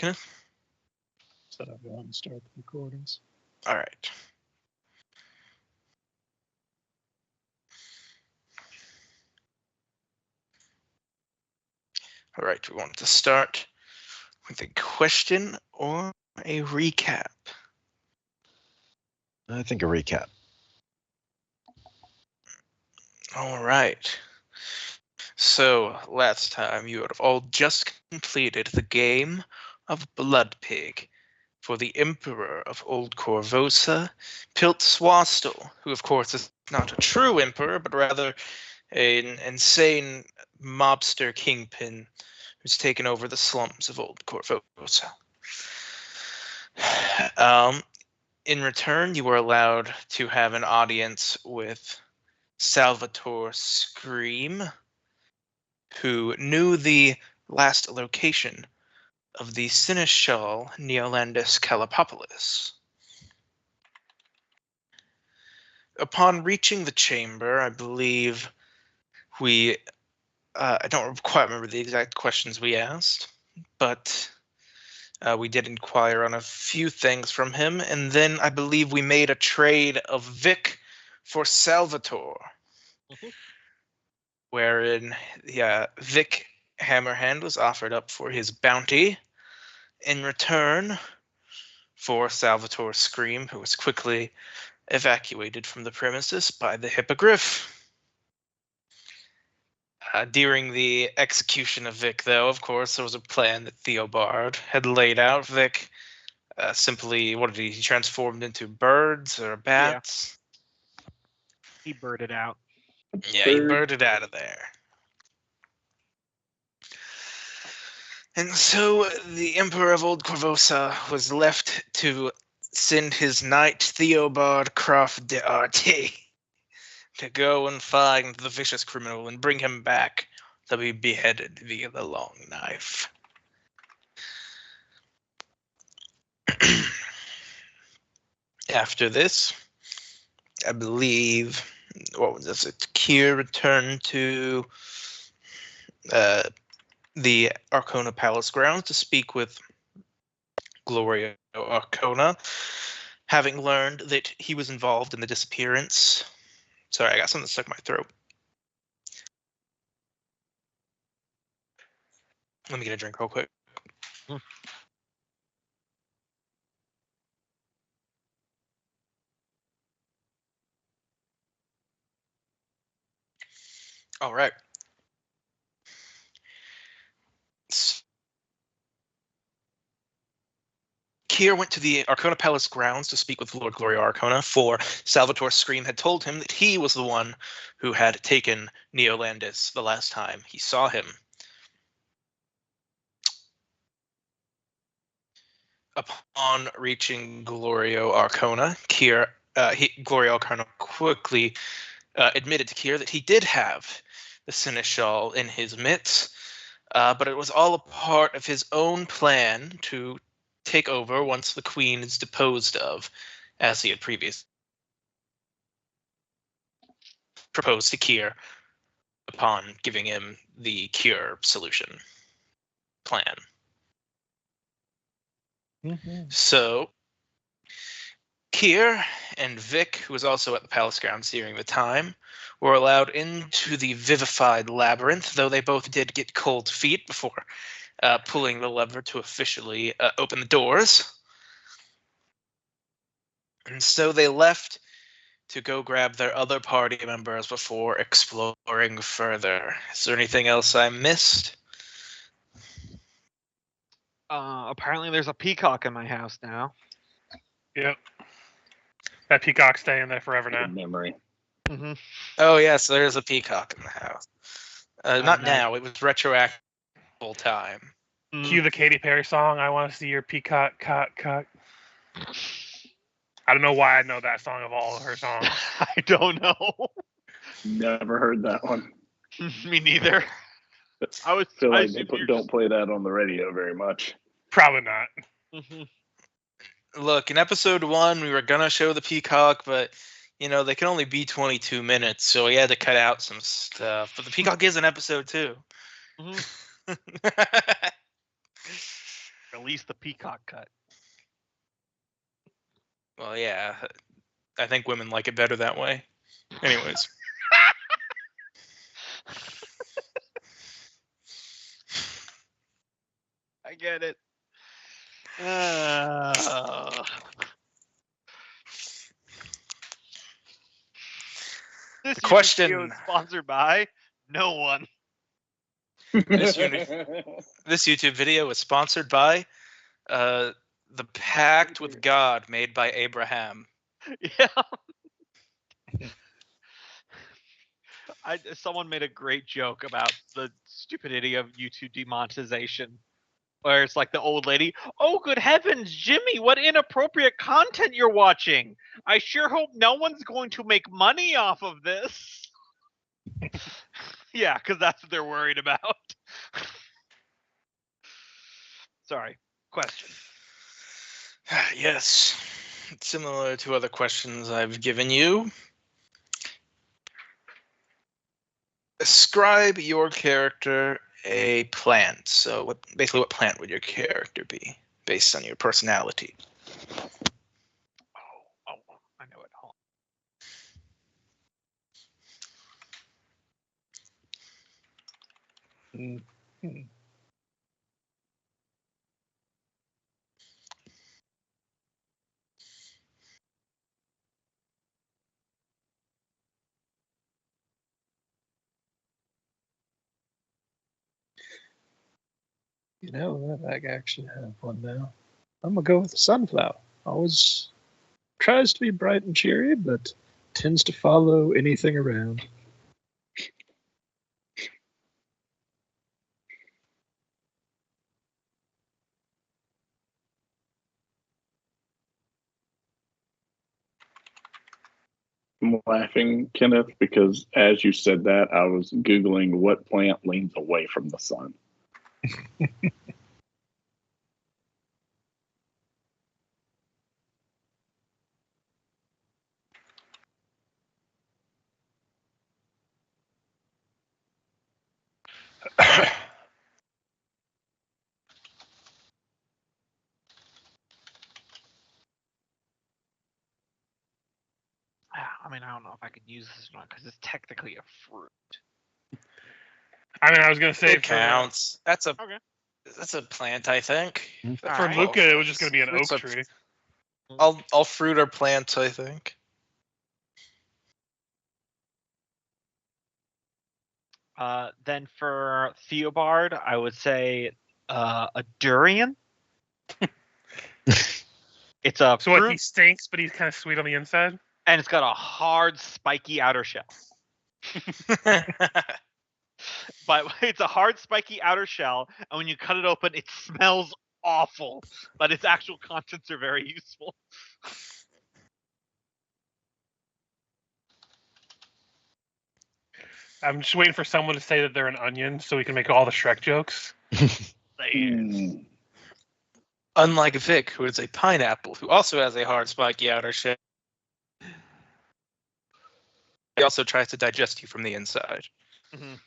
Kenneth? So I'll go ahead and start the recordings. All right. All right, we want to start with a question or a recap. I think a recap. All right. So, last time you have all just completed the game of Blood Pig for the Emperor of Old Corvosa, Piltwastel, who of course is not a true emperor, but rather an insane mobster kingpin who's taken over the slums of Old Corvosa. In return, you were allowed to have an audience with Salvatore Scream, who knew the last location of the Seneschal Neolandus Calopopolis. Upon reaching the chamber, I believe I don't quite remember the exact questions we asked, but we did inquire on a few things from him, and then I believe we made a trade of Vic for Salvatore, wherein Vic Hammerhand was offered up for his bounty in return for Salvatore Scream, who was quickly evacuated from the premises by the Hippogriff. During the execution of Vic, though, of course, there was a plan that Theobald had laid out. Vic simply, what did he transformed into birds or bats? Yeah. He birded out. Yeah, he birded out of there. And so the Emperor of Old Corvosa was left to send his knight Theobald Croft d'Arte to go and find the vicious criminal and bring him back to be beheaded via the long knife. After this, I believe, what was it? Kier returned to the Arcona Palace grounds to speak with Gloria Arcona, having learned that he was involved in the disappearance. Sorry, I got something stuck in my throat. Let me get a drink real quick. All right. Kier went to the Arcona Palace grounds to speak with Lord Gloria Arcona, for Salvatore Scream had told him that he was the one who had taken Neolandus the last time he saw him. Upon reaching Gloria Arcona, Gloria Arcona quickly admitted to Kier that he did have the Seneschal in his midst, but it was all a part of his own plan to take over once the queen is deposed of, as he had previously proposed to Kier upon giving him the cure solution plan. So Kier and Vic, who was also at the palace grounds during the time, were allowed into the vivified labyrinth, though they both did get cold feet before pulling the lever to officially open the doors. And so they left to go grab their other party members before exploring further. Is there anything else I missed? Apparently there's a peacock in my house now. Yep. That peacock's staying there forever now. Good memory. Mm-hmm. Oh, yes, there's a peacock in the house. Not no. now, it was retroactive full time. Cue the Katy Perry song, I Want to See Your Peacock, cock. I don't know why I know that song of all of her songs. I don't know. Never heard that one. Me neither. I feel like they don't play that on the radio very much. Probably not. Look, in episode 1, we were gonna show the peacock, but they can only be 22 minutes, so we had to cut out some stuff. But the peacock is in episode 2. Release the peacock cut. Well, yeah. I think women like it better that way. Anyways. I get it. This YouTube question- video is sponsored by no one. This YouTube video is sponsored by the Pact with God made by Abraham. Yeah. Someone made a great joke about the stupidity of YouTube demonetization, where it's like the old lady, "Oh, good heavens, Jimmy, what inappropriate content you're watching! I sure hope no one's going to make money off of this." Yeah, because that's what they're worried about. Sorry. Question. Yes. Similar to other questions I've given you. Ascribe your character a plant. So basically what plant would your character be based on your personality? Oh, I know it. Hold You know, I actually have one now. I'm gonna go with the sunflower. Always tries to be bright and cheery, but tends to follow anything around. I'm laughing, Kenneth, because as you said that, I was Googling what plant leans away from the sun. I mean, I don't know if I could use this or not because it's technically a fruit. I mean, I was gonna say It counts. That's a plant, I think. for Alright. Luca, it was just gonna be an Fruits oak are- tree. All fruit or plants, I think. Then for Theobald, I would say a durian. It's a So fruit, what? He stinks, but he's kind of sweet on the inside. and it's got a hard, spiky outer shell. But it's a hard, spiky outer shell, and when you cut it open, it smells awful. But its actual contents are very useful. I'm just waiting for someone to say that they're an onion, so we can make all the Shrek jokes. Mm. Unlike Vic, who is a pineapple, who also has a hard, spiky outer shell. He also tries to digest you from the inside. Mhm.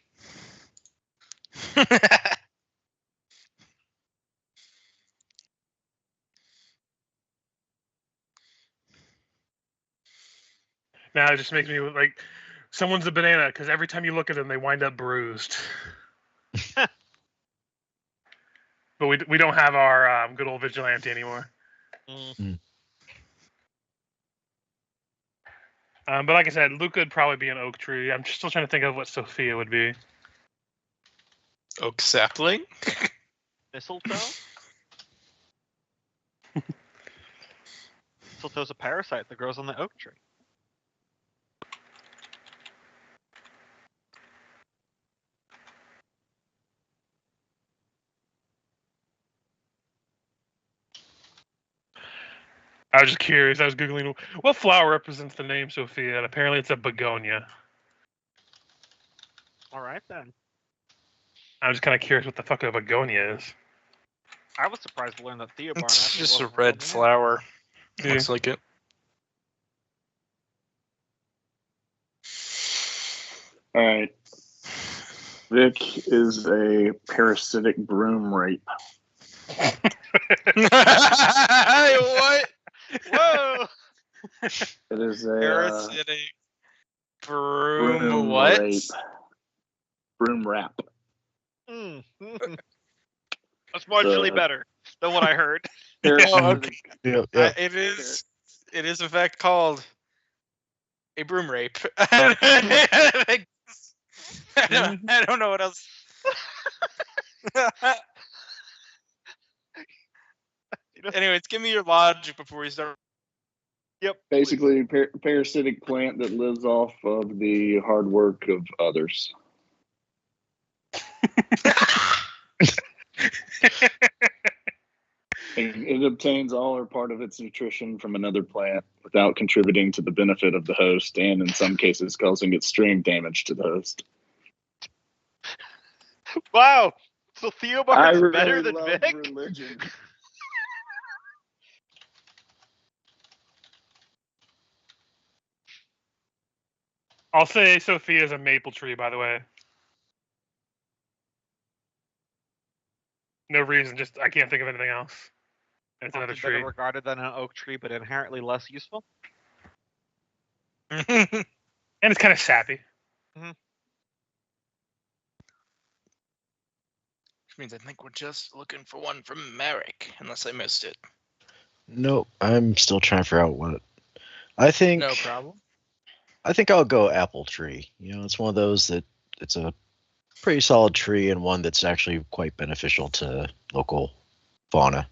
Now it just makes me like someone's a banana because every time you look at them, they wind up bruised. But we don't have our good old vigilante anymore. But like I said, Luca would probably be an oak tree. I'm still trying to think of what Sophia would be. Oak sapling? Mistletoe? Mistletoe's a parasite that grows on the oak tree. I was just curious. I was Googling what flower represents the name Sophia, and apparently it's a begonia. All right, then. I'm just kind of curious what the fuck a begonia is. I was surprised to learn that Theobald It's actually just a wasn't red woman. flower. Yeah. Looks like it. All right. Vic is a parasitic broom rape. What? Whoa! It is a Parasitic broom broom what? rape. Broom wrap. Mm. That's marginally better than what I heard. Parasitic. Yep, yep. It is in fact called a broom rape. I don't know what else. Anyways, give me your logic before we start. Yep. Basically, parasitic plant that lives off of the hard work of others. It obtains all or part of its nutrition from another plant without contributing to the benefit of the host, and in some cases causing extreme damage to the host. Wow. So I Theobar's really better than love Vic? religion. I'll say Sophia's a maple tree, by the way. No reason, just I can't think of anything else. It's another Often better tree. regarded than an oak tree, but inherently less useful. And it's kind of sappy. Which means I think we're just looking for one from Merrick, unless I missed it. Nope, I'm still trying to figure out what. I think. No problem. I think I'll go apple tree. You know, it's one of those that it's a pretty solid tree and one that's actually quite beneficial to local fauna.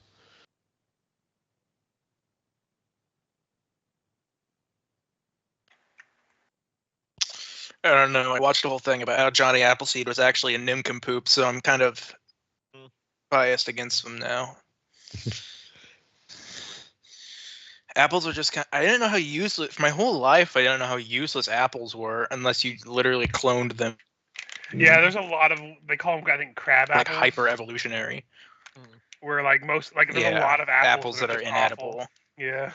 I don't know. I watched the whole thing about how Johnny Appleseed was actually a nincompoop, so I'm kind of biased against him now. Apples are just kind I didn't know how useless. For my whole life, I didn't know how useless apples were unless you literally cloned them, Yeah, there's a lot of, they call them, I think, crab like apples. hyper evolutionary. Where like there's a lot of apples that that are just inedible. awful. Yeah.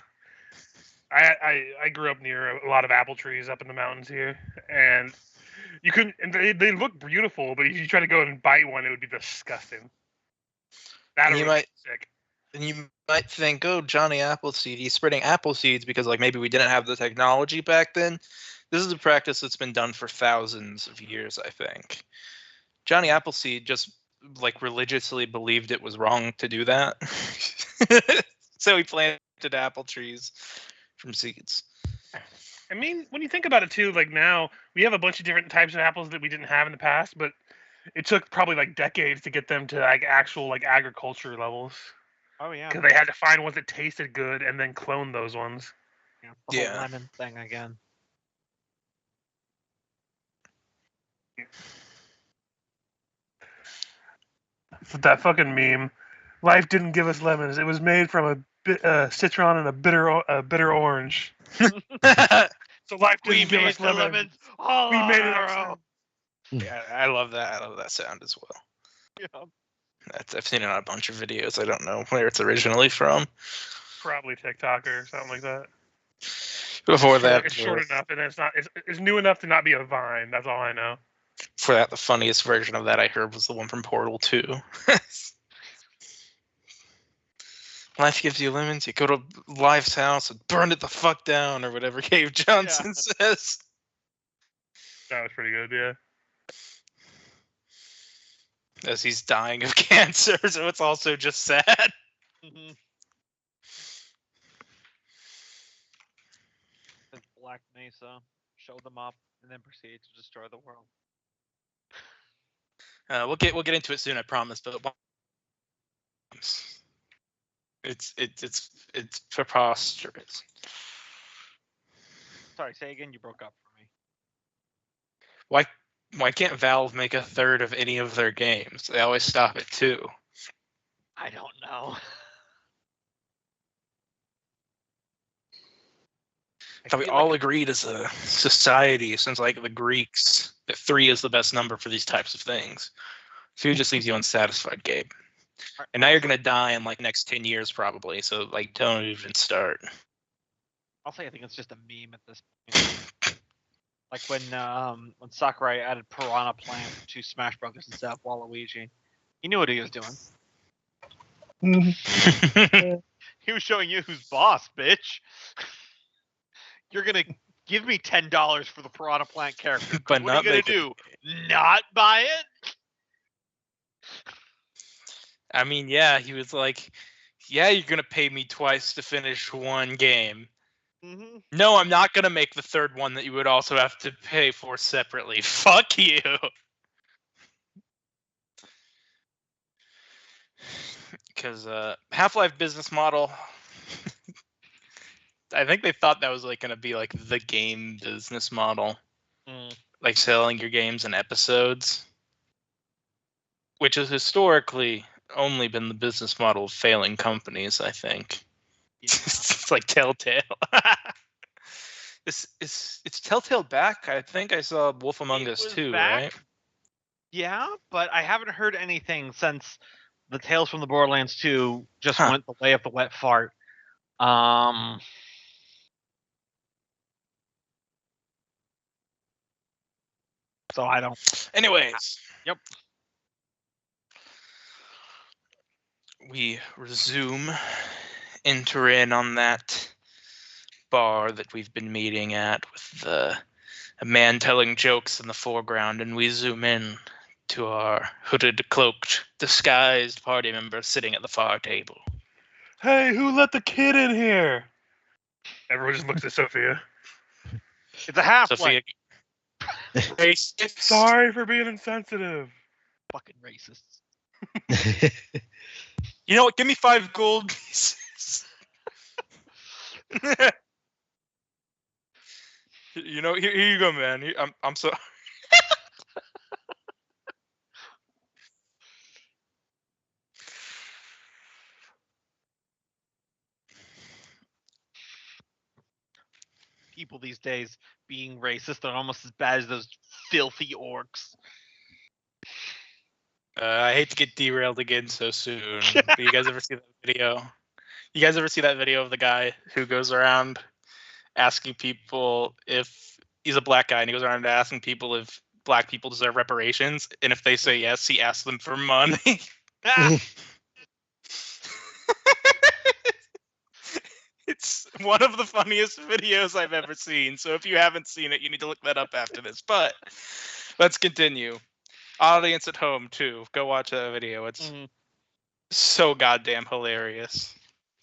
I grew up near a lot of apple trees up in the mountains here, and you couldn't. And they look beautiful, but if you try to go and bite one, it would be disgusting. That And you would might- be sick. And you might think, oh, Johnny Appleseed, he's spreading apple seeds because, like, maybe we didn't have the technology back then. This is a practice that's been done for thousands of years, I think. Johnny Appleseed just, like, religiously believed it was wrong to do that. So he planted apple trees from seeds. I mean, when you think about it too, like now we have a bunch of different types of apples that we didn't have in the past, but it took probably like decades to get them to like actual like agriculture levels. Oh yeah. Because they had to find ones that tasted good and then clone those ones. Yeah, the Yeah. whole lemon thing again. That fucking meme. Life didn't give us lemons. It was made from a citron and a bitter orange. So life We didn't give made us the lemons. lemons all We on made it our ourselves. own. Yeah, I love that. I love that sound as well. Yeah. I've seen it on a bunch of videos. I don't know where it's originally from. Probably TikTok or something like that. Before that, It's short enough, and it's new enough to not be a vine. That's all I know. For that, the funniest version of that I heard was the one from Portal 2. Life gives you lemons, you go to Life's house and burn it the fuck down, or whatever Cave Johnson says. That was pretty good, yeah. As he's dying of cancer, so it's also just sad. Mhm. Then Black Mesa, show them up, and then proceed to destroy the world. We'll get into it soon, I promise. But it's preposterous. Sorry, say again. You broke up for me. Why can't Valve make a third of any of their games? They always stop at 2. I don't know. I thought we all agreed as a society, since like the Greeks, that 3 is the best number for these types of things. 2 just leaves you unsatisfied, Gabe. And now you're gonna die in like next 10 years probably. So like, don't even start. I'll say I think it's just a meme at this point. Like when Sakurai added Piranha Plant to Smash Brothers instead of Waluigi. He knew what he was doing. He was showing you who's boss, bitch. You're gonna give me $10 for the Piranha Plant character. 'Cause But what are you not gonna make it. do? Not buy it? I mean, yeah, he was like, yeah, you're gonna pay me twice to finish one game. Mm-hmm. No, I'm not gonna make the third one that you would also have to pay for separately. Fuck you. Because Half-Life business model, I think they thought that was like gonna be like the game business model, like selling your games in episodes, which has historically only been the business model of failing companies. I think Yeah. it's like Telltale. It's Telltale back? I think I saw Wolf Among It Us was 2, back. right? Yeah, but I haven't heard anything since the Tales from the Borderlands 2 just Huh. went the way of the wet fart. So I don't. Anyways. Yep. We resume, enter in on that bar that we've been meeting at with a man telling jokes in the foreground, and we zoom in to our hooded, cloaked, disguised party member sitting at the far table. Hey, who let the kid in here? Everyone just looks at Sophia. It's a half Sophia. Racist. Sorry for being insensitive. Fucking racists. You know what? Give me 5 gold pieces. You know, here you go, man. I'm so. People these days being racist are almost as bad as those filthy orcs. I hate to get derailed again so soon. But you guys ever see that video? You guys ever see that video of the guy who goes around asking people if he's a black guy and he goes around asking people if black people deserve reparations, and if they say yes, he asks them for money. It's one of the funniest videos I've ever seen. So if you haven't seen it, you need to look that up after this. But let's continue. Audience at home too, go watch that video. It's so goddamn hilarious,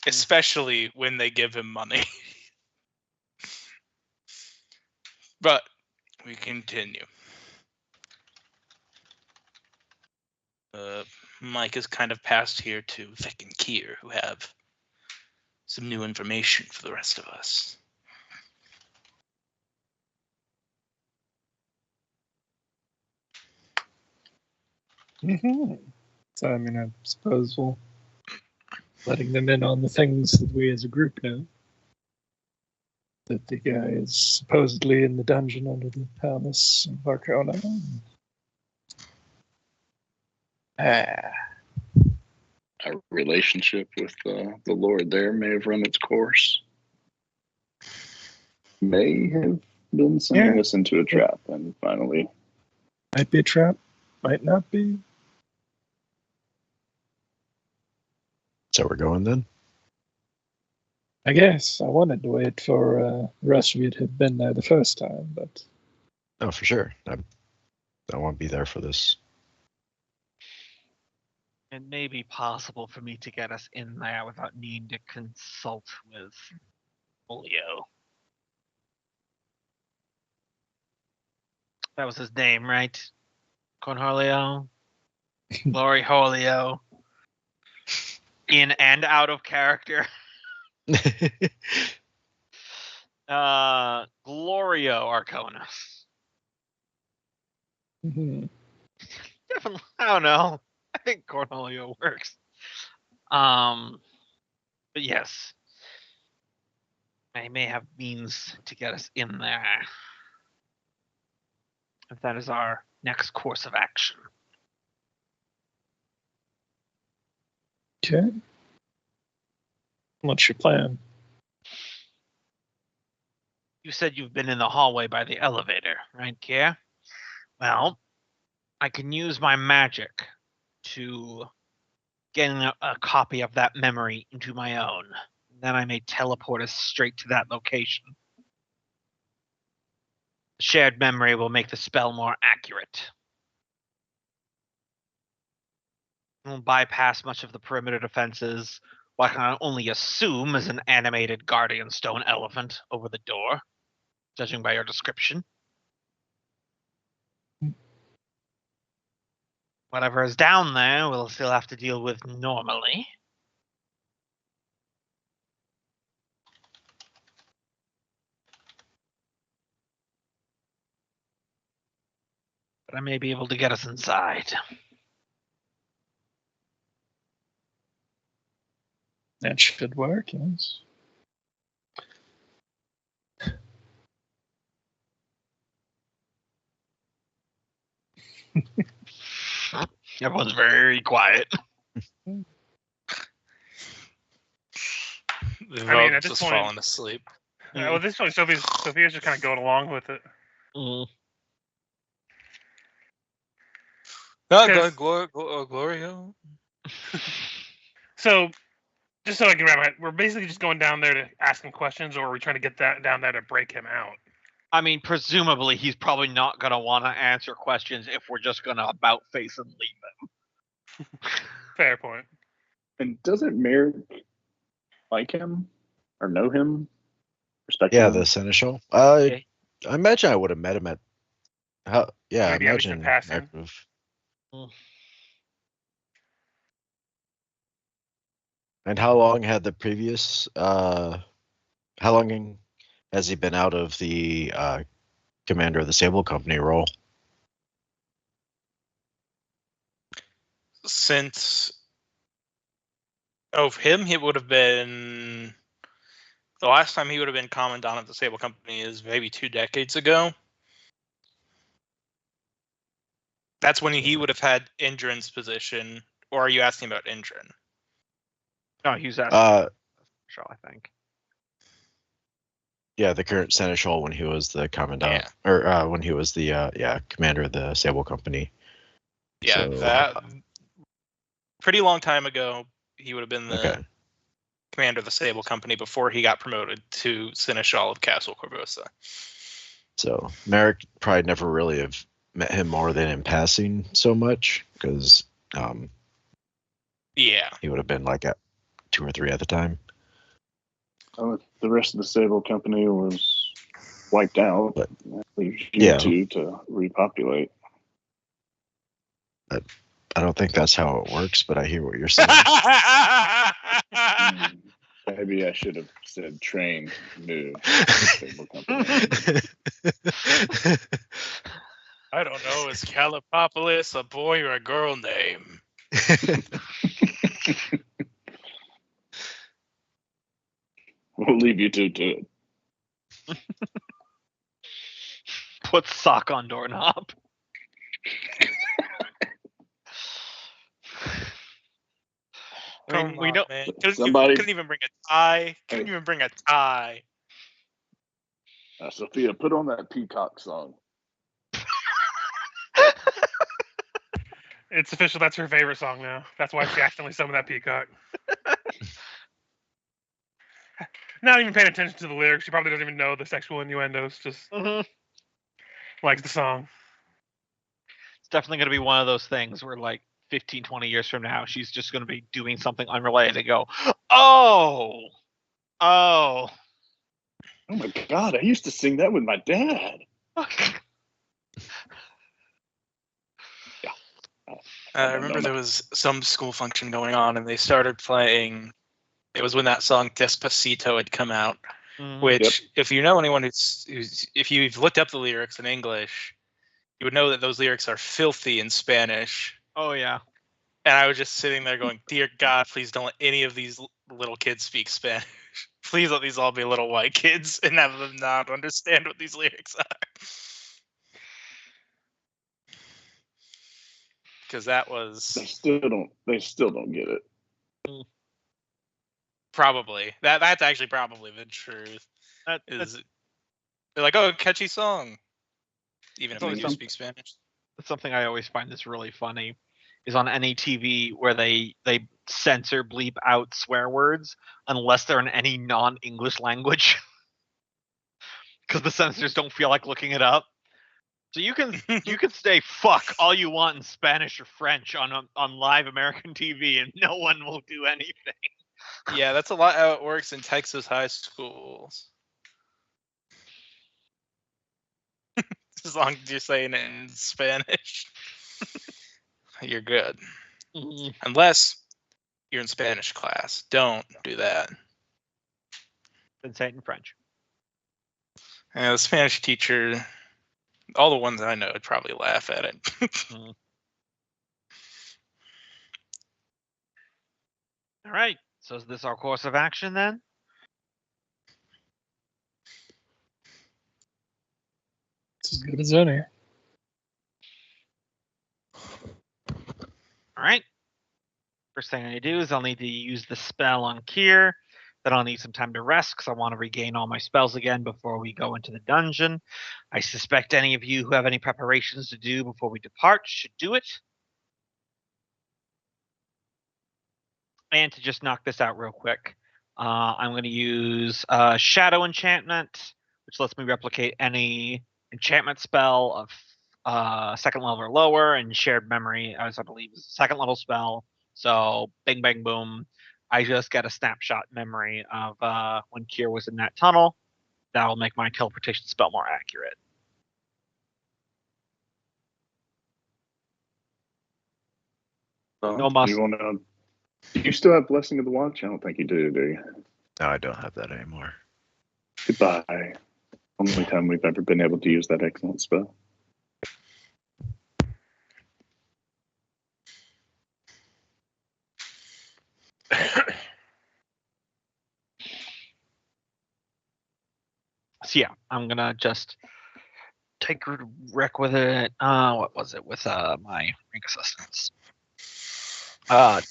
especially when they give him money. But we continue. Mike has kind of passed here to Vic and Kier, who have some new information for the rest of us. So, I mean, I suppose we'll letting them in on the things that we as a group know. That the guy is supposedly in the dungeon under the palace of Arcona. Our relationship with the Lord there may have run its course. May have been sending us into a trap, and finally. Might be a trap, might not be. So we're going then? I guess I wanted to wait for the rest of you to have been there the first time, but Oh, for sure. I won't be there for this. It may be possible for me to get us in there without needing to consult with Julio. That was his name, right? Cornholio? Glory Holio. In and out of character. Glorio Arconis. Definitely, I don't know. I think Cornholio works. But yes, I may have means to get us in there. If that is our next course of action. okay. What's your plan? You said you've been in the hallway by the elevator, right, Kier? Well, I can use my magic to getting a copy of that memory into my own. Then I may teleport us straight to that location. Shared memory will make the spell more accurate. It will bypass much of the perimeter defenses. What I can only assume is an animated guardian stone elephant over the door, judging by your description. Whatever is down there, we'll still have to deal with normally. But I may be able to get us inside. That should work, yes. Everyone's very quiet. The I mean, vote at this just point- falling asleep. Well, at this point, Sophia's just kind of going along with it. Mm. No, Because- Gloria. So, just so I can wrap my head, we're basically just going down there to ask him questions, or are we trying to get that down there to break him out? I mean, presumably he's probably not going to want to answer questions if we're just going to about face and leave him. Fair point. And doesn't Merrick like him or know him? Respect Yeah, him? the Seneschal. Okay. I imagine I would have met him at. Yeah, Maybe I at least in imagine. passing. Merrick would've- Mm. And how long had the previous? How long has he been out of the commander of the Sable Company role? Since of him, it would have been the last time he would have been commandant of the Sable Company is maybe 2 decades ago. That's when he would have had Indrin's position. Or are you asking about Indrin? No, he's asking Seneschal, I think. Yeah, the current Seneschal when he was the commandant, or when he was the commander of the Sable Company. Yeah, So, that pretty long time ago. He would have been the Okay. commander of the Sable Company before he got promoted to Seneschal of Castle Corvosa. So Merrick probably never really have met him more than in passing so much because Yeah. he would have been like at 2 or 3 at the time. The rest of the Sable Company was wiped out. But- Leaves you Yeah. two to repopulate. I don't think that's how it works, but I hear what you're saying. Maybe I should have said train new Sable Company. I don't know. Is Calipopolis a boy or a girl name? We'll leave you two to it. Put sock on doorknob. I mean, Come we on, know. man. Somebody- Couldn't even bring a tie. Couldn't Hey. even bring a tie. Sophia, put on that Peacock song. It's official. That's her favorite song now. That's why she accidentally summoned that peacock. Not even paying attention to the lyrics. She probably doesn't even know the sexual innuendos. Just likes the song. It's definitely going to be one of those things where, like, 15, 20 years from now, she's just going to be doing something unrelated and go, oh. Oh my God, I used to sing that with my dad. I remember there was some school function going on, and they started playing. It was when that song Despacito had come out. Mhm. Which, if you know anyone who's if you've looked up the lyrics in English, you would know that those lyrics are filthy in Spanish. Oh, yeah. And I was just sitting there going, "Dear God, please don't let any of these little kids speak Spanish. Please let these all be little white kids and have them not understand what these lyrics are." Because that was They still don't get it. probably that's actually probably the truth. That's Is they're like, "Oh, catchy song," even if they Always do something. speak Spanish. something I always find that's really funny is on any TV where they censor bleep out swear words unless they're in any non-English language, because the censors don't feel like looking it up. So you can say fuck all you want in Spanish or French on live American TV, and no one will do anything. Yeah, that's a lot how it works in Texas high schools. As long as you're saying it in Spanish, you're good. Unless you're in Spanish class. Don't do that. Then say it in French. And the Spanish teacher, all the ones I know, would probably laugh at it. All right. So is this our course of action then? It's as good as any. All right. First thing I do is I'll need to use the spell on Kier. Then I'll need some time to rest because I want to regain all my spells again before we go into the dungeon. I suspect any of you who have any preparations to do before we depart should do it. And to just knock this out real quick, I'm going to use Shadow Enchantment, which lets me replicate any enchantment spell of second level or lower, and Shared Memory, as I believe, is a second level spell. So, bing, bang, boom. I just get a snapshot memory of when Kier was in that tunnel. That will make my teleportation spell more accurate. No must. Do you still have Blessing of the Watch? I don't think you do you? No, I don't have that anymore. Goodbye. Only time we've ever been able to use that excellent spell. So yeah, I'm gonna just take Rick with it. What was it with my rank assistance?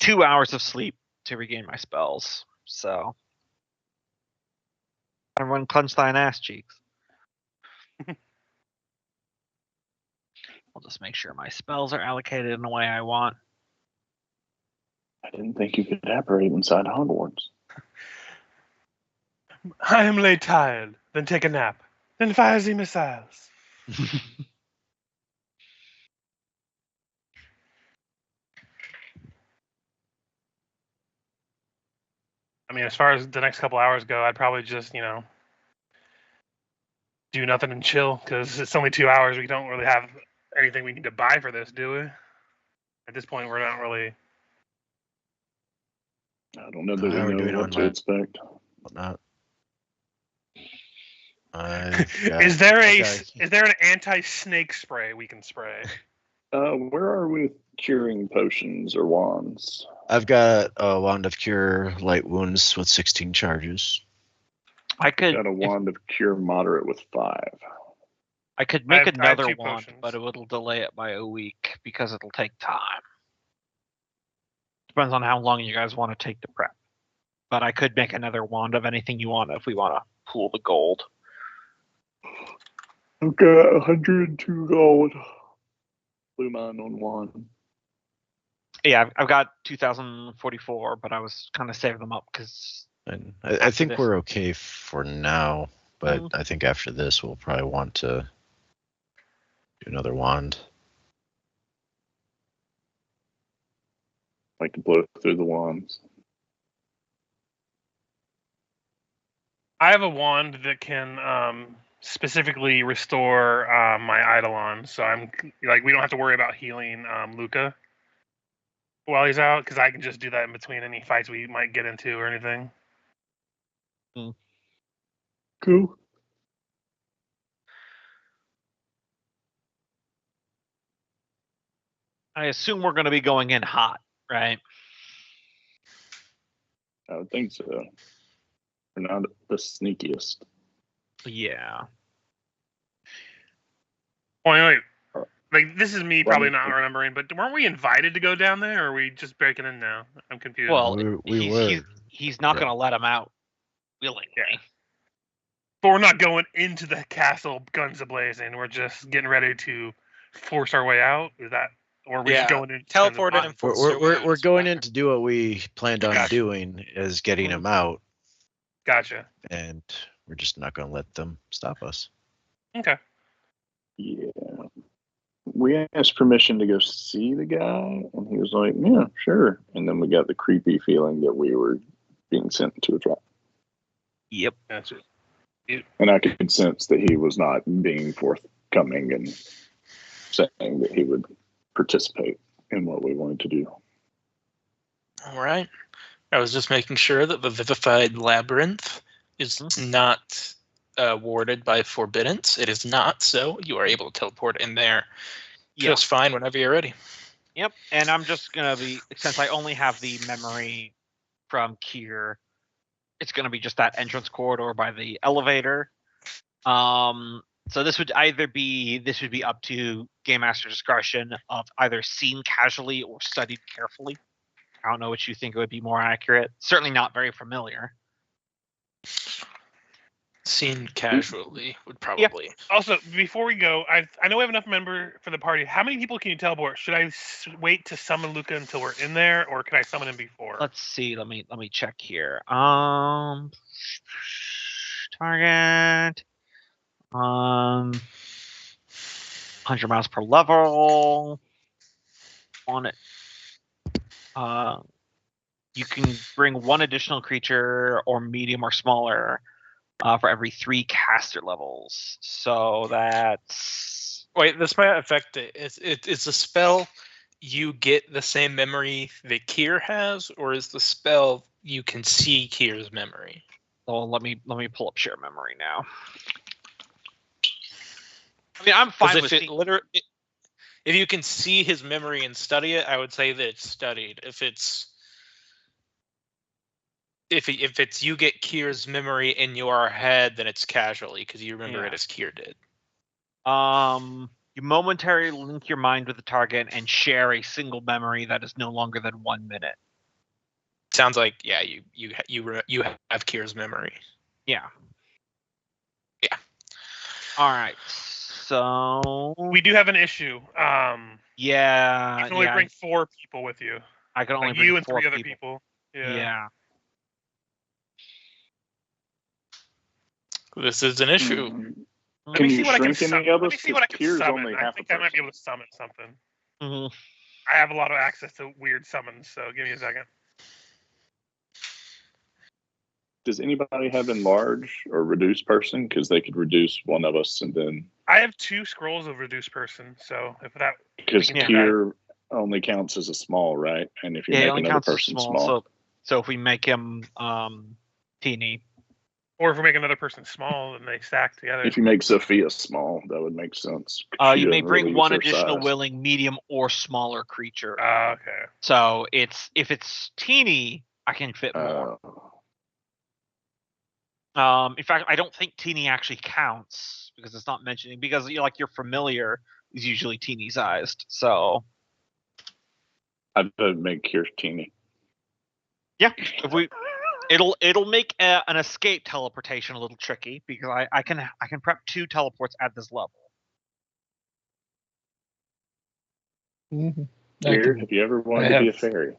2 hours of sleep to regain my spells. So everyone clench thine ass cheeks. I'll just make sure my spells are allocated in the way I want. I didn't think you could apparate inside Hogwarts. I am late tired. Then take a nap. Then fire the missiles. I mean, as far as the next couple hours go, I'd probably just, do nothing and chill, because it's only 2 hours. We don't really have anything we need to buy for this, do we? At this point, we're not really. I don't know that How are we we doing know on what to my- expect. Whatnot. Is there an anti-snake spray we can spray? Where are we with curing potions or wands? I've got a wand of cure light wounds with 16 charges. I could Got a wand of cure moderate with 5. I could make I have another 2 wand, potions. but it will delay it by a week because it'll take time. Depends on how long you guys want to take to prep. But I could make another wand of anything you want if we want to pool the gold. I've got 102 gold. Blue mine on one. Yeah, I've got 2,044, but I was kind of saving them up because And I think this. we're okay for now, but Mhm. I think after this we'll probably want to do another wand. Like to blow through the wands. I have a wand that can specifically restore my Eidolon, so I'm like we don't have to worry about healing Luca while he's out, because I can just do that in between any fights we might get into or anything. Cool. I assume we're going to be going in hot, right? I would think so. We're not the sneakiest. Yeah. Well, like this is me probably Well, not remembering, but weren't we invited to go down there, or are we just breaking in now? I'm confused. Well, We were. he's not Yeah. going to let him out willingly. Yeah. But we're not going into the castle guns a-blazing. We're just getting ready to force our way out. Is that or we're just going in. teleport in. We're going in to do what we planned on Gotcha. doing, is getting them out, Gotcha. and we're just not going to let them stop us. Okay. Yeah. We asked permission to go see the guy, and he was like, yeah, sure. And then we got the creepy feeling that we were being sent into a trap. Yep. Gotcha. And I could sense that he was not being forthcoming and saying that he would participate in what we wanted to do. All right. I was just making sure that the Vivified Labyrinth is not warded by Forbiddance. It is not, so you are able to teleport in there just fine whenever you're ready. Yep, and I'm just gonna be, since I only have the memory from Kier, it's gonna be just that entrance corridor by the elevator. So this would be up to Game Master discretion of either seen casually or studied carefully. I don't know what you think it would be more accurate. Certainly not very familiar. Seen casually would probably. Also, before we go, I know we have enough member for the party. How many people can you teleport? Should I wait to summon Luca until we're in there, or can I summon him before? Let's see. Let me check here. Target. 100 miles per level. On it. You can bring one additional creature, or medium or smaller, for every 3 caster levels. So that's... Wait, this might affect it. It's a spell you get the same memory that Kier has, or is the spell you can see Kier's memory? Well, let me pull up share memory now. I mean, I'm fine with if you can see his memory and study it, I would say that it's studied. If it's you get Kier's memory in your head, then it's casually because you remember it as Kier did. You momentarily link your mind with the target and share a single memory that is no longer than 1 minute. Sounds like you have Kier's memory. Yeah. Yeah. All right. So we do have an issue. Yeah. You can only bring 4 people with you. I can only bring you and 4 3 other people. Yeah. This is an issue. Let me see what I can summon. Let me see what I can summon. I think I might be able to summon something. Mm-hmm. I have a lot of access to weird summons, so give me a second. Does anybody have enlarge or reduce person? Because they could reduce one of us, and then I have 2 scrolls of reduce person, so if that because Kier only counts as a small, right? And if you make another person small, so if we make him teeny, or if we make another person small, then they stack together. if you make Sophia small, that would make sense. You may bring one additional willing, medium, or smaller creature. Okay. So if it's teeny, I can fit more. In fact, I don't think teeny actually counts because it's not mentioning, because your familiar is usually teeny sized. So I'd make Kier teeny. Yeah, it'll make an escape teleportation a little tricky because I can prep 2 teleports at this level. Mm-hmm. Kier, have you ever wanted to be a fairy?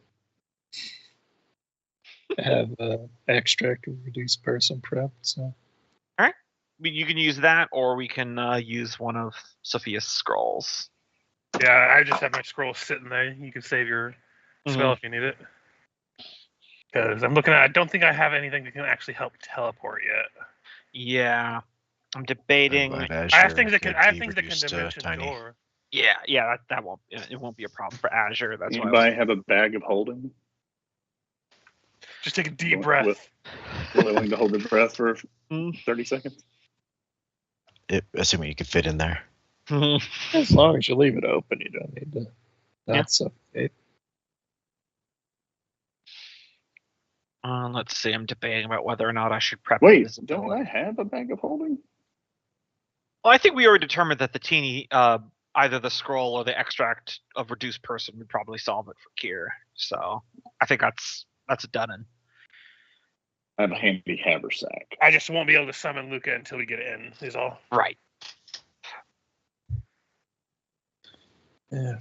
I have extract of reduced person prep, so. All right, you can use that, or we can use one of Sophia's scrolls. Yeah, I just have my scroll sitting there. You can save your spell if you need it. Because I'm looking at, I don't think I have anything that can actually help teleport yet. Yeah, I'm debating. I have things that can dimension door. Yeah, that won't. It won't be a problem for Azure. That's anybody have a bag of holding? Just take a deep breath. Willing to hold the breath for 30 seconds. Assuming you can fit in there. As long as you leave it open, you don't need to not suffocate. Let's see. I'm debating about whether or not I should prep. Wait, don't I have a bag of holding? Well, I think we already determined that the teeny, either the scroll or the extract of reduced person would probably solve it for Kier. So I think that's a done-in. I have a handy haversack. I just won't be able to summon Luca until we get in, is all. Right. Yeah.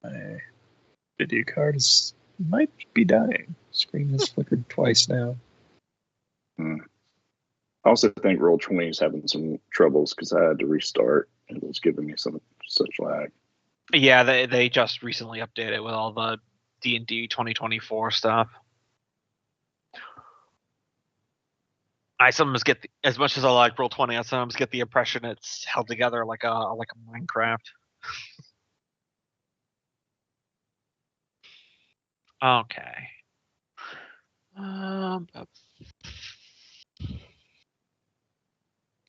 My video card might be dying. Screen has flickered twice now. I also think Roll20 is having some troubles because I had to restart. It was giving me such lag. Yeah, they just recently updated with all the D&D 2024 stuff. I sometimes get as much as I like Roll20, I sometimes get the impression it's held together like a Minecraft. Okay.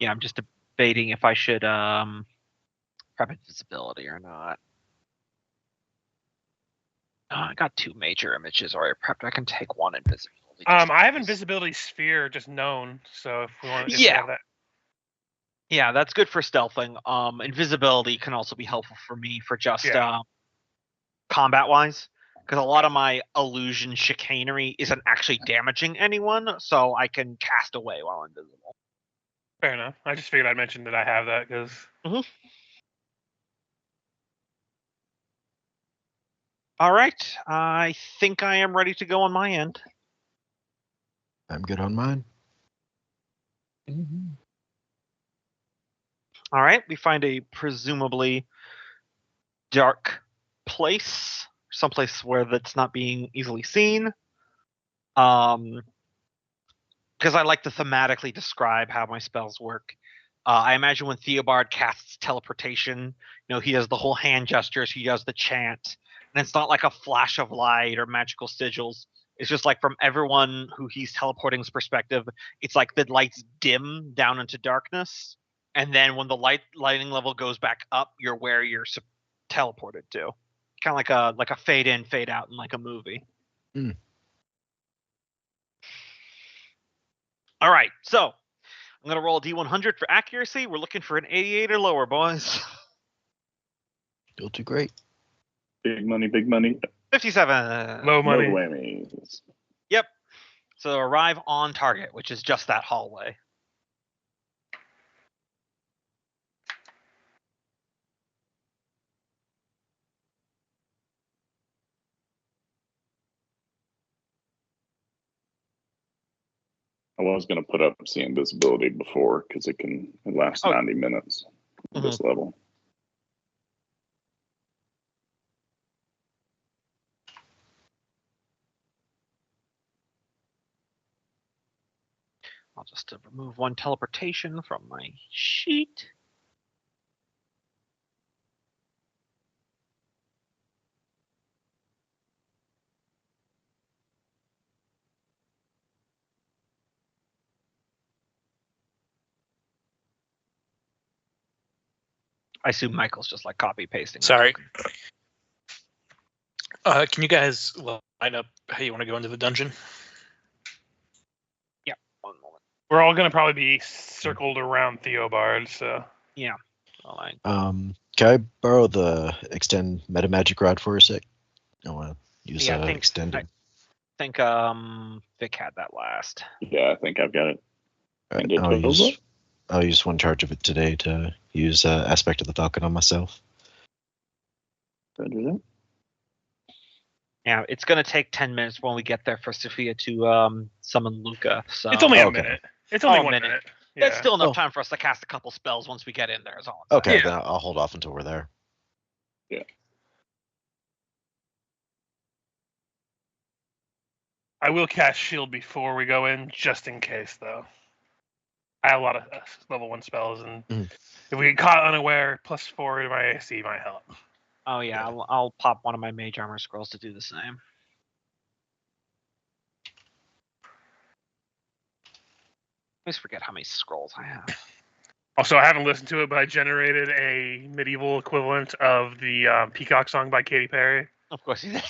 Yeah, I'm just debating if I should prep invisibility or not. I got 2 major images already prepped. I can take 1 invisibility. I have invisibility sphere just known, so if we want, if we have that. Yeah, that's good for stealthing. Invisibility can also be helpful for me for just combat wise, because a lot of my illusion chicanery isn't actually damaging anyone, so I can cast away while invisible. Fair enough. I just figured I'd mention that I have that because. All right, I think I am ready to go on my end. I'm good on mine. Mm-hmm. All right, we find a presumably dark place, someplace where that's not being easily seen. Because I like to thematically describe how my spells work. I imagine when Theobald casts teleportation, he does the whole hand gestures, he does the chant, and it's not like a flash of light or magical sigils. It's just like from everyone who he's teleporting's perspective, it's like the lights dim down into darkness, and then when the lighting level goes back up, you're where you're teleported to. Kind of like a fade in, fade out in like a movie. All right, so I'm going to roll a D100 for accuracy. We're looking for an 88 or lower, boys. You'll do great. Big money, big money. 57. Low money. No whammies. Yep. So arrive on target, which is just that hallway. I was going to put up the invisibility before because it lasts 90 minutes at this level. I'll just remove 1 teleportation from my sheet. I assume Michael's just like copy pasting. Sorry. Can you guys line up how you want to go into the dungeon? Yeah, 1 moment. We're all going to probably be circled around Theobald, so. Yeah. All right. Can I borrow the extend meta magic rod for a sec? I want to use extended. I think Vic had that last. Yeah, I think I've got it. Right, I'll use 1 charge of it today to use Aspect of the Falcon on myself. Yeah, it's going to take 10 minutes when we get there for Sophia to summon Luca. So it's only a minute. It's only 1 minute. Yeah. That's still enough time for us to cast a couple spells once we get in there. Is all. Okay, then I'll hold off until we're there. Yeah. I will cast shield before we go in, just in case, though. I have a lot of level 1 spells, and if we get caught unaware, +4 to my AC might help. Oh yeah, I'll pop 1 of my mage armor scrolls to do the same. I always forget how many scrolls I have. Also, I haven't listened to it, but I generated a medieval equivalent of the Peacock song by Katy Perry. Of course you did.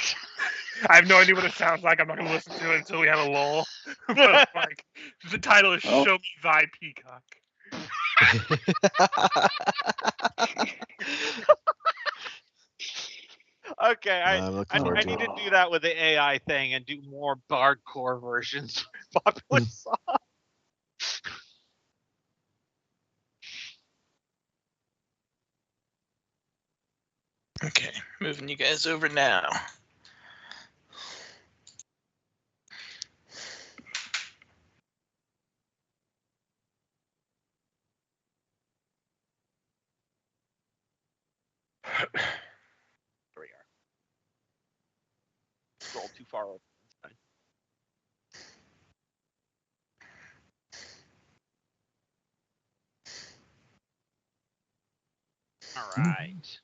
I have no idea what it sounds like. I'm not going to listen to it until we have a lull. But the title is "Show Me Thy Peacock." Okay, I need to do that with the AI thing and do more bardcore versions of popular songs. Okay, moving you guys over now. There we are. Roll too far over. That's fine. All right.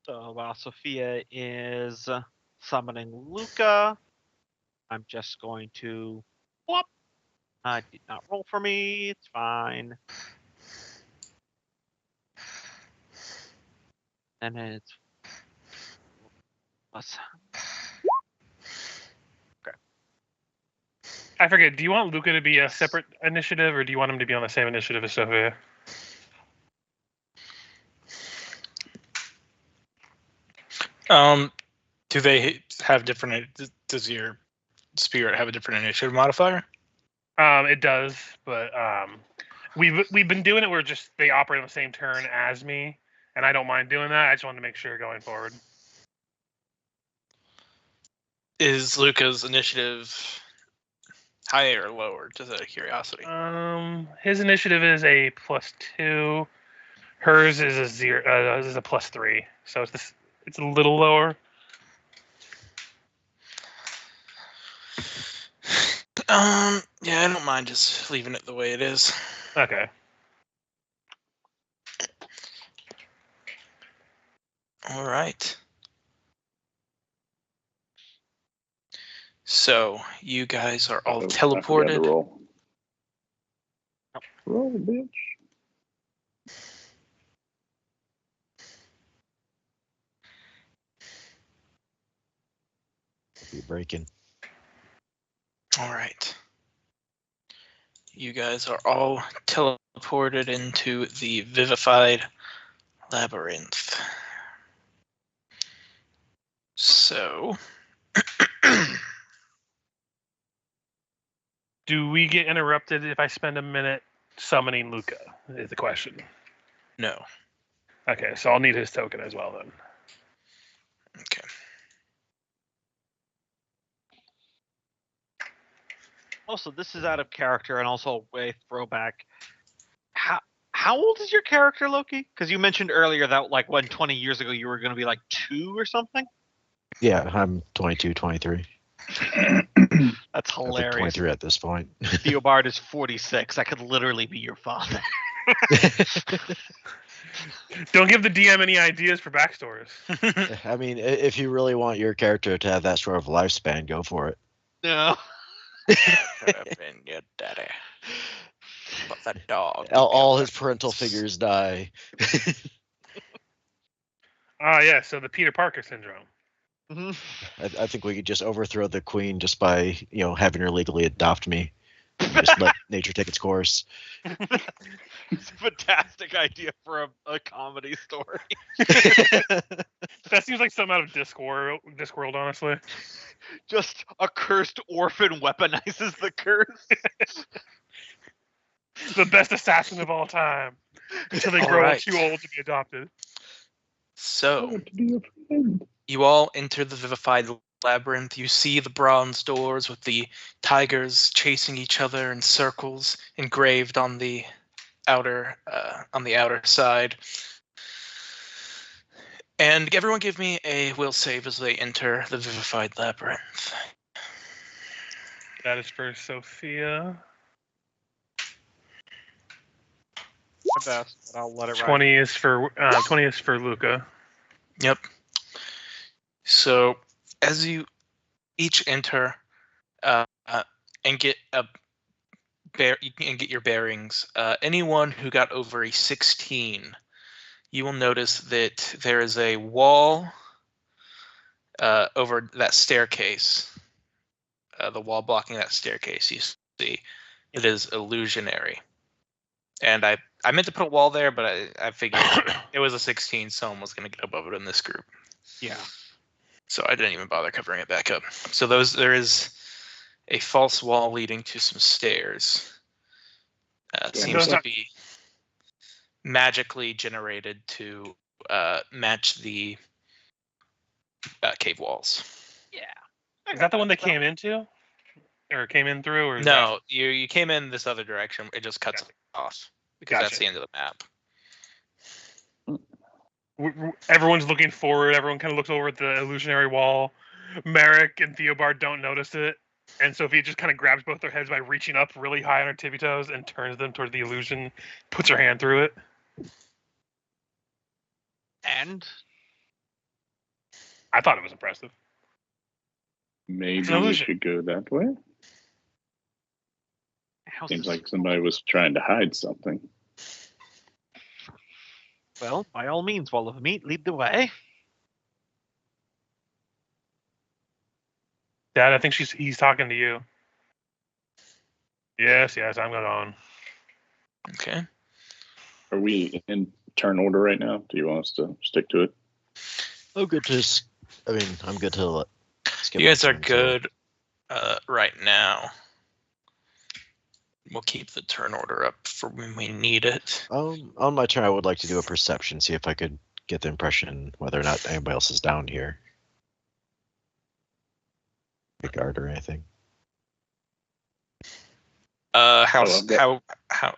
So while Sophia is summoning Luca, I'm just going to whoop. Did not roll for me. It's fine. And it's plus. I forget. Do you want Luca to be a separate initiative, or do you want him to be on the same initiative as Sophia? Do they have different? Does your spirit have a different initiative modifier? It does, but we've been doing it where just they operate on the same turn as me, and I don't mind doing that. I just wanted to make sure going forward. Is Luca's initiative higher or lower? Just out of curiosity. His initiative is a +2. Hers is a 0. Is a +3. So it's a little lower. Yeah, I don't mind just leaving it the way it is. Okay. All right. So you guys are all Oh, I forgot to teleported. roll. Roll, bitch. Be breaking. All right. You guys are all teleported into the Vivified Labyrinth. So, Do we get interrupted if I spend a minute summoning Luca? Is the question. no. Okay, so I'll need his token as well then. Okay. Also, this is out of character and also a throwback. How old is your character, Loki? Because you mentioned earlier that like when 20 years ago you were going to be like 2 or something. Yeah, I'm 22, 23. That's I think hilarious. 23 at this point. Theobald is 46. I could literally be your father. Don't give the DM any ideas for backstories. I mean, if you really want your character to have that sort of lifespan, go for it. No. Could have been your daddy. But the dog. All his parental figures die. Yeah, so the Peter Parker syndrome. Mm-hmm. I think we could just overthrow the queen just by, having her legally adopt me. Just let nature take its course. It's a fantastic idea for a comedy story. That seems like something out of Discworld, honestly. Just a cursed orphan weaponizes the curse. The best assassin of all time. Until they All grow right. too old to be adopted. So, To be your friend. you all enter the Vivified Labyrinth. You see the bronze doors with the tigers chasing each other in circles engraved on the outer side. And everyone give me a will save as they enter the Vivified Labyrinth. That is for Sophia. My best, but I'll let it ride. 20 is for Luca. Yep. So as you each enter and get your bearings, anyone who got over a 16, you will notice that there is a wall over that staircase. The wall blocking that staircase, you see, it is illusionary. And I meant to put a wall there, but I figured it was a 16, someone was going to get above it in this group. Yeah. So I didn't even bother covering it back up. So there is a false wall leading to some stairs. It Yeah, seems those to are- be magically generated to match the cave walls. Is that the one they came into, or came in through, or is No, you came in this other direction. It just cuts Gotcha. off because that's Gotcha. the end of the map. everyone's looking forward? Everyone kind of looks over at the illusionary wall. Merrick and Theobald don't notice it, and Sophia just kind of grabs both their heads by reaching up really high on her tippy toes and turns them towards the illusion. Puts her hand through it. And I thought it was impressive. Maybe It's an we illusion. should go that way. how Seems like sus- somebody was trying to hide something. well, by all means, Wall of Meat, lead the way. Dad, I think he's talking to you. Yes, I'm going on. Okay. Are we in turn order right now? Do you want us to stick to it? I'm good to. I'm good to skip. You guys my are turn, so- good right now. We'll keep the turn order up for when we need it. On my turn, I would like to do a perception, see if I could get the impression whether or not anybody else is down here. A guard or anything. How I've got- I'm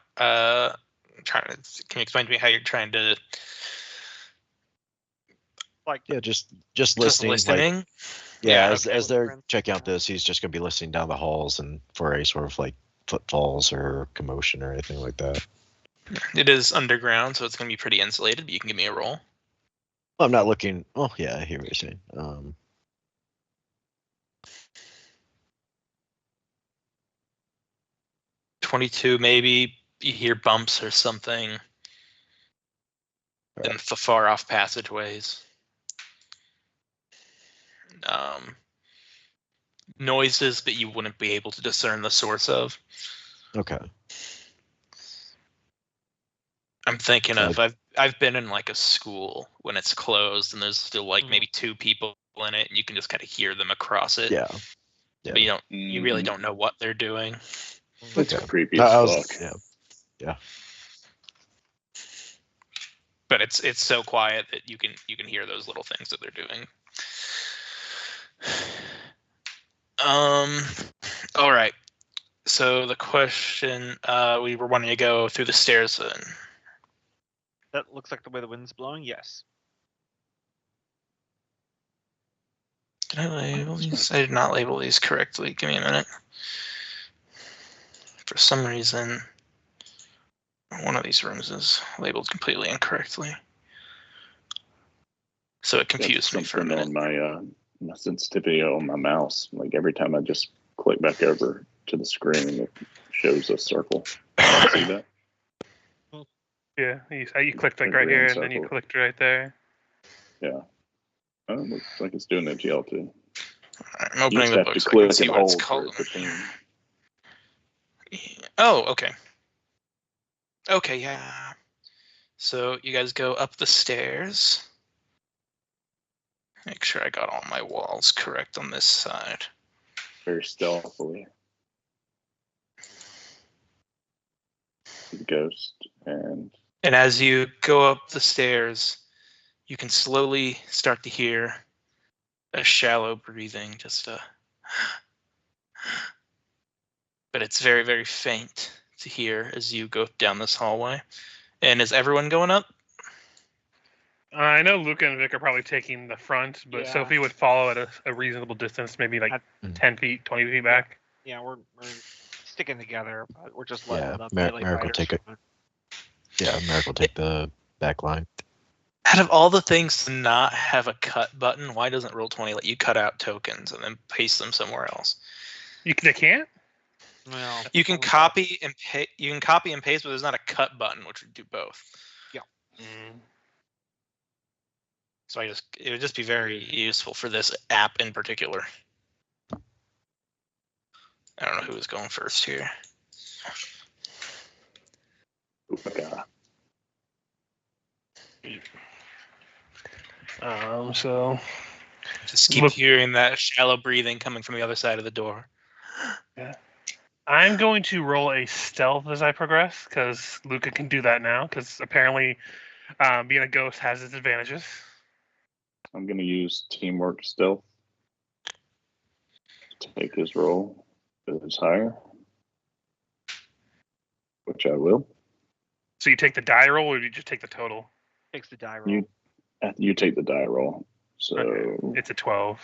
trying to. Can you explain to me how you're trying to Yeah, just just listening. listening? Yeah, Yeah, as okay. they're checking out this, he's just gonna be listening down the halls and for a sort of like footfalls or commotion or anything like that. It is underground, so it's going to be pretty insulated. But you can give me a roll. I'm not looking. Oh yeah, I hear what you're saying. 22, maybe you hear bumps or something in the far off passageways. Noises that you wouldn't be able to discern the source of. Okay. I'm thinking of I've been in like a school when it's closed and there's still like Mhm. maybe two people in it and you can just kind of hear them across it. Yeah. But you really Mhm. don't know what they're doing. It's Okay. creepy I as was- fuck. yeah. But it's so quiet that you can hear those little things that they're doing. All right. So the question, we were wanting to go through the stairs then. That looks like the way the wind's blowing. Yes. Did I label these? I did not label these correctly. Give me a minute. For some reason, one of these rooms is labeled completely incorrectly. So it confused me for a Something minute. on my sensitivity on my mouse. Like every time I just click back over to the screen, it shows a circle. See that? Yeah, you clicked like A right here, green and then you circle. clicked right there. Yeah. Oh, it looks like it's doing it to y'all too. I'm You opening just the have book to so I can click see and what it's hold for called. it to ping. Oh, okay. Okay, yeah. So you guys go up the stairs. Make sure I got all my walls correct on this side. Very stealthily. The ghost and And as you go up the stairs, you can slowly start to hear a shallow breathing, just a. But it's very, very faint to hear as you go down this hallway. And is everyone going up? I know Luca and Vic are probably taking the front, but Yeah. Sophie would follow at a reasonable distance, maybe like 10 feet, 20 feet back. Yeah, we're sticking together, but we're just Yeah, letting the Merrick melee will fighters take it. run. Yeah, Merrick will take the back line. Out of all the things to not have a cut button, why doesn't Roll20 let you cut out tokens and then paste them somewhere else? They can't? Well, You can only copy and paste. You can copy and paste, but there's not a cut button, which would do both. So it would just be very useful for this app in particular. I don't know who was going first here. oh my god. So Just keep Look- hearing that shallow breathing coming from the other side of the door. I'm going to roll a stealth as I progress because Luca can do that now. Because apparently, being a ghost has its advantages. I'm going to use teamwork stealth to take his roll that is higher, which I will. So you take the die roll, or do you just take the total? Takes the die roll. You take the die roll. So Okay. It's a 12.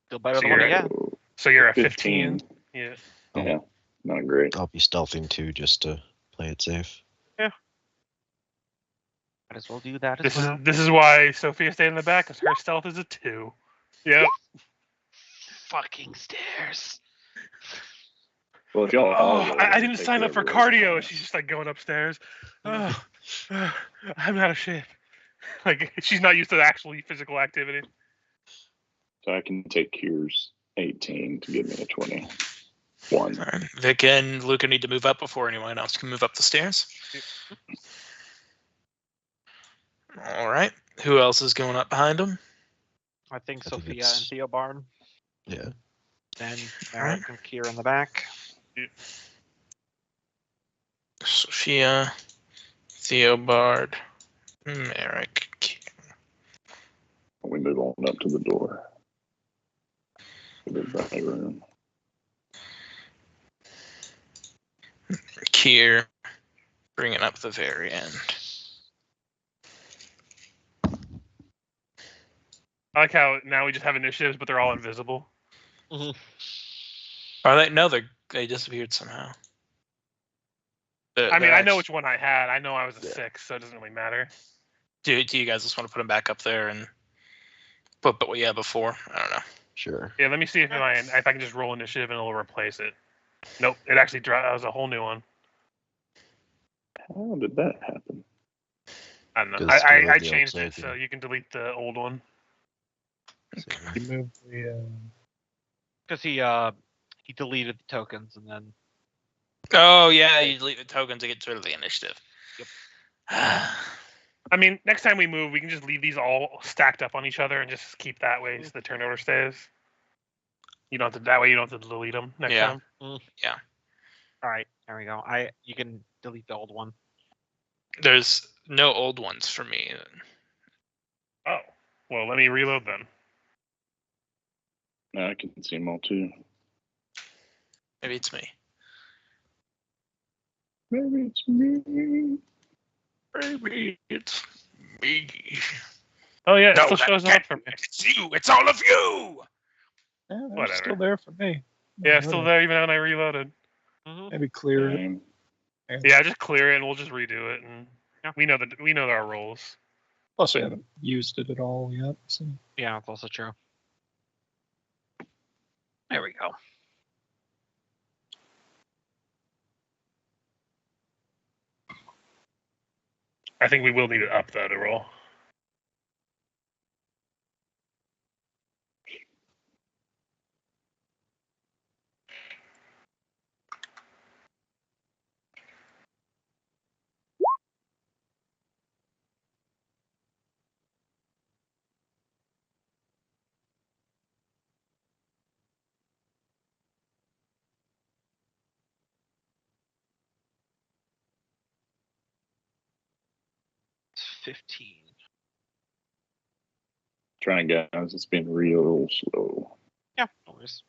Still better So than what you're he had. So you're at 15. Yeah. Yeah, not great. I'll be stealthing too, just to play it safe. Might as well do that as well. This is why Sophia stayed in the back, because her stealth is a 2. Yep. Fucking stairs. Well, if y'all all Oh, roll, I it'll didn't take sign up for whoever rolls cardio. highest. She's just like going upstairs. I'm out of shape. Like she's not used to actually physical activity. So I can take Kier's 18 to give me a 21. All right. Vic and Luca need to move up before anyone else can move up the stairs. All right. Who else is going up behind them? I think I think Sophia it's- and Theo Barn. Yeah. Then Alright. Merrick and Kier in the back. Sophia, Theobard, Merrick. We move on up to the door. To the back room. Kier, bringing up the very end. I like how now we just have initiatives, but they're all invisible. Are they? No, they disappeared somehow. I mean, I know which one I had. I know I was a 6, so it doesn't really matter. Do you guys just want to put them back up there and put what we had before? I don't know. Sure. Yeah, let me see if I can just roll initiative and it'll replace it. Nope, it actually that was a whole new one. How did that happen? I don't know. Because I the changed it, outside so you can delete the old one. You move the Because he deleted the tokens and then Oh yeah, you delete the token to get rid of the initiative. Yep. I mean, next time we move, we can just leave these all stacked up on each other and just keep that way so the turn order stays. You don't have to. That way, you don't have to delete them next Yeah. time. all right, there we go. You can delete the old one. There's no old ones for me. Oh, well, let me reload then. Now I can see them all too. Maybe it's me. Maybe it's me. Maybe it's me. Oh yeah, it No, still that shows up can't for me. It's you. It's all of you. they're Whatever. still there for me. Yeah, it's still there even when I reloaded. Maybe clear it. Same. Yeah, just clear it and we'll just redo it. And we know our roles. Plus, we haven't used it at all yet. So Yeah, that's also true. There we go. I think we will need it up though to roll. It's 15. Trying, guys. It's been real slow. Yeah, no worries.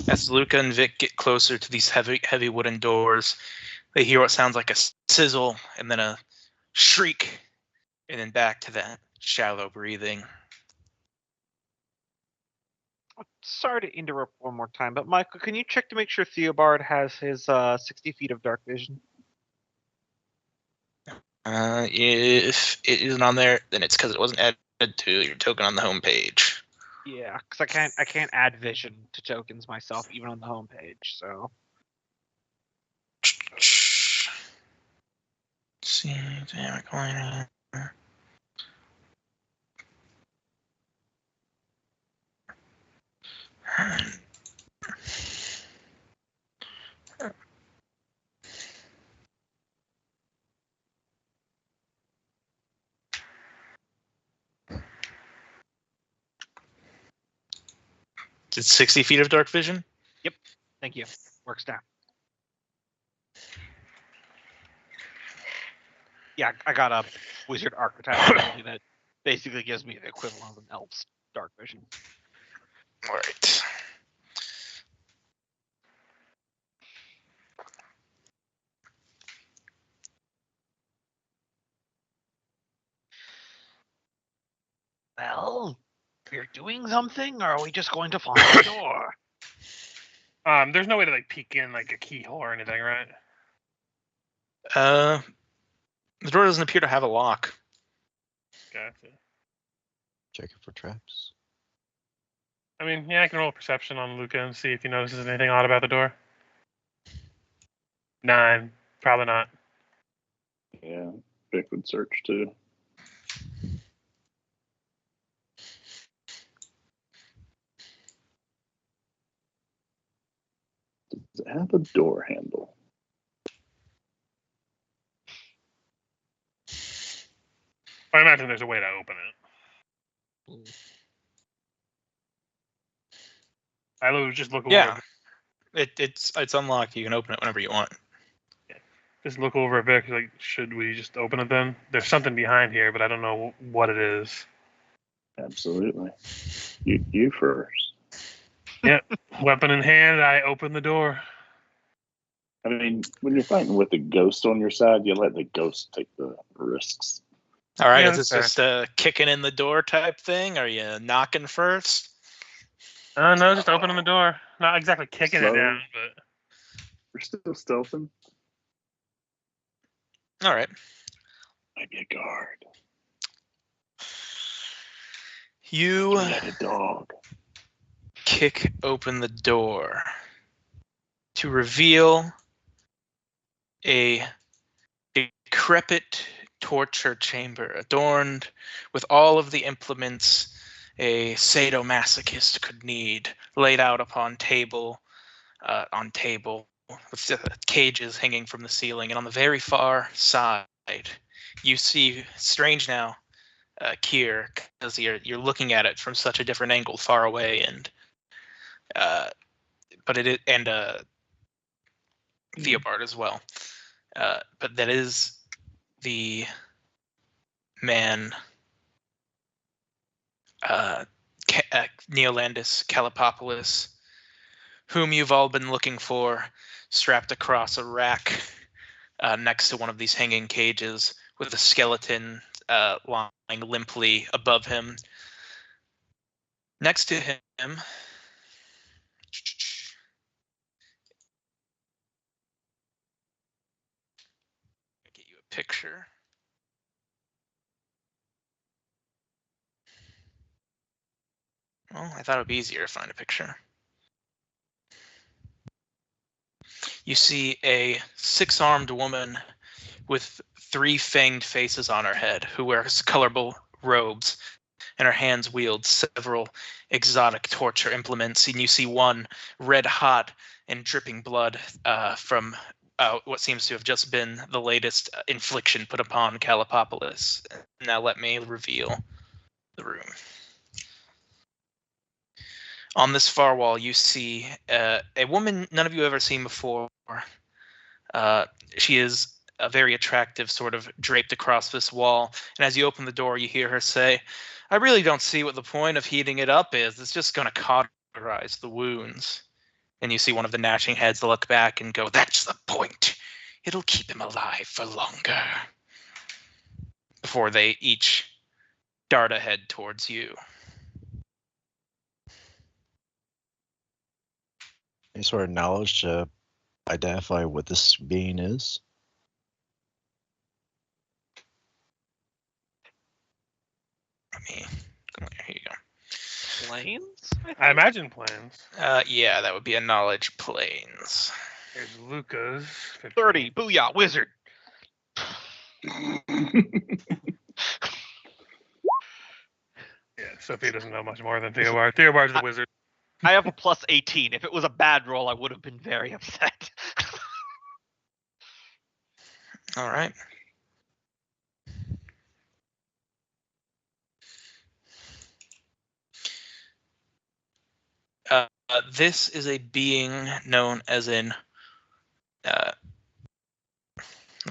As Luca and Vic get closer to these heavy wooden doors, they hear what sounds like a sizzle and then a shriek, and then back to that shallow breathing. Sorry to interrupt one more time, but Michael, can you check to make sure Theobald has his 60 feet of dark vision? If it isn't on there, then it's because it wasn't added to your token on the home page. Yeah, because I can't add vision to tokens myself, even on the home page. So See, damn, going in. It's 60 feet of dark vision? thank you. Works down. Yeah, I got a wizard archetype ability that basically gives me the equivalent of an elf's dark vision. All right. Well, we're doing something, or are we just going to find the door? There's no way to like peek in like a keyhole or anything, right? The door doesn't appear to have a lock. Gotcha. Check it for traps. I mean, yeah, I can roll perception on Luca and see if he notices anything odd about the door. 9. Probably not. Yeah, Vic would search too. Does it have a door handle? I imagine there's a way to open it. I would just look over. Yeah. It's unlocked. You can open it whenever you want. Just look over a bit. Like, should we just open it then? There's something behind here, but I don't know what it is. Absolutely. You first. Weapon in hand, I open the door. I mean, when you're fighting with a ghost on your side, you let the ghost take the risks. All right, Yeah, is this that's just a kicking in the door type thing? Are you knocking first? No, just opening the door. Not exactly kicking it Slow. down, but We're still stealthing. All right. Might be a guard. You Like a dog. kick open the door to reveal a decrepit torture chamber adorned with all of the implements a sadomasochist could need, laid out upon table, with cages hanging from the ceiling. And on the very far side, you see, strange now, Kier, because you're looking at it from such a different angle, far away, and but it is, and Theobald as well. But that is the man, Neolandis Kallipopolis, whom you've all been looking for, strapped across a rack next to one of these hanging cages, with a skeleton lying limply above him. Next to him, get you a picture. Well, I thought it would be easier to find a picture. You see a 6-armed woman with 3 fanged faces on her head, who wears colorful robes, and her hands wield several exotic torture implements. And you see one red hot and dripping blood from what seems to have just been the latest infliction put upon Kallipopolis. Now let me reveal the room. On this far wall, you see a woman none of you have ever seen before. She is very attractive, sort of draped across this wall. And as you open the door, you hear her say, "I really don't see what the point of heating it up is. It's just going to cauterize the wounds." And you see one of the gnashing heads look back and go, "That's the point. It'll keep him alive for longer." Before they each dart ahead towards you. Any sort of knowledge to identify what this being is? Here you go. Planes? I imagine plans. Yeah, that would be a knowledge planes. There's Luca's 15. 30. Booyah, wizard. Yeah, Sophia doesn't know much more than Theobar. Theobar's the wizard. I have a plus 18. If it was a bad roll, I would have been very upset. All right. This is a being known as in. Let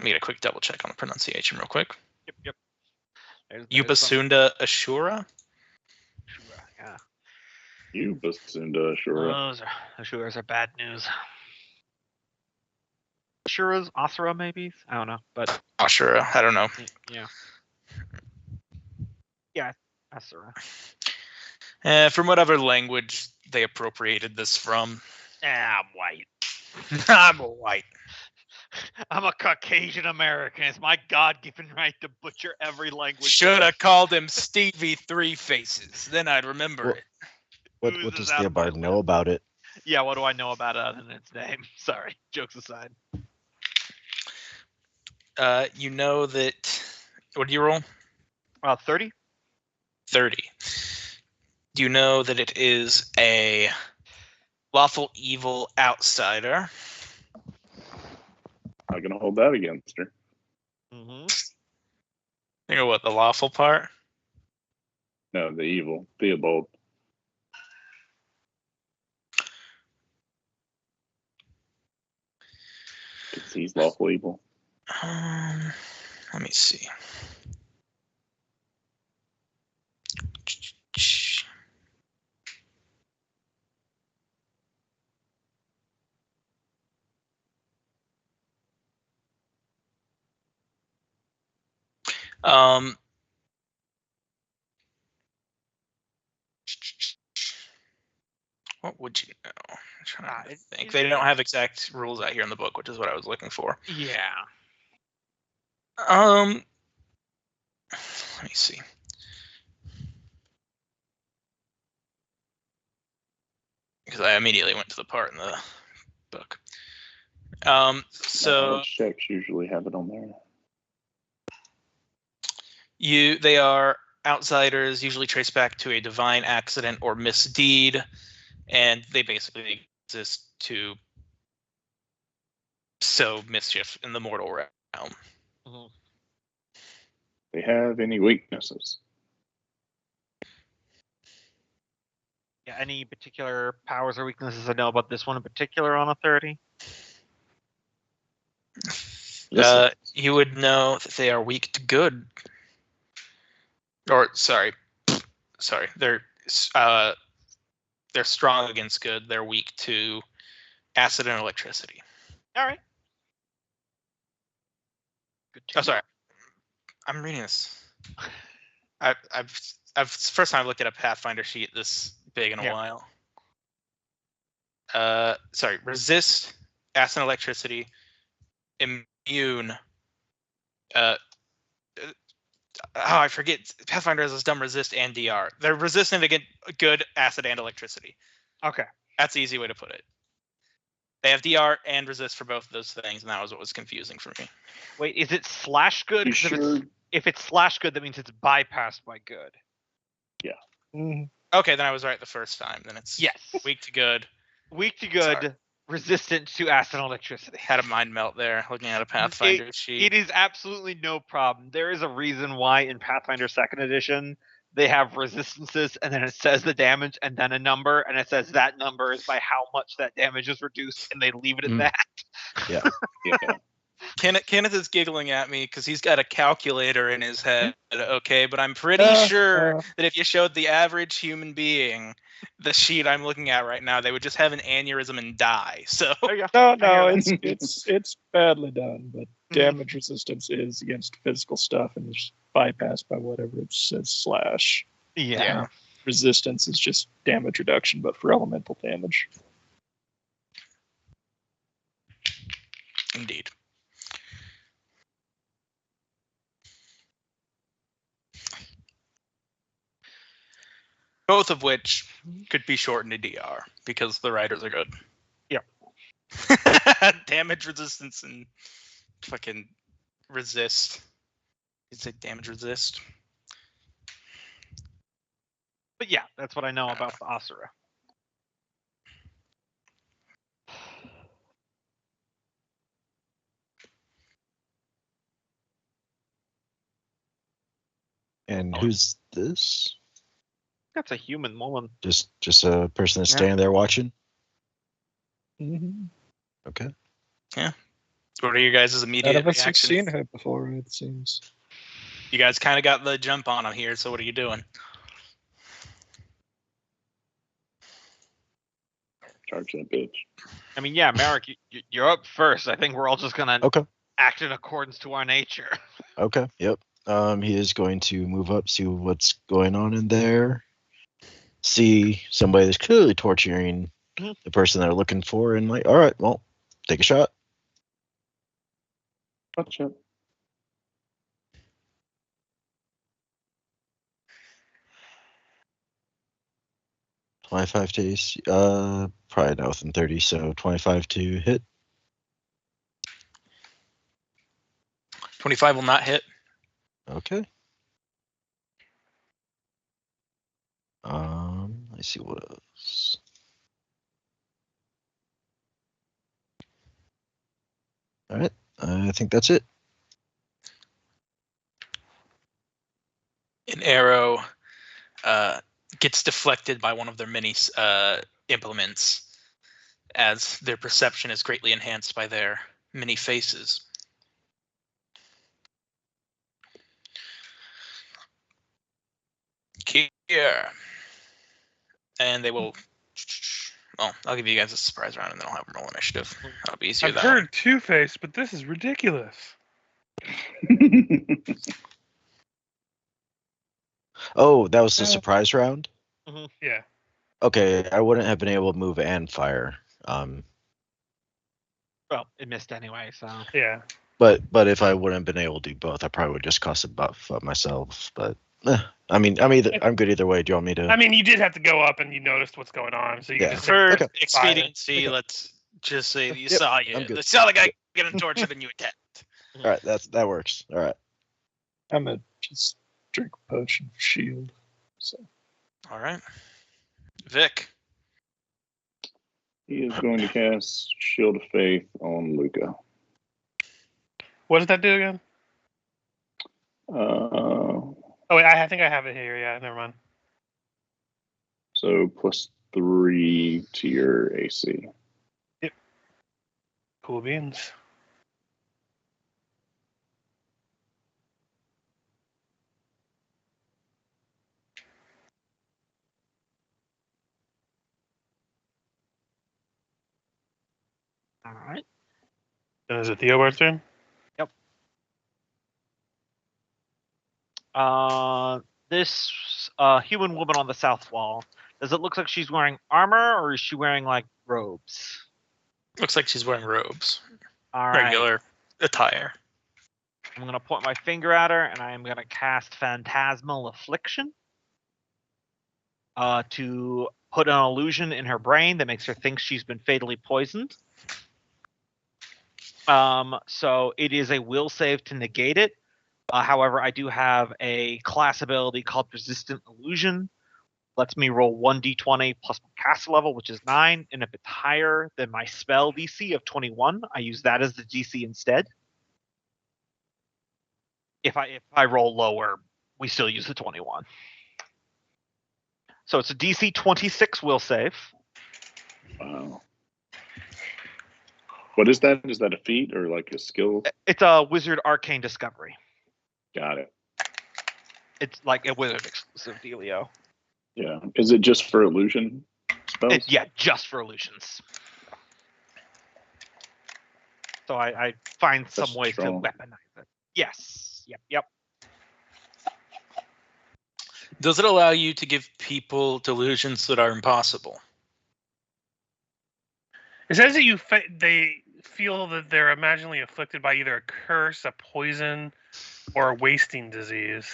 me get a quick double check on the pronunciation real quick. Yep. Upasunda Ashura. Yeah. Upasunda Ashura. Those Ashuras are bad news. Ashuras, Asura, maybe? I don't know, but Ashura. I don't know. yeah. Yeah, Asura. From whatever language they appropriated this from. I'm white. I'm white. I'm a Caucasian American. It's my God-given right to butcher every language. Should have called him Stevie Three Faces. Then I'd remember Well- it. What Oozes does out of my Theobard know about it? Yeah, what do I know about it other than its name? Sorry, jokes aside. You know that. What do you roll? 30? 30. You know that it is a lawful evil outsider. Not gonna hold that against her. Mm-hmm. You know what the lawful part? No, the evil. Theobald. Because he's lawful evil. Let me see. What would you know? I'm trying to think. They don't have exact rules out here in the book, which is what I was looking for. Yeah. Let me see. Because I immediately went to the part in the book. So Knowledge checks usually have it on there. they are outsiders, usually traced back to a divine accident or misdeed, and they basically exist to sow mischief in the mortal realm. Mm-hmm. They have any weaknesses? Yeah. Any particular powers or weaknesses I know about this one in particular on a 30? Listen, You would know that they are weak to good. Or sorry, they're strong against good. They're weak to acid and electricity. All right. Good. Oh, sorry. I'm reading this. I've first time I've looked at a Pathfinder sheet this big in a while. Sorry, resist acid and electricity, immune. I forget. Pathfinder has this dumb resist and DR. They're resistant against good acid and electricity. Okay. That's the easy way to put it. They have DR and resist for both of those things, and that was what was confusing for me. Wait, is it slash good? you 'Cause sure? if it's slash good, that means it's bypassed by good. Okay, then I was right the first time. Then it's Yes. weak to good. Weak to good, Sorry. resistant to acid and electricity. Had a mind melt there, looking at a Pathfinder sheet. It is absolutely no problem. There is a reason why in Pathfinder 2nd Edition they have resistances, and then it says the damage, and then a number, and it says that number is by how much that damage is reduced, and they leave it at that. Yeah. Yeah. Kenneth is giggling at me because he's got a calculator in his head. Okay, but I'm pretty sure that if you showed the average human being the sheet I'm looking at right now, they would just have an aneurysm and die. So There you go. No, I hear it's badly done, but damage resistance is against physical stuff and is bypassed by whatever it says slash. Yeah. Resistance is just damage reduction, but for elemental damage. indeed. Both of which could be shortened to DR because the writers are good. Yep. Damage resistance and fucking resist. You say damage resist? But yeah, that's what I know about the Asura. And who's this? That's a human woman. Just a person that's Yeah. standing there watching? Mm-hmm. Okay. What are your guys' immediate None of us have reactions? seen her before, it seems. You guys kind of got the jump on him here, so what are you doing? Charge that bitch. I mean, yeah, Merrick, you're up first. I think we're all just gonna Okay. act in accordance to our nature. Okay. Yep. He is going to move up, see what's going on in there. See somebody that's clearly torturing Mhm. the person they're looking for, and like, all right, well, take a shot. Gotcha. $25 to AC. Probably not within 30, so 25 to hit. 25 will not hit. Okay. Let's see what else. All right, I think that's it. An arrow gets deflected by one of their many implements as their perception is greatly enhanced by their many faces. Here. And they will... Well, I'll give you guys a surprise round and then I'll have them roll initiative. That'll be easier I've I've that way. heard Two-Face, but this is ridiculous. Oh, that was the surprise round? Yeah. Okay, I wouldn't have been able to move and fire. Well, it missed anyway, so. Yeah. But if I wouldn't have been able to do both, I probably would just cost a buff up myself. But I mean, I'm good either way. Do you want me to? I mean, you did have to go up and you noticed what's going on, so you Yeah. can just For Okay. expediency, Okay. let's just say you Yep, saw I'm good. you saw the guy getting tortured and you attacked. All right, that works. All right. I'm gonna just drink a potion of shield. So All right. Vic. He is going to cast Shield of Faith on Luca. What does that do again? Uh, Oh wait, I think I have it here. Yeah, never mind. so +3 to your AC. Cool beans. All right. And is it Theobar's turn? This human woman on the south wall. Does it look like she's wearing armor, or is she wearing like robes? Looks like she's wearing robes. All right. Regular attire. I'm gonna point my finger at her, and I am gonna cast Phantasmal Affliction. To put an illusion in her brain that makes her think she's been fatally poisoned. So it is a will save to negate it. However, I do have a class ability called Persistent Illusion. Lets me roll 1d20 plus my cast level, which is 9, and if it's higher than my spell DC of 21, I use that as the DC instead. If I roll lower, we still use the 21. So it's a DC 26 will save. Wow. What is that? Is that a feat or like a skill? It's a wizard arcane discovery. Got it. It's like a wizard exclusive dealio. Yeah. Is it just for illusion spells? Yeah, just for illusions. So I find some That's way strong. to weaponize it. Yes. Yep. Does it allow you to give people delusions that are impossible? It says that they feel that they're imaginally afflicted by either a curse, a poison, or a wasting disease.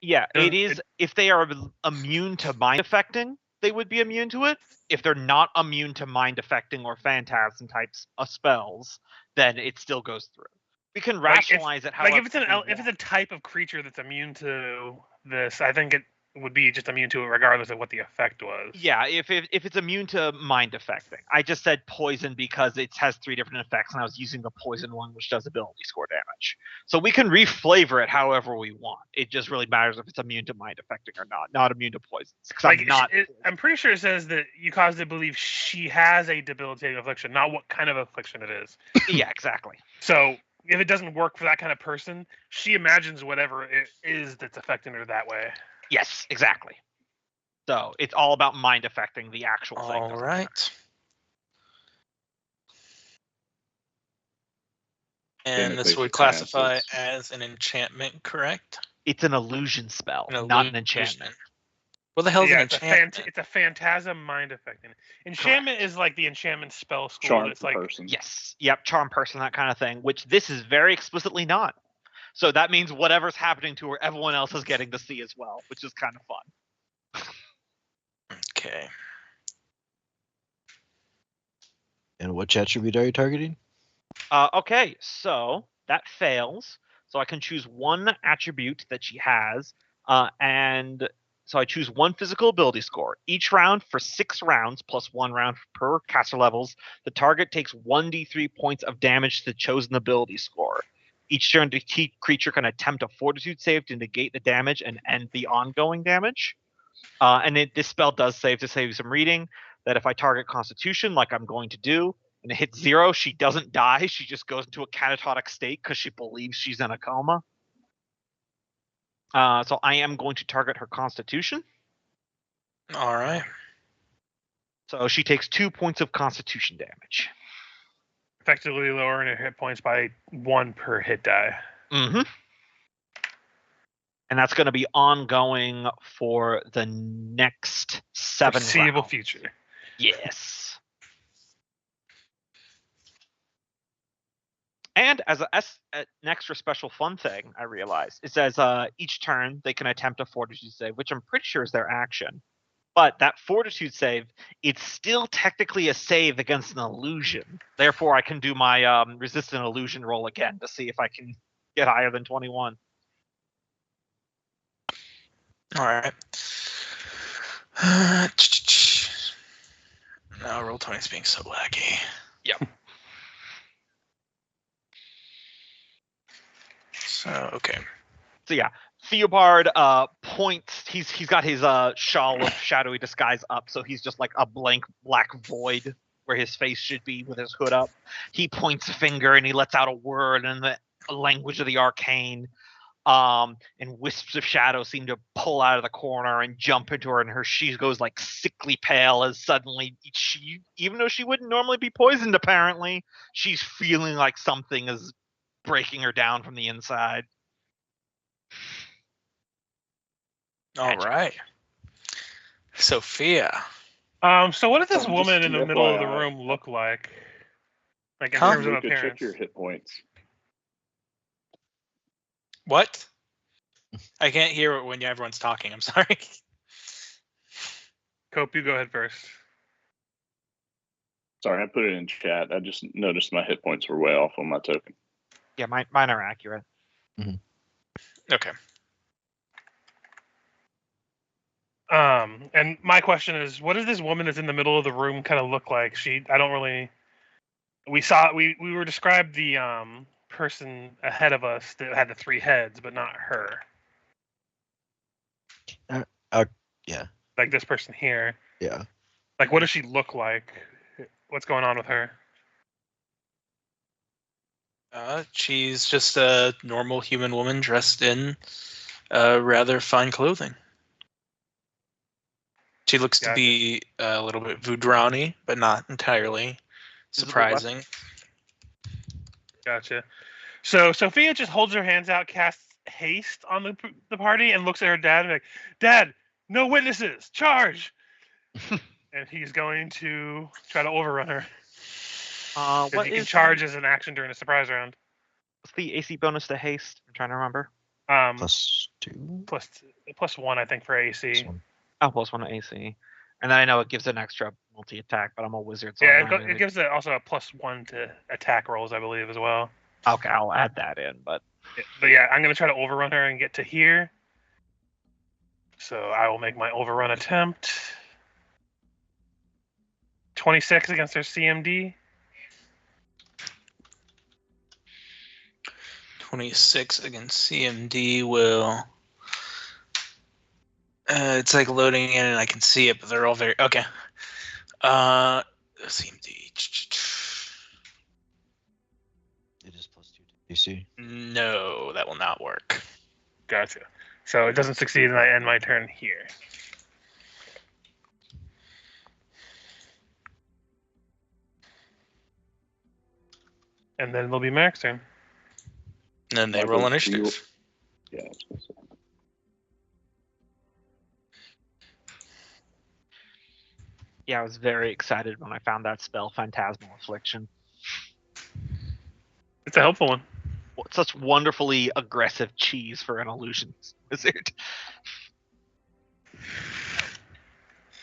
Yeah, Does- it is. If they are immune to mind affecting, they would be immune to it. If they're not immune to mind affecting or phantasm types of spells, then it still goes through. We can Like, if- rationalize it however Like if it's we a type of creature that's immune to this, I think it would be just immune to it regardless of what the effect was. Yeah, if it's immune to mind affecting. I just said poison because it has 3 different effects, and I was using the poison one, which does ability score damage. So we can reflavor it however we want. It just really matters if it's immune to mind affecting or not immune to poisons. 'Cause Like I'm I'm pretty sure it says that you cause to believe she has a debilitating affliction, not what kind of affliction it is. Yeah, exactly. So if it doesn't work for that kind of person, she imagines whatever it is that's affecting her that way. Yes, exactly. So it's all about mind affecting the actual thing. All doesn't matter. right. Then And if this they would pass, classify it's- as an enchantment, correct? It's an illusion spell, not an illusion. enchantment. What the hell's Yeah, an it's enchantment? it's a phantasm mind affecting. Enchantment is like the enchantment spell school. Charm It's like person. Yes. Yep. Charm person, that kind of thing. Which this is very explicitly not. So that means whatever's happening to her, everyone else is getting to see as well, which is kind of fun. Okay. And which attribute are you targeting? Okay, so that fails. So I can choose one attribute that she has, and so I choose one physical ability score. Each round for 6 rounds, plus 1 round per caster levels, the target takes 1d3 points of damage to the chosen ability score. Each turn, the creature can attempt a fortitude save to negate the damage and end the ongoing damage. This spell does save to save some reading. That if I target Constitution, like I'm going to do, and it hits 0, she doesn't die. She just goes into a catatonic state because she believes she's in a coma. So I am going to target her Constitution. All right. So she takes 2 points of Constitution damage. effectively lowering her hit points by 1 per hit die. Mm-hmm. And that's going to be ongoing for the next 7 Foreseeable rounds. future. Yes. And as an extra special fun thing, I realized, it says each turn they can attempt a fortitude save, which I'm pretty sure is their action. But that fortitude save, it's still technically a save against an illusion. Therefore, I can do my resistant illusion roll again to see if I can get higher than 21. All right. Now Roll20 is being so laggy. Yep. So okay. So yeah, Theobald points. He's got his shawl of shadowy disguise up, so he's just like a blank black void where his face should be with his hood up. He points a finger and he lets out a word in the language of the arcane. And wisps of shadow seem to pull out of the corner and jump into her, and she goes like sickly pale as suddenly she, even though she wouldn't normally be poisoned, apparently she's feeling like something is breaking her down from the inside. All right. Sophia. So what does this Just woman in the middle of the FYI. room look like? Like in Huh? terms of Luca, appearance. check your hit points. What? I can't hear it when everyone's talking. I'm sorry. Cope, you go ahead first. Sorry, I put it in chat. I just noticed my hit points were way off on my token. Yeah, mine are accurate. Okay. And my question is, what does this woman that's in the middle of the room kind of look like? I don't really. We were described the person ahead of us that had the 3 heads, but not her. Yeah. Like this person here. Yeah. Like, what does she look like? What's going on with her? She's just a normal human woman dressed in rather fine clothing. She looks to Gotcha. be a little bit Vudrani, but not entirely surprising. Gotcha. So Sophia just holds her hands out, casts haste on the party, and looks at her dad and like, "Dad, no witnesses, charge!" And he's going to try to overrun her. 'Cause What he can is charge as an action during a surprise round. what's the AC bonus to haste? I'm trying to remember. +2. Plus 1, I think, for AC. This one. Oh, +1 to AC. And then I know it gives an extra multi-attack, but I'm a wizard, so Yeah, I'm not it gives also a +1 to attack rolls, I believe, as well. Okay, I'll add that in, but But yeah, I'm going to try to overrun her and get to here. So I will make my overrun attempt. 26 against her CMD. 26 against CMD will. It's like loading in, and I can see it, but they're all very okay. CMD. It is +2 to DC. No, that will not work. Gotcha. So it doesn't succeed, and I end my turn here. And then it'll be Mac's turn. And then they Michael, roll do initiative. Yeah, I was gonna say. yeah, I was very excited when I found that spell, Phantasmal Affliction. It's a helpful one. Such wonderfully aggressive cheese for an illusion wizard.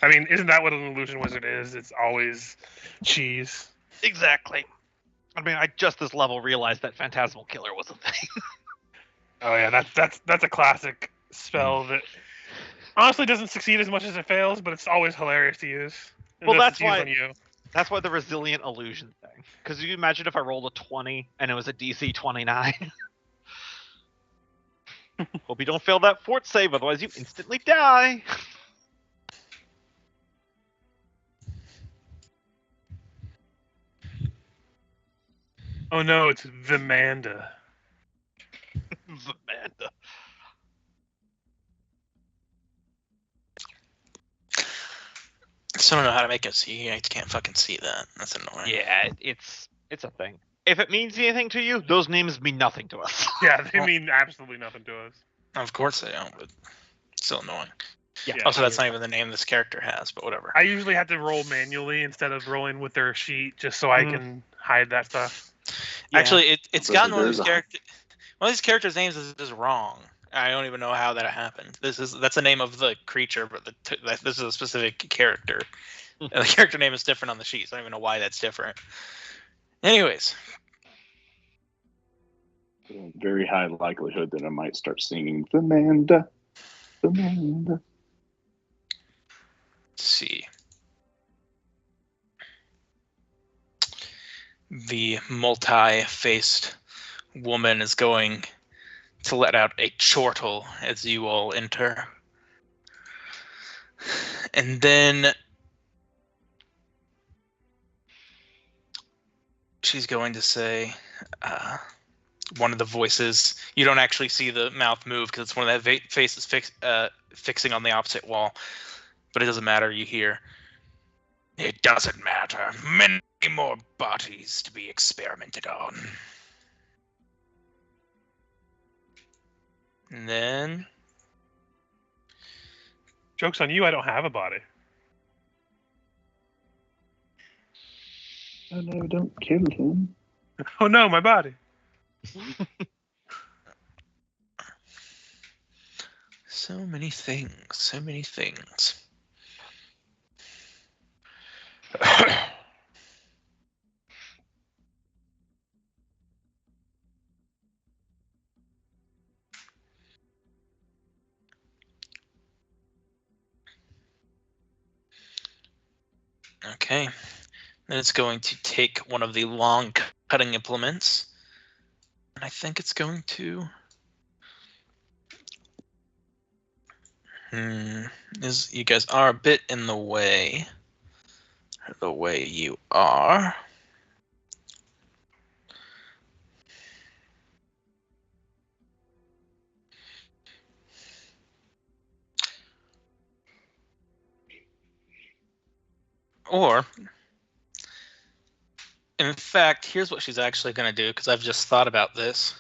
I mean, isn't that what an illusion wizard is? It's always cheese. Exactly. I mean, I just this level realized that Phantasmal Killer was a thing. Oh yeah, that's a classic spell that honestly doesn't succeed as much as it fails, but it's always hilarious to use. Well, Unless that's it's used why- on you. That's why the resilient illusion thing. Because you imagine if I rolled a 20 and it was a DC 29. Hope you don't fail that fort save, otherwise you instantly die. Oh no, it's Vimanda. Amanda. I still don't know how to make it so you can't fucking see that. That's annoying. Yeah, it's a thing. If it means anything to you, those names mean nothing to us. Yeah, they mean absolutely nothing to us. Of course they don't, but still annoying. Yeah. Also, that's not even the name this character has, but whatever. I usually have to roll manually instead of rolling with their sheet, just so I can hide that stuff. Yeah. Actually, it's But gotten one of there's these a- characters. One of these characters' names is just wrong. I don't even know how that happened. That's the name of the creature, but this is a specific character. And the character name is different on the sheet, so I don't even know why that's different. Anyways, Very high likelihood that I might start singing Vimanda. Vimanda. let's see. The multi-faced woman is going to let out a chortle as you all enter. And then she's going to say, one of the voices, you don't actually see the mouth move because it's one of that faces fixing on the opposite wall, but it doesn't matter, you hear, "It doesn't matter. Many more bodies to be experimented on." And then Joke's on you, I don't have a body. Oh no, don't kill him. Oh no, my body. so many things, so many things. Okay, then it's going to take one of the long cutting implements, and I think it's going to. You guys are a bit in the way. The way you are. Or, in fact, here's what she's actually going to do, because I've just thought about this.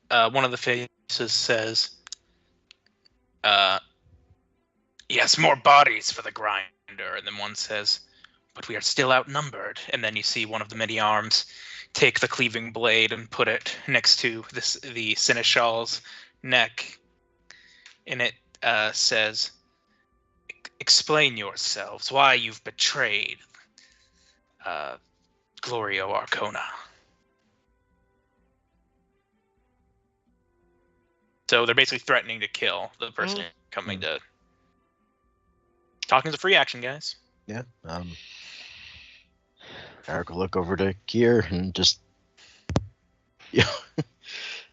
One of the faces says, yes, more bodies for the grinder. And then one says, but we are still outnumbered. And then you see one of the many arms take the cleaving blade and put it next to the Seneschal's neck. And it says, explain yourselves, why you've betrayed Glorio Arcona. So they're basically threatening to kill the person coming to... Talking's a free action, guys. Yeah. Eric will look over to Kier and just...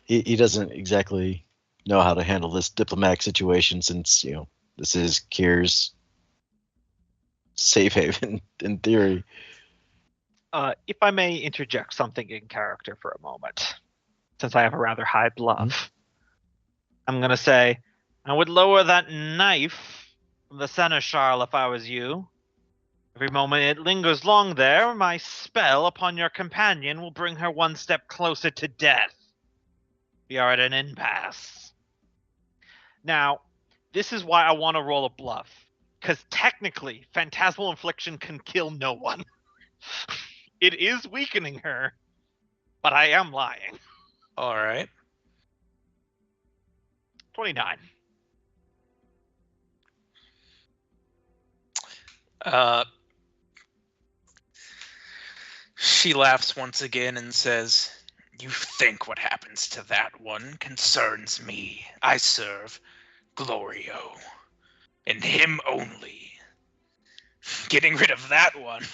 he doesn't exactly know how to handle this diplomatic situation since, this is Kier's safe haven in theory. If I may interject something in character for a moment, since I have a rather high bluff, I'm going to say, I would lower that knife from the Seneschal if I was you. Every moment it lingers long there, my spell upon your companion will bring her one step closer to death. We are at an impasse. Now, this is why I want to roll a bluff, because technically, Phantasmal Infliction can kill no one. It is weakening her, but I am lying. All right. 29. She laughs once again and says, you think what happens to that one concerns me. I serve Glorio, and him only. Getting rid of that one,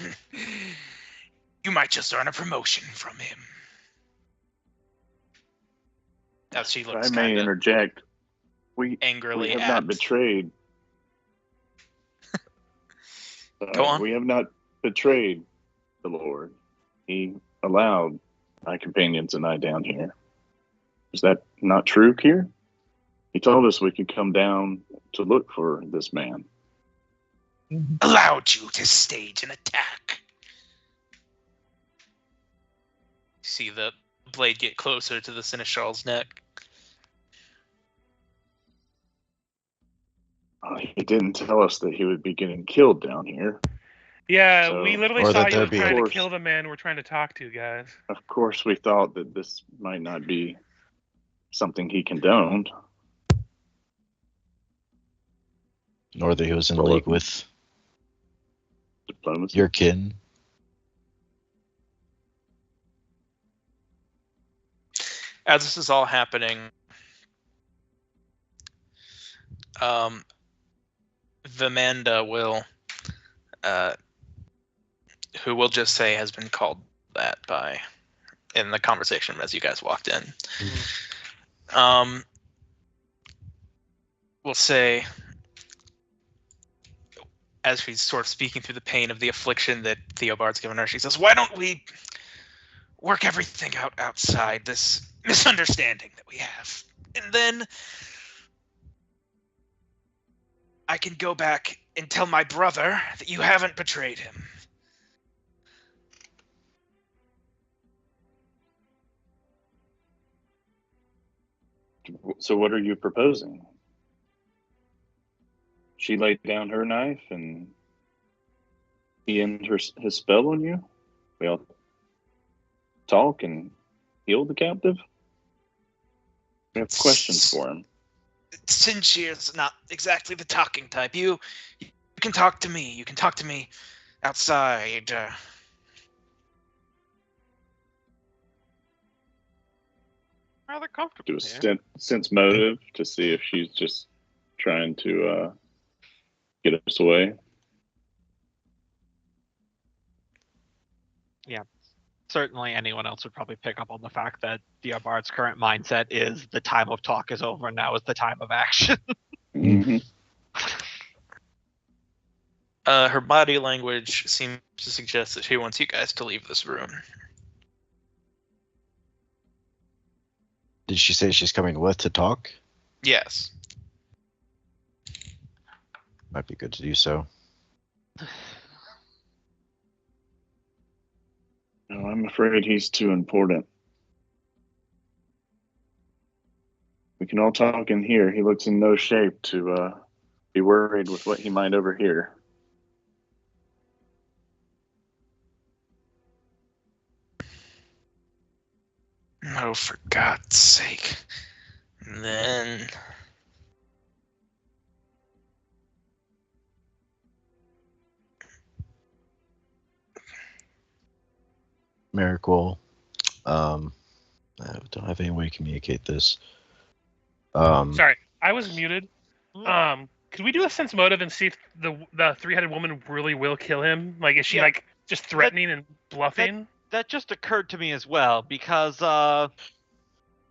you might just earn a promotion from him. Now she If looks I may kind of interject, we angrily have at... not betrayed. Go on. We have not betrayed the Lord. He allowed my companions and I down here. Is that not true, Kier? He told us we could come down to look for this man. Allowed you to stage an attack. See the blade get closer to the Seneschal's neck. He didn't tell us that he would be getting killed down here. Yeah, So- we literally Or saw that you there'd be trying a- to kill the man we're trying to talk to, guys. Of course, we thought that this might not be something he condoned. Nor that he was in Well, league with Diplomacy. your kin. As this is all happening, Vamanda will, who will just say has been called that by, in the conversation as you guys walked in, will say, as she's sort of speaking through the pain of the affliction that Theobard's given her, she says, why don't we work everything out outside this misunderstanding that we have? And then I can go back and tell my brother that you haven't betrayed him. So what are you proposing? She laid down her knife and he ended his spell on you? We all talk and heal the captive? We have questions for him. Sinshir's not exactly the talking type. You can talk to me. You can talk to me outside. Rather comfortable Do here. a sense motive to see if she's just trying to get us away. Certainly anyone else would probably pick up on the fact that Theobard's current mindset is the time of talk is over, now is the time of action. Mm-hmm. Her body language seems to suggest that she wants you guys to leave this room. Did she say she's coming with to talk? Yes. Might be good to do so. No, I'm afraid he's too important. We can all talk in here. He looks in no shape to be worried with what he might overhear. Oh, for God's sake. And then... Merrick will. I don't have any way to communicate this. Sorry, I was muted. Hmm. Could we do a sense motive and see if the three-headed woman really will kill him? Like, is she Yeah. like just threatening and bluffing? That just occurred to me as well because the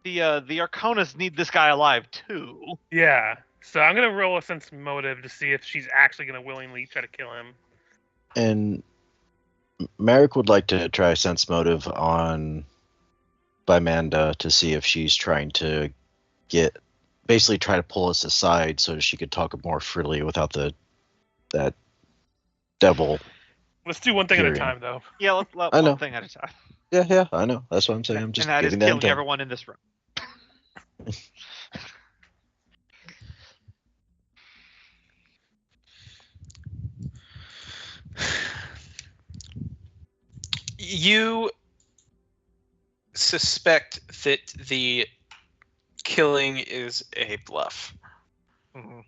Arconas need this guy alive too. Yeah. So I'm gonna roll a sense motive to see if she's actually gonna willingly try to kill him. And Merrick would like to try sense motive on Bymanda to see if she's trying to basically try to pull us aside so she could talk more freely without that devil. Let's do one thing at a Hearing. time, though. Yeah, let I know. one thing at a time. Yeah, I know. That's what I'm saying. I'm just and that is giving them killing time. everyone in this room. You suspect that the killing is a bluff. Mhm.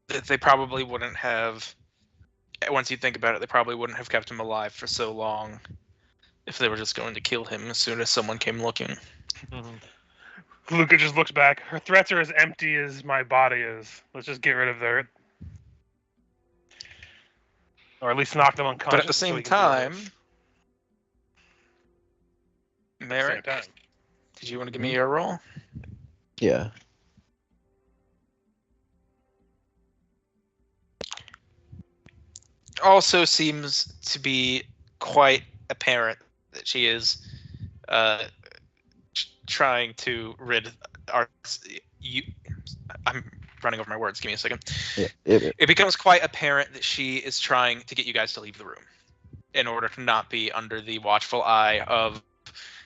That they probably wouldn't have, once you think about it, they probably wouldn't have kept him alive for so long if they were just going to kill him as soon as someone came looking. Mhm. Luca just looks back. Her threats are as empty as my body is. Let's just get rid of their, or at least knock them unconscious. But at the so same we can do time, this. Merrick, Same time. did you want to give me your roll? Yeah. Also seems to be quite apparent that she is trying to rid our... I'm running over my words. Give me a second. Yeah. It becomes quite apparent that she is trying to get you guys to leave the room in order to not be under the watchful eye of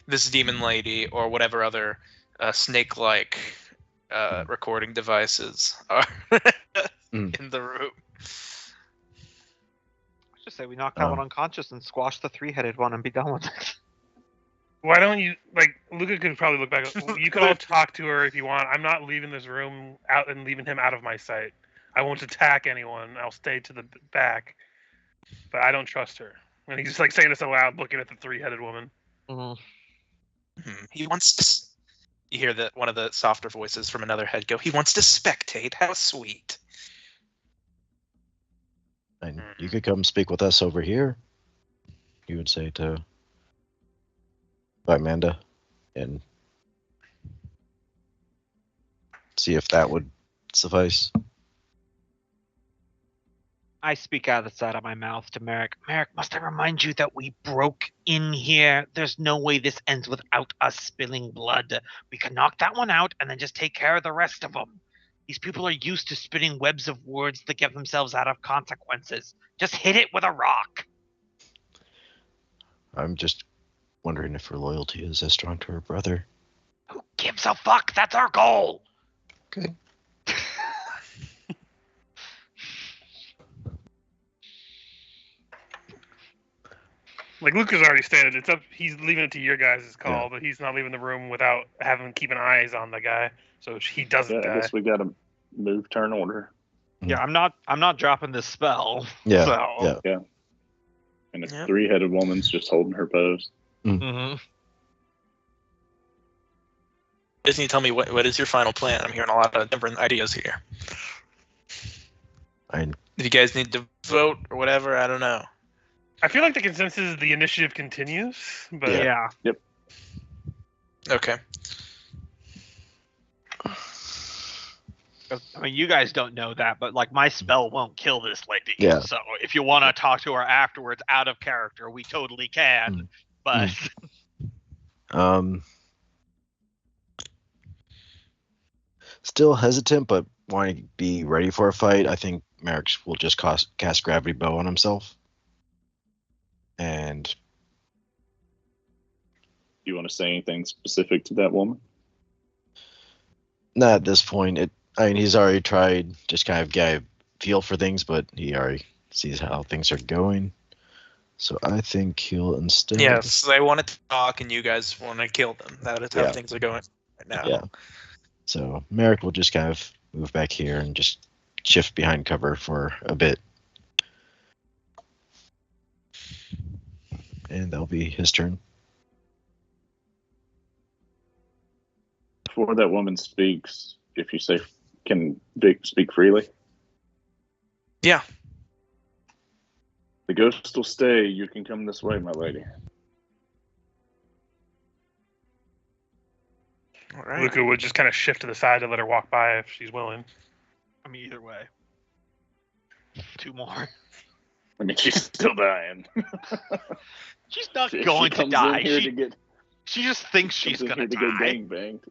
this demon lady or whatever other snake-like recording devices are in the room. Let's just say we knock that one unconscious and squash the three-headed one and be done with it. Why don't you, like, Luca could probably look back. You could all talk to her if you want. I'm not leaving this room out and leaving him out of my sight. I won't attack anyone. I'll stay to the back. But I don't trust her. And he's just like saying this aloud, looking at the three-headed woman. Mm-hmm. He wants to... You hear that one of the softer voices from another head go, he wants to spectate. How sweet. And you could come speak with us over here, you would say to Amanda, and see if that would suffice. I speak out of the side of my mouth to Merrick. Merrick, must I remind you that we broke in here? There's no way this ends without us spilling blood. We can knock that one out and then just take care of the rest of them. These people are used to spinning webs of words to get themselves out of consequences. Just hit it with a rock. I'm just wondering if her loyalty is as strong to her brother. Who gives a fuck? That's our goal. Okay. Like Luca's already stated, it's up. He's leaving it to your guys' call, but he's not leaving the room without keeping eyes on the guy, so he doesn't Yeah, I die. guess we got to move turn order. Yeah, I'm not dropping this spell. Yeah. So. Yeah. And a Yep. three-headed woman's just holding her pose. Mm-hmm. Disney, tell me what is your final plan? I'm hearing a lot of different ideas here. If you guys need to vote or whatever, I don't know. I feel like the consensus is the initiative continues, but Yeah. Okay. I mean, you guys don't know that, but like my spell won't kill this lady. Yeah. So if you want to talk to her afterwards, out of character, we totally can. But Still hesitant, but wanting to be ready for a fight. I think Merrick will just cast Gravity Bow on himself. And Do you want to say anything specific to that woman? not at this point. I mean, he's already tried just kind of get a feel for things, but he already sees how things are going. So I think he'll instead. Yes, they want to talk, and you guys want to kill them. That is how Yeah. things are going right now. Yeah. So Merrick will just kind of move back here and just shift behind cover for a bit. And that'll be his turn. Before that woman speaks, if you say, can Vic speak freely? Yeah. The ghost will stay. You can come this way, my lady. All right. Luca would just kind of shift to the side to let her walk by if she's willing. I mean, either way. 2 more. I mean, she's still dying. She's not She going to comes die. in here to get, She just thinks she's comes in gonna here to get die. gangbanged.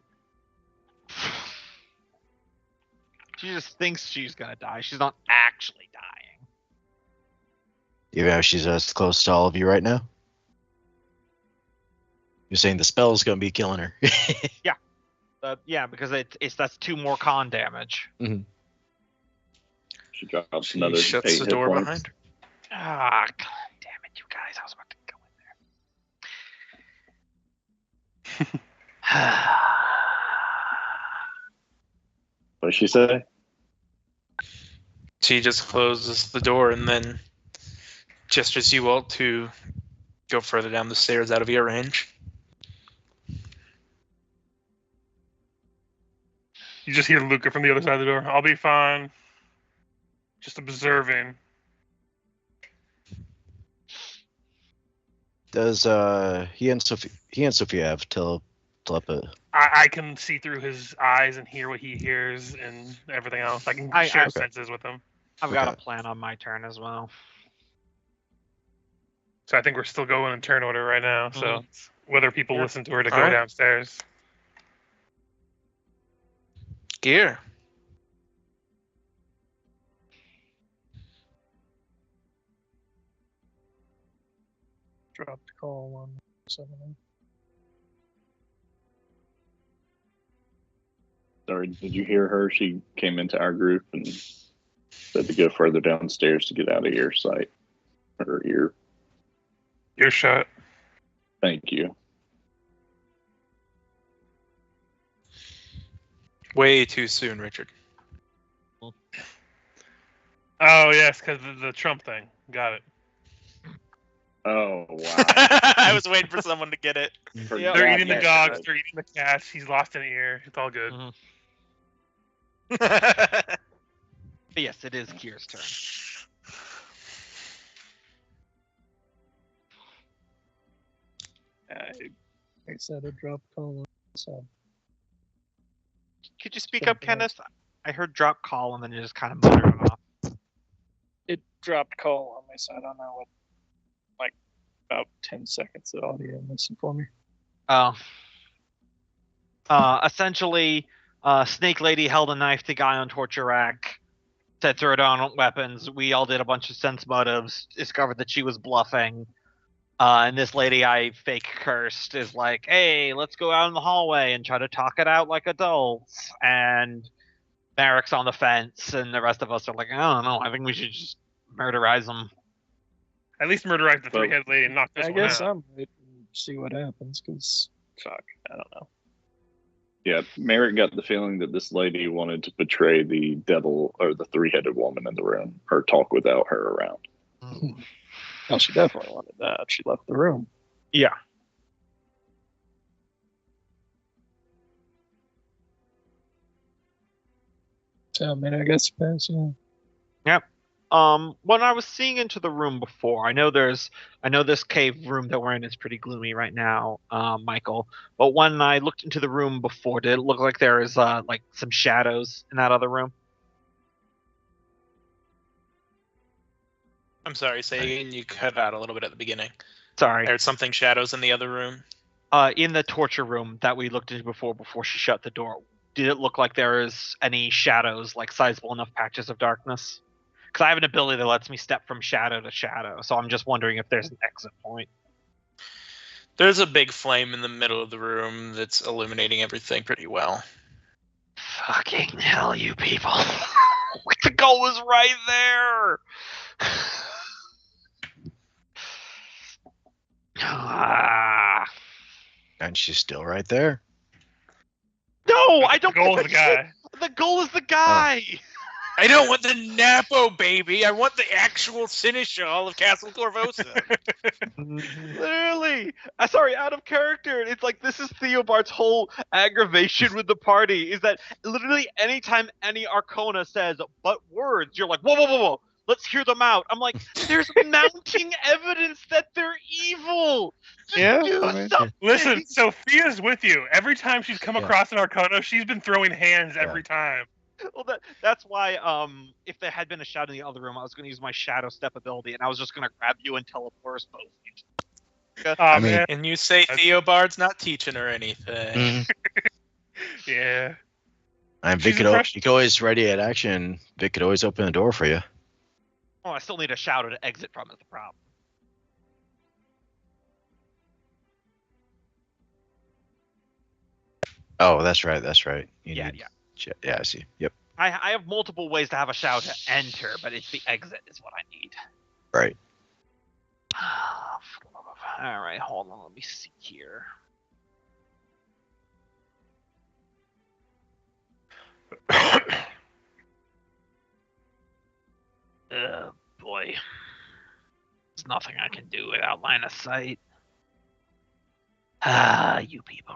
She just thinks she's gonna die. She's not actually dying. Even though she's as close to all of you right now? You're saying the spell's going to be killing her. Yeah, because that's 2 more con damage. She drops She another shuts 8 the hit door points. behind her. Ah, god damn it, you guys! I was about to go in there. What did she say? She just closes the door and then gestures you all to go further down the stairs out of ear range. You just hear Luca from the other side of the door. I'll be fine. Just observing. Does he and Sophia have telepathy? I can see through his eyes and hear what he hears and everything else. I can share Okay. senses with him. I've got a Okay. plan on my turn as well. So I think we're still going in turn order right now. So it's whether people Yeah. listen to her to All go right. downstairs. Gear. Dropped call on 7. Sorry, did you hear her? She came into our group and said to go further downstairs to get out of earsight. Or ear. You're shut. Thank you. Way too soon, Richard. Oh yes, because the Trump thing. Got it. Oh, wow. I was waiting for someone to get it. Forgot They're eating the that dogs. guy. They're eating the cats. He's lost an ear. It's all good. Mhm. But yes, it is Kier's turn. I said a drop call on 7. Could you speak up, Something else. Kenneth? I heard drop call and then you just kind of muttered it off. It dropped call on my side. I don't know what, like about 10 seconds of audio missing for me. Oh. Essentially, Snake Lady held a knife to guy on torture rack, said throw down weapons. We all did a bunch of sense motives, discovered that she was bluffing. And this lady I fake cursed is like, hey, let's go out in the hallway and try to talk it out like adults. And Merrick's on the fence, and the rest of us are like, I don't know, I think we should just murderize them. At least murderize the Well, 3-headed lady and knock this I one guess out. I'm waiting to see what happens because, fuck, I don't know. Yeah, Merrick got the feeling that this lady wanted to portray the devil or the 3-headed woman in the room, or talk without her around. Oh, she definitely wanted that. She left the room. Yeah. So, I mean, I guess pass, yeah. When I was seeing into the room before, I know this cave room that we're in is pretty gloomy right now, Michael. But when I looked into the room before, did it look like there is like some shadows in that other room? I'm sorry, say again. You cut out a little bit at the beginning. Sorry. There's something shadows in the other room. In the torture room that we looked into before she shut the door, did it look like there is any shadows, like sizable enough patches of darkness? Because I have an ability that lets me step from shadow to shadow, so I'm just wondering if there's an exit point. There's a big flame in the middle of the room that's illuminating everything pretty well. Fucking hell, you people. The goal was right there. Ah. And she's still right there. No, I don't The goal get is the shit. guy. The goal is the guy. I don't want the Napo, baby. I want the actual Seneschal of Castle Corvosa. Literally. Sorry, out of character. It's like this is Theobard's whole aggravation with the party is that literally anytime any Arcona says but words, you're like, whoa, whoa, whoa, whoa. Let's hear them out. I'm like, there's mounting evidence that they're evil. Just Yeah, do I mean- something. Listen, Sophia's with you. Every time she's come Yeah. across an Arcana, she's been throwing hands every time. Well, that's why if there had been a shadow in the other room, I was going to use my shadow step ability, and I was just going to grab you and teleport us both. Oh, I mean- man. And you say Theobard's not teaching her anything. Yeah. And She's Vic impressed. you could always ready at action. Vic could always open the door for you. Oh, I still need a shadow to exit from is the problem. Oh, that's right. That's right. You Yeah, need- yeah. Yeah, I see. Yep. I have multiple ways to have a shadow to enter, but it's the exit is what I need. Right. All right, hold on. Let me see here. Boy. There's nothing I can do without line of sight. Ah, you people.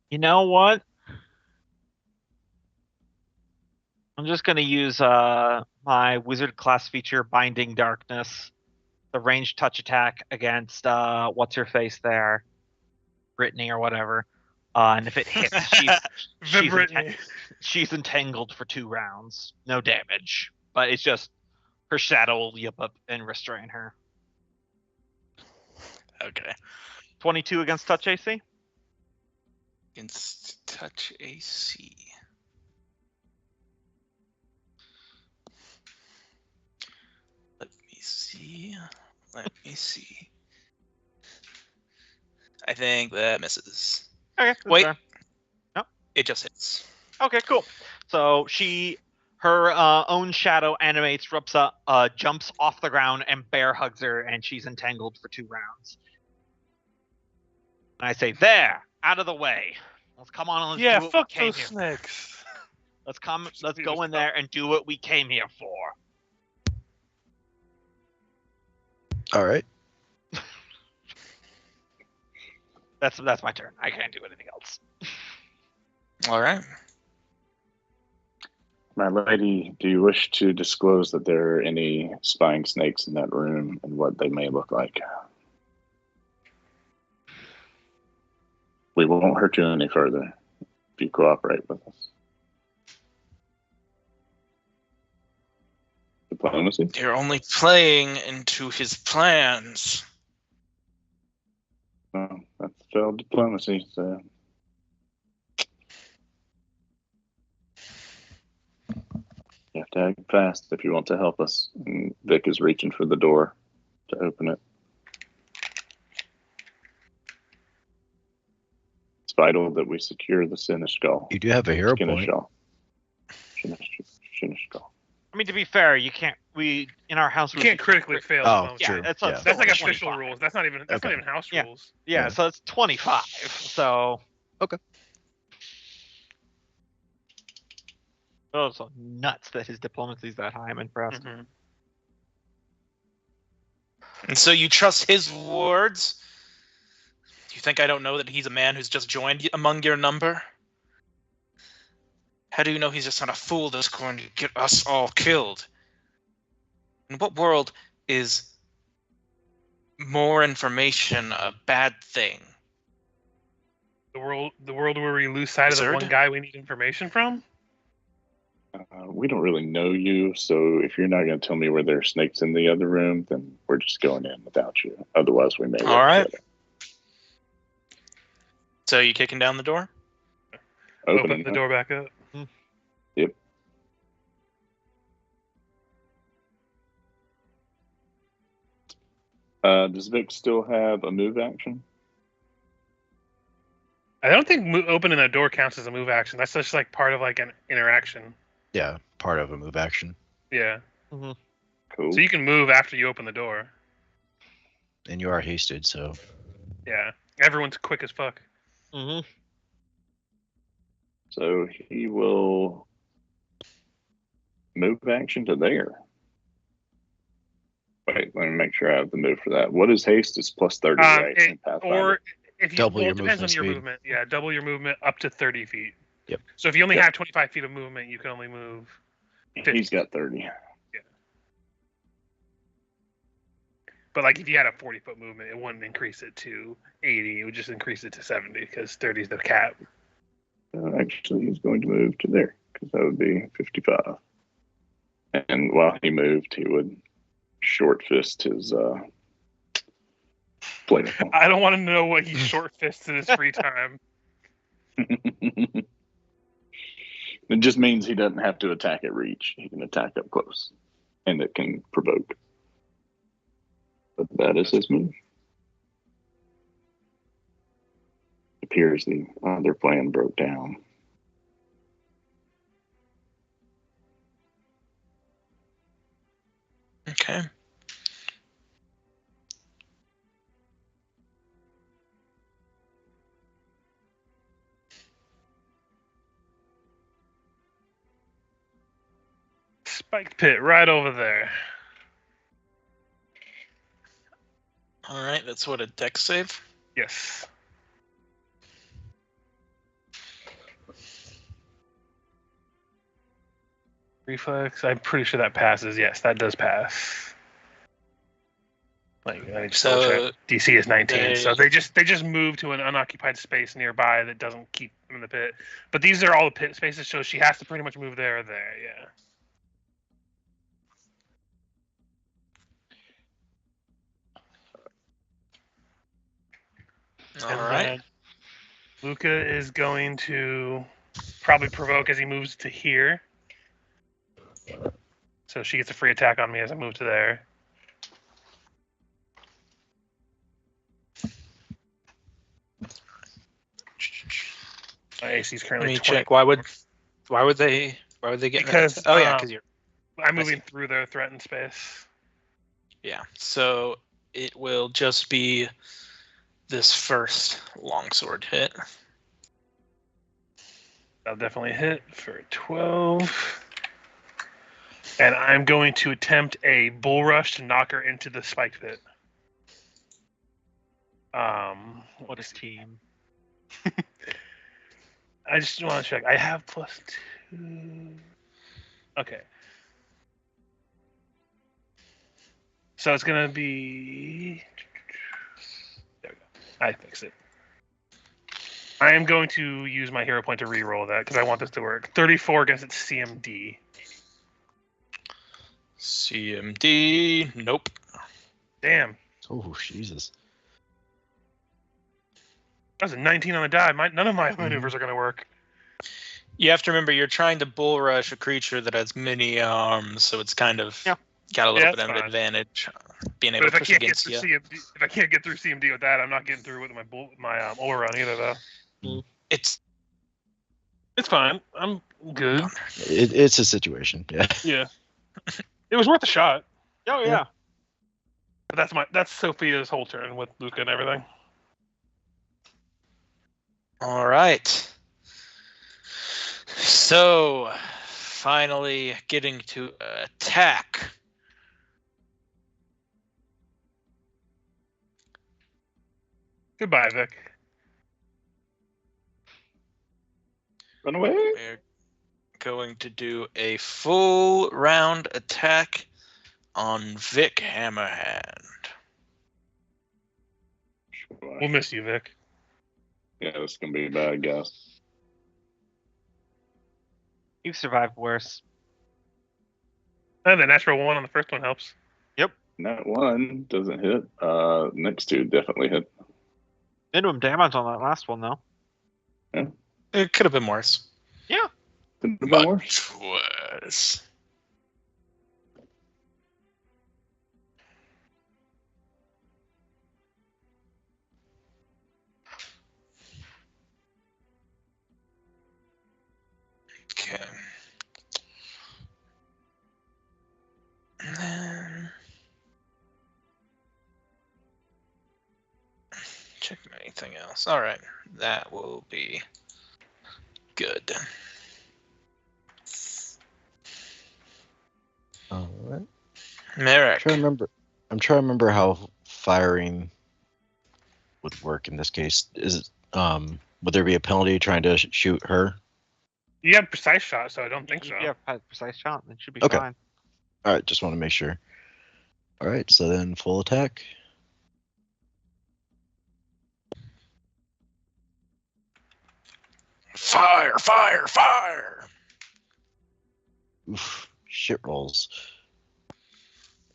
You know what? I'm just gonna use my wizard class feature, Binding Darkness, the ranged touch attack against what's her face there, Brittany or whatever. And if it hits, The Brittany. she's entangled for 2 rounds, no damage, but it's just her shadow will leap up and restrain her. Okay. 22 against touch AC. Against touch AC. Let me see. Let me see. I think that misses. Okay. that's Wait. fair. It just hits. Okay, cool. So her own shadow animates, jumps off the ground and bear hugs her, and she's entangled for 2 rounds. And I say, "There, out of the way. Let's come on. Let's Yeah, do what fuck we came those here. snakes. Let's come. Just Let's do go this in there and do what we came here for." All right. That's my turn. I can't do anything else. All right. My lady, do you wish to disclose that there are any spying snakes in that room and what they may look like? We won't hurt you any further if you cooperate with us. Diplomacy? You're only playing into his plans. Well, that's failed diplomacy, so. You have to act fast if you want to help us. And Vic is reaching for the door to open it. It's vital that we secure the Seneschal. You do have a hero point. Seneschal. I mean, to be fair, you can't. We in our house. You can't critically fail. Oh, diplomacy. Yeah, true. that's Yeah. still That's like 25. official rules. That's not even. That's not Okay. even house Yeah. rules. Yeah, Yeah. so it's 25. So. Okay. Oh, so nuts that his diplomacy is that high. I'm impressed. Mhm. And so you trust his words? You think I don't know that he's a man who's just joined among your number? How do you know he's just not a fool that's going to get us all killed? In what world is more information a bad thing? The world where we lose sight of the Wizard? one guy we need information from. We don't really know you, so if you're not going to tell me where there are snakes in the other room, then we're just going in without you. Otherwise, we may All work right. together. So you kicking down the door? Open the door back up. Yep. Does Vic still have a move action? I don't think opening the door counts as a move action. That's just like part of like an interaction. Yeah, part of a move action. Yeah. Cool. So you can move after you open the door. And you are hasted, so Yeah. Everyone's quick as fuck. Mm-hmm. So he will move action to there. Wait, let me make sure I have the move for that. What is haste? It's plus 30, right? in Pathfinder? Or if you Double your it depends on movement your speed. movement. Yeah, double your movement up to 30 feet. Yep. So if you only Yep. have 25 feet of movement, you can only move. He's got 30. But like if you had a 40-foot movement, it wouldn't increase it to 80. It would just increase it to 70 because 30 is the cap. Actually, he's going to move to there because that would be 55. And while he moved, he would short fist his plate. I don't want to know what he short fists in his free time. It just means he doesn't have to attack at reach. He can attack up close, and it can provoke. But that is his move. Appears the other plan broke down. Okay. Spiked pit right over there. All right. That's what, a dex save? Yes. Reflex. I'm pretty sure that passes. Yes, that does pass. Like, I just So, double check. DC is 19, so they- they just move to an unoccupied space nearby that doesn't keep them in the pit. But these are all the pit spaces, so she has to pretty much move there or there. Yeah. All And right. then Luca is going to probably provoke as he moves to here. So she gets a free attack on me as I move to there. My AC is Let currently me 20. check. Why would they get? Because, Oh yeah, because you're. I'm I moving through their threatened space. Yeah. So it will just be this first longsword hit. I'll definitely hit for 12. And I'm going to attempt a bull rush to knock her into the spike pit. What a team. I just want to check. I have +2. Okay. So it's going to be... There we go. I fixed it. I am going to use my hero point to re-roll that because I want this to work. 34 against its CMD. CMD. Nope. Damn. oh Jesus. That was a 19 on the die. None of my maneuvers are going to work. You have to remember you're trying to bull rush a creature that has many arms, so it's kind of Yeah. got a little Yeah, bit of an that's fine. advantage being But able if to I push can't get against through you. CMD, if I can't get through CMD with that, I'm not getting through with my overrun either, though. It's It's fine. I'm good. It's a situation. Yeah. Yeah. It was worth a shot. Oh yeah. But that's Sophia's whole turn with Luca and everything. all right. So finally getting to attack. Goodbye, Vic. Run away. We're going to do a full round attack on Vic Hammerhand. We'll miss you, Vic. Yeah, this is gonna be a bad guess. You've survived worse. And the natural one on the first one helps. That one doesn't hit. Next two definitely hit. Minimum damage on that last one, though. It could have been worse. Yeah. Couldn't have been worse. Much worse. Okay. And then check anything else. All right, that will be good. All right. Merrick. I'm trying to remember how firing would work in this case. Would there be a penalty trying to shoot her? You have precise shot, so I don't think so. You have a precise shot. It should be Okay. fine. All right, just want to make sure. All right, so then full attack. Fire! Fire! Fire! Oof, shit rolls.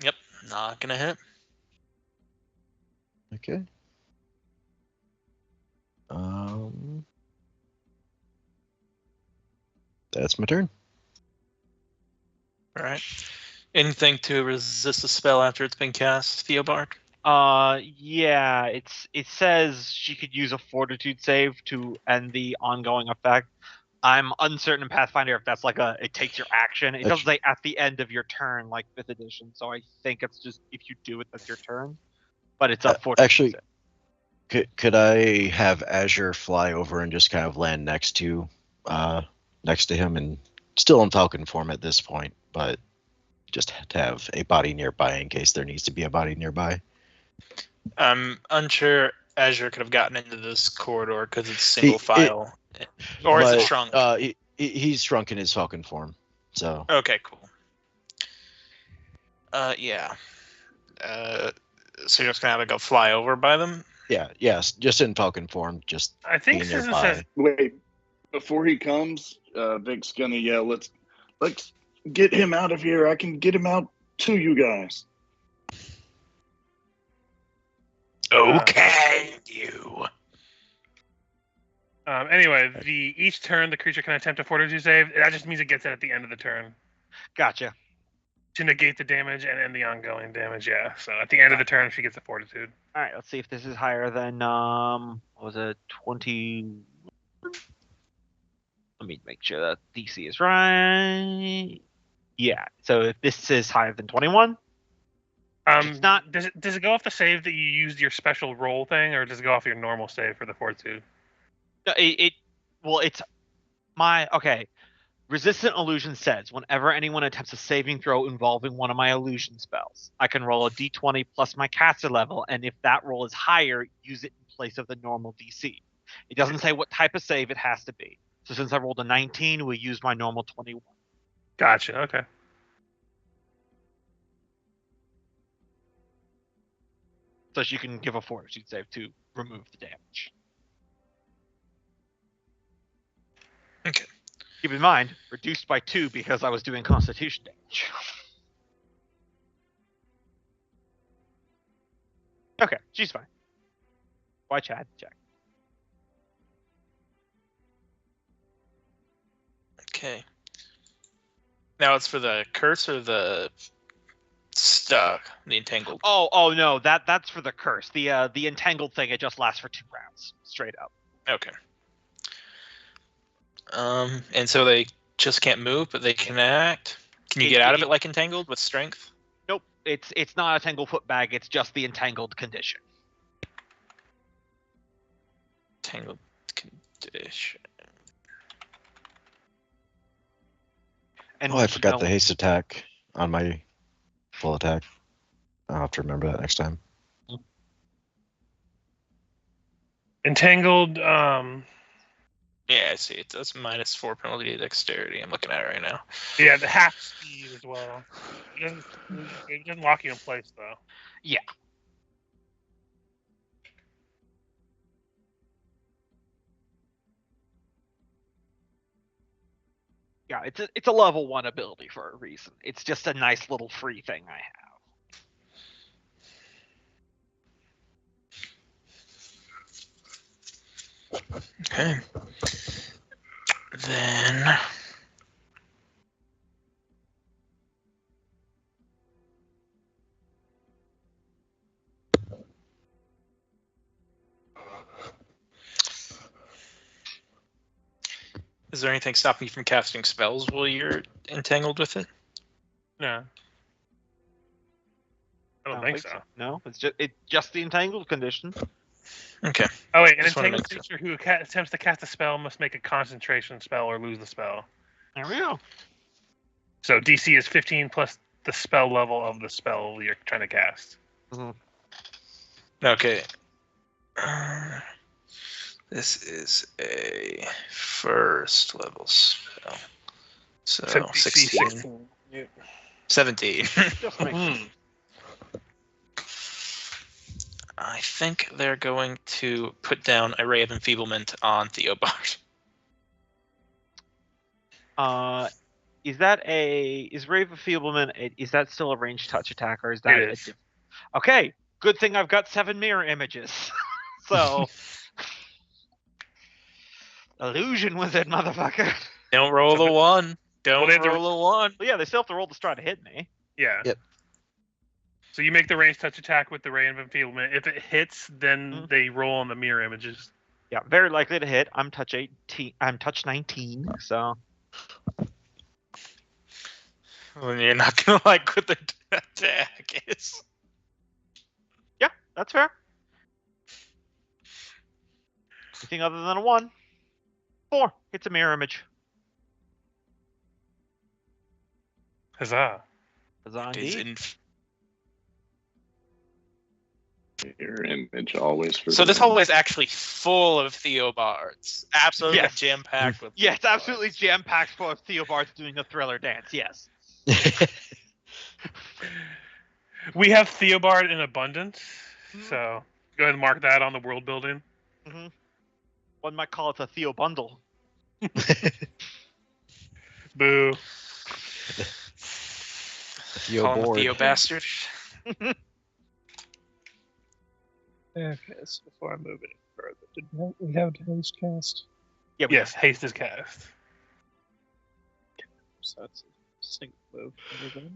Yep, not gonna hit. Okay. That's my turn. All right. Anything to resist the spell after it's been cast, Theobard? Yeah, it says she could use a fortitude save to end the ongoing effect. I'm uncertain in Pathfinder if that's like it takes your action. It doesn't say at the end of your turn like 5th edition, so I think it's just if you do it, that's your turn. But it's a fortitude Actually, save. could I have Azure fly over and just kind of land next to him, and still in Falcon form at this point, but just to have a body nearby in case there needs to be a body nearby. I'm unsure Azure could have gotten into this corridor because it's single file. Or is it shrunk? He's shrunk in his Falcon form, so. Okay, cool. Yeah. So you're just gonna have to go fly over by them? Yeah, yes, just in Falcon form, just I think being Susan nearby. says Wait, before he comes, Vic's gonna yell, let's get him out of here. I can get him out to you guys. Okay, you. Anyway, each turn the creature can attempt a fortitude save. That just means it gets it at the end of the turn Gotcha. to negate the damage and end the ongoing damage. Yeah. So at the end of the turn, she gets a fortitude. All right, let's see if this is higher than what was it, 20? Let me make sure that DC is right. Yeah. So if this is higher than 21, it's not. Does it go off the save that you used your special roll thing, or does it go off your normal save for the fortitude? It's my okay. Resistant illusion says whenever anyone attempts a saving throw involving one of my illusion spells, I can roll a d20 plus my caster level, and if that roll is higher, use it in place of the normal DC. It doesn't say what type of save it has to be. So since I rolled a 19, we use my normal 21. Gotcha. Okay. So she can give a fortitude save to remove the damage. Okay. Keep in mind, reduced by 2 because I was doing constitution damage. Okay, she's fine. Why Chad? Check. Okay. Now it's for the curse or the stuck, the entangled. Oh no, that's for the curse. The entangled thing, it just lasts for 2 rounds, straight up. Okay. And so they just can't move, but they can act. Can you get out of it like entangled with strength? Nope, it's not a tangled foot bag. It's just the entangled condition. Tangled condition. And I forgot the haste attack on my full attack. I'll have to remember that next time. Entangled. Yeah, I see. It does -4 penalty to dexterity. I'm looking at it right now. Yeah, the half speed as well. It doesn't lock you in place though. Yeah. Yeah, it's a level 1 ability for a reason. It's just a nice little free thing I have. Okay. Then is there anything stopping you from casting spells while you're entangled with it? No. I don't think so. No, it's just the entangled condition. Okay. Oh wait, an Just wanna entangled make creature who attempts to cast a spell must make a concentration spell or lose the spell. There we go. So DC is 15 plus the spell level of the spell you're trying to cast. Okay. This is a first level spell. So DC 16. Yeah. 17. Just make I think they're going to put down a Ray of Enfeeblement on Theobald. Is Rave of Feeblement? Is that still a ranged touch attack, or is that? It is. Okay, good thing I've got 7 mirror images. So, illusion wizard, motherfucker. Don't roll So the one. Don't they have to- roll the one. Well, yeah, they still have to roll to try to hit me. Yeah. Yep. So you make the ranged touch attack with the Ray of Enfeeblement. If it hits, then they roll on the mirror images. Yeah, very likely to hit. I'm touch 18. I'm touch 19. So. Well, you're not gonna like what the attack is. Yeah, that's fair. Anything other than a 1? 4. It's a mirror image. Huzzah. Huzzah Is indeed. Your image always for So the this win. hallway is actually full of Theobards. Absolutely Yes. jam-packed with Yeah, it's Theobards. absolutely jam-packed full of Theobards doing a thriller dance. Yes. We have Theobard in abundance, Mhm. so go ahead and mark that on the world building. One might call it a Theo bundle. Boo. Theo Call him a board. Theo bastard. Okay, so before I move any further, did we have haste cast? Yeah. Yes, haste is cast. So that's a single move. for me.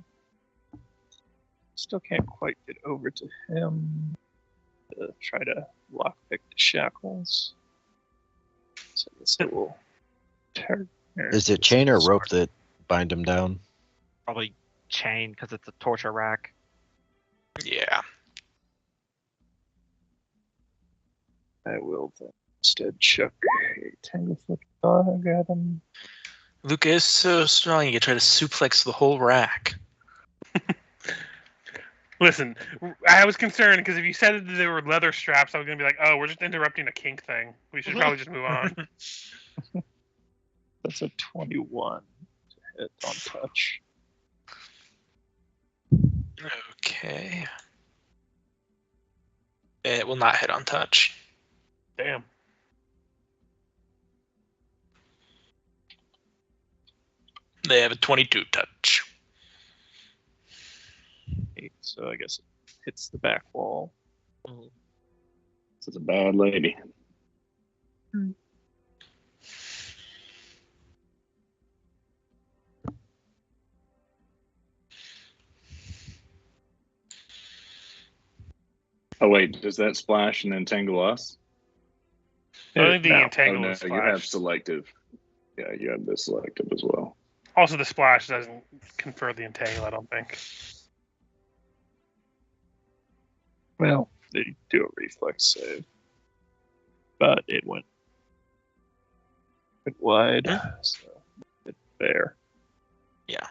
Still can't quite get over to him to try to lockpick the shackles. So this will tear. Is it chain or rope that bind him down? Probably chain because it's a torture rack. Yeah. I will then instead chuck a Tanglefoot dog at him. Luca is so strong you can try to suplex the whole rack. Listen, I was concerned because if you said that there were leather straps, I was going to be like, oh, we're just interrupting a kink thing. We should probably just move on. That's a 21 to hit on touch. Okay. It will not hit on touch. Damn. They have a 22 touch. So I guess it hits the back wall. This is a bad lady. Oh wait, does that splash and entangle us? Only the No. Oh entangle no, is you have splash. selective. Yeah, you have this selective as well. Also, the splash doesn't confer the entangle, I don't think. Well, they do a reflex save. But it went wide, so it's fair. Yeah.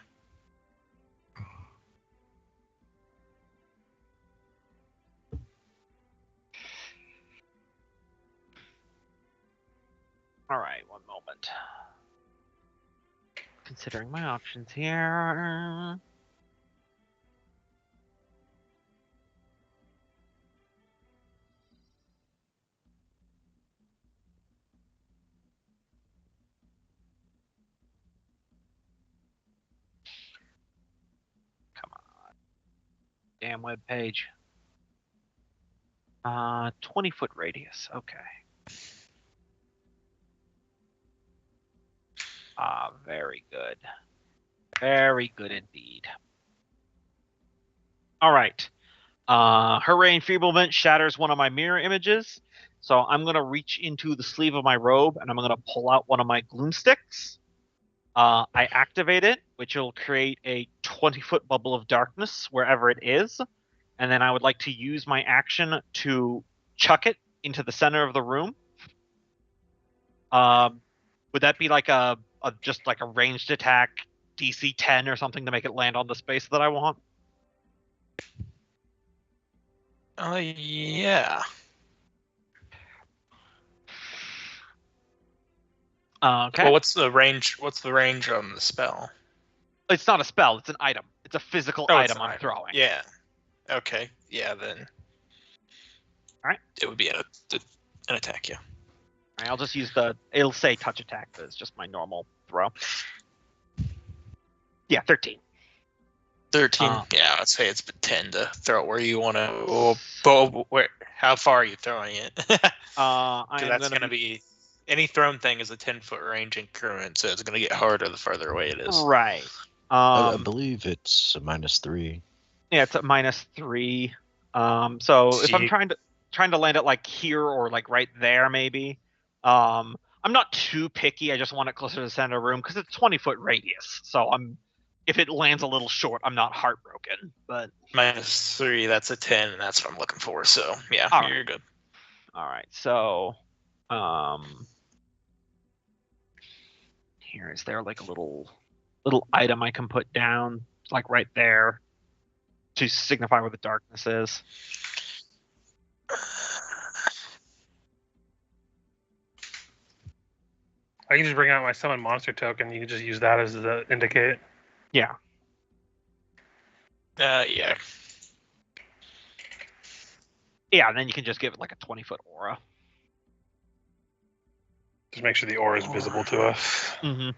All right, one moment. Considering my options here. damn web page. 20-foot radius. Okay. Very good. Very good indeed. All right. Her ray enfeeblement shatters one of my mirror images. So I'm going to reach into the sleeve of my robe and I'm going to pull out one of my gloom sticks. I activate it, which will create a 20-foot bubble of darkness wherever it is. And then I would like to use my action to chuck it into the center of the room. Would that be like just like a ranged attack, DC 10 or something to make it land on the space that I want? Yeah. Okay. Well, what's the range? What's the range on the spell? It's not a spell. It's an item. It's a physical Oh, it's item an I'm item. throwing. Yeah. Okay. Yeah. Then. All right. It would be an attack. Yeah. All right, I'll just use it'll say touch attack, but it's just my normal throw. Yeah, 13. 13. Yeah, I'd say it's 10 to throw it where you want to. But how far are you throwing it? I am That's going to be any thrown thing is a 10-foot range increment, so it's going to get harder the further away it is. Right. I believe it's a -3. Yeah, it's a -3. So if I'm trying to land it like here or like right there, maybe. I'm not too picky. I just want it closer to the center of the room because it's 20-foot radius. So if it lands a little short, I'm not heartbroken. But -3, that's a 10, and that's what I'm looking for. So yeah, All you're good. All right. So, here is there like a little item I can put down, like right there, to signify where the darkness is. I can just bring out my summon monster token. You can just use that as the indicate. Yeah. Yeah. Yeah, and then you can just give it like a 20-foot aura. Just make sure the aura is visible to us. Mm-hmm.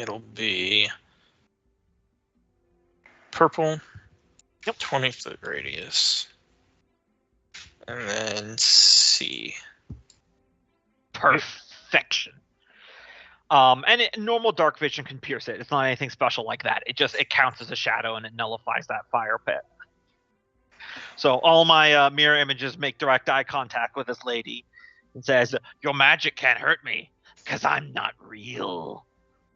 It'll be purple. Yep. 20-foot radius. And then C. Perfection. Normal dark vision can pierce it. It's not anything special like that. It counts as a shadow and it nullifies that fire pit. So all my mirror images make direct eye contact with this lady and says, "Your magic can't hurt me because I'm not real."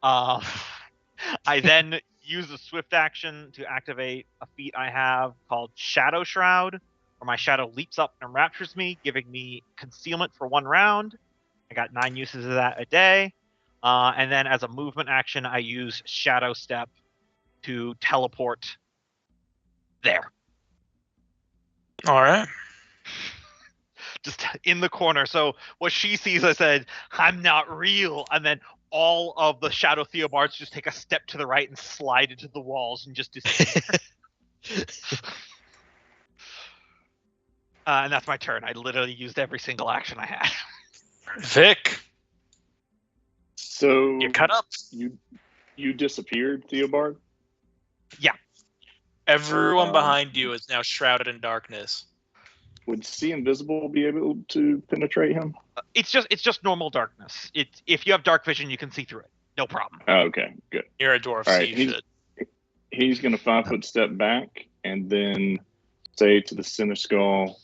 I then use a swift action to activate a feat I have called Shadow Shroud, where my shadow leaps up and enraptures me, giving me concealment for 1 round. I got 9 uses of that a day. And then as a movement action, I use Shadow Step to teleport there. All right. Just in the corner. So what she sees, I said, "I'm not real." And then all of the Shadow Theobards just take a step to the right and slide into the walls and just disappear. And that's my turn. I literally used every single action I had. Vic, So you cut up. you disappeared, Theobard? Everyone behind you is now shrouded in darkness. Would See Invisible be able to penetrate him? It's just normal darkness. If you have dark vision, you can see through it. No problem. Oh, okay, good. You're a dwarf, All so right, you should. He's going to 5-foot step back and then say to the Center Skull,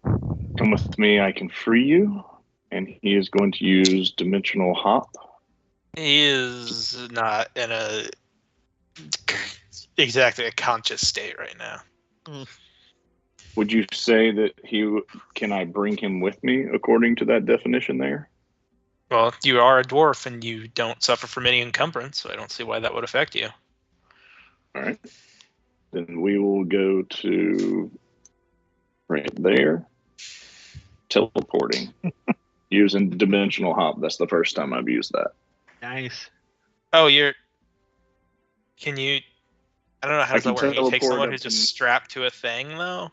"Come with me, I can free you." And he is going to use Dimensional Hop. He is not in exactly a conscious state right now. Would you say that can I bring him with me according to that definition there? Well, you are a dwarf and you don't suffer from any encumbrance, so I don't see why that would affect you. All right. Then we will go to right there. Teleporting. Using Dimensional Hop. That's the first time I've used that. Nice. Oh, can you? I don't know how I does that can work. You take teleport someone up who's just and- strapped to a thing, though.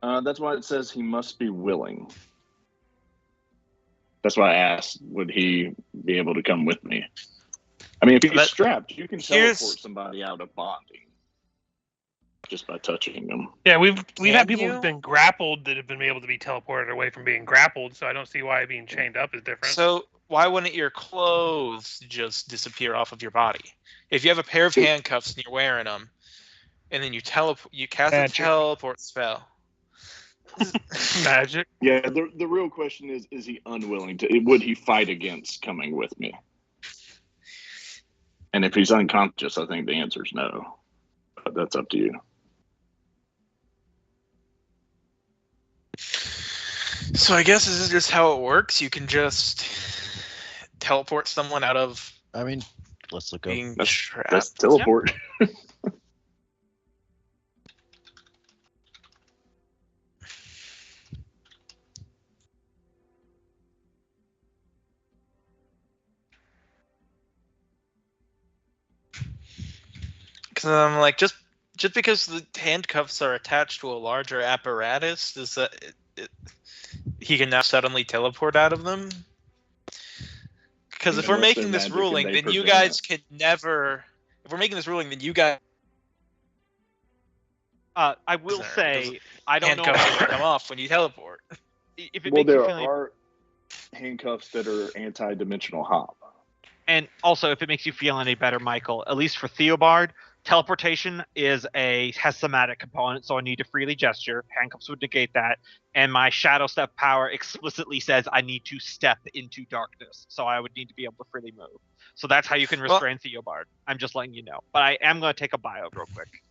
That's why it says he must be willing. That's why I asked, would he be able to come with me? I mean, if he's strapped, you can teleport somebody out of bonding just by touching them. Yeah, we've had people who've been grappled that have been able to be teleported away from being grappled, so I don't see why being chained up is different. So why wouldn't your clothes just disappear off of your body? If you have a pair of handcuffs and you're wearing them, and then you cast a teleport spell. Magic. Yeah, the real question is he unwilling to? Would he fight against coming with me? And if he's unconscious, I think the answer is no. But that's up to you. So I guess this is just how it works. You can just teleport someone out of. I mean, let's look up. Being trapped. That's teleport. Yep. Because I'm like, just because the handcuffs are attached to a larger apparatus, does that he can now suddenly teleport out of them? Because if we're making this ruling, then you guys could never. If we're making this ruling, then you guys. I will say, I don't know. Handcuffs come off when you teleport. If it Well, makes you there feel any, are handcuffs that are anti-dimensional hop. and also if it makes you feel any better, Michael, at least for Theobard, teleportation has somatic component, so I need to freely gesture. Handcuffs would negate that, and my shadow step power explicitly says I need to step into darkness, so I would need to be able to freely move. So that's how you can restrain Theobard. I'm just letting you know. But I am going to take a bio real quick.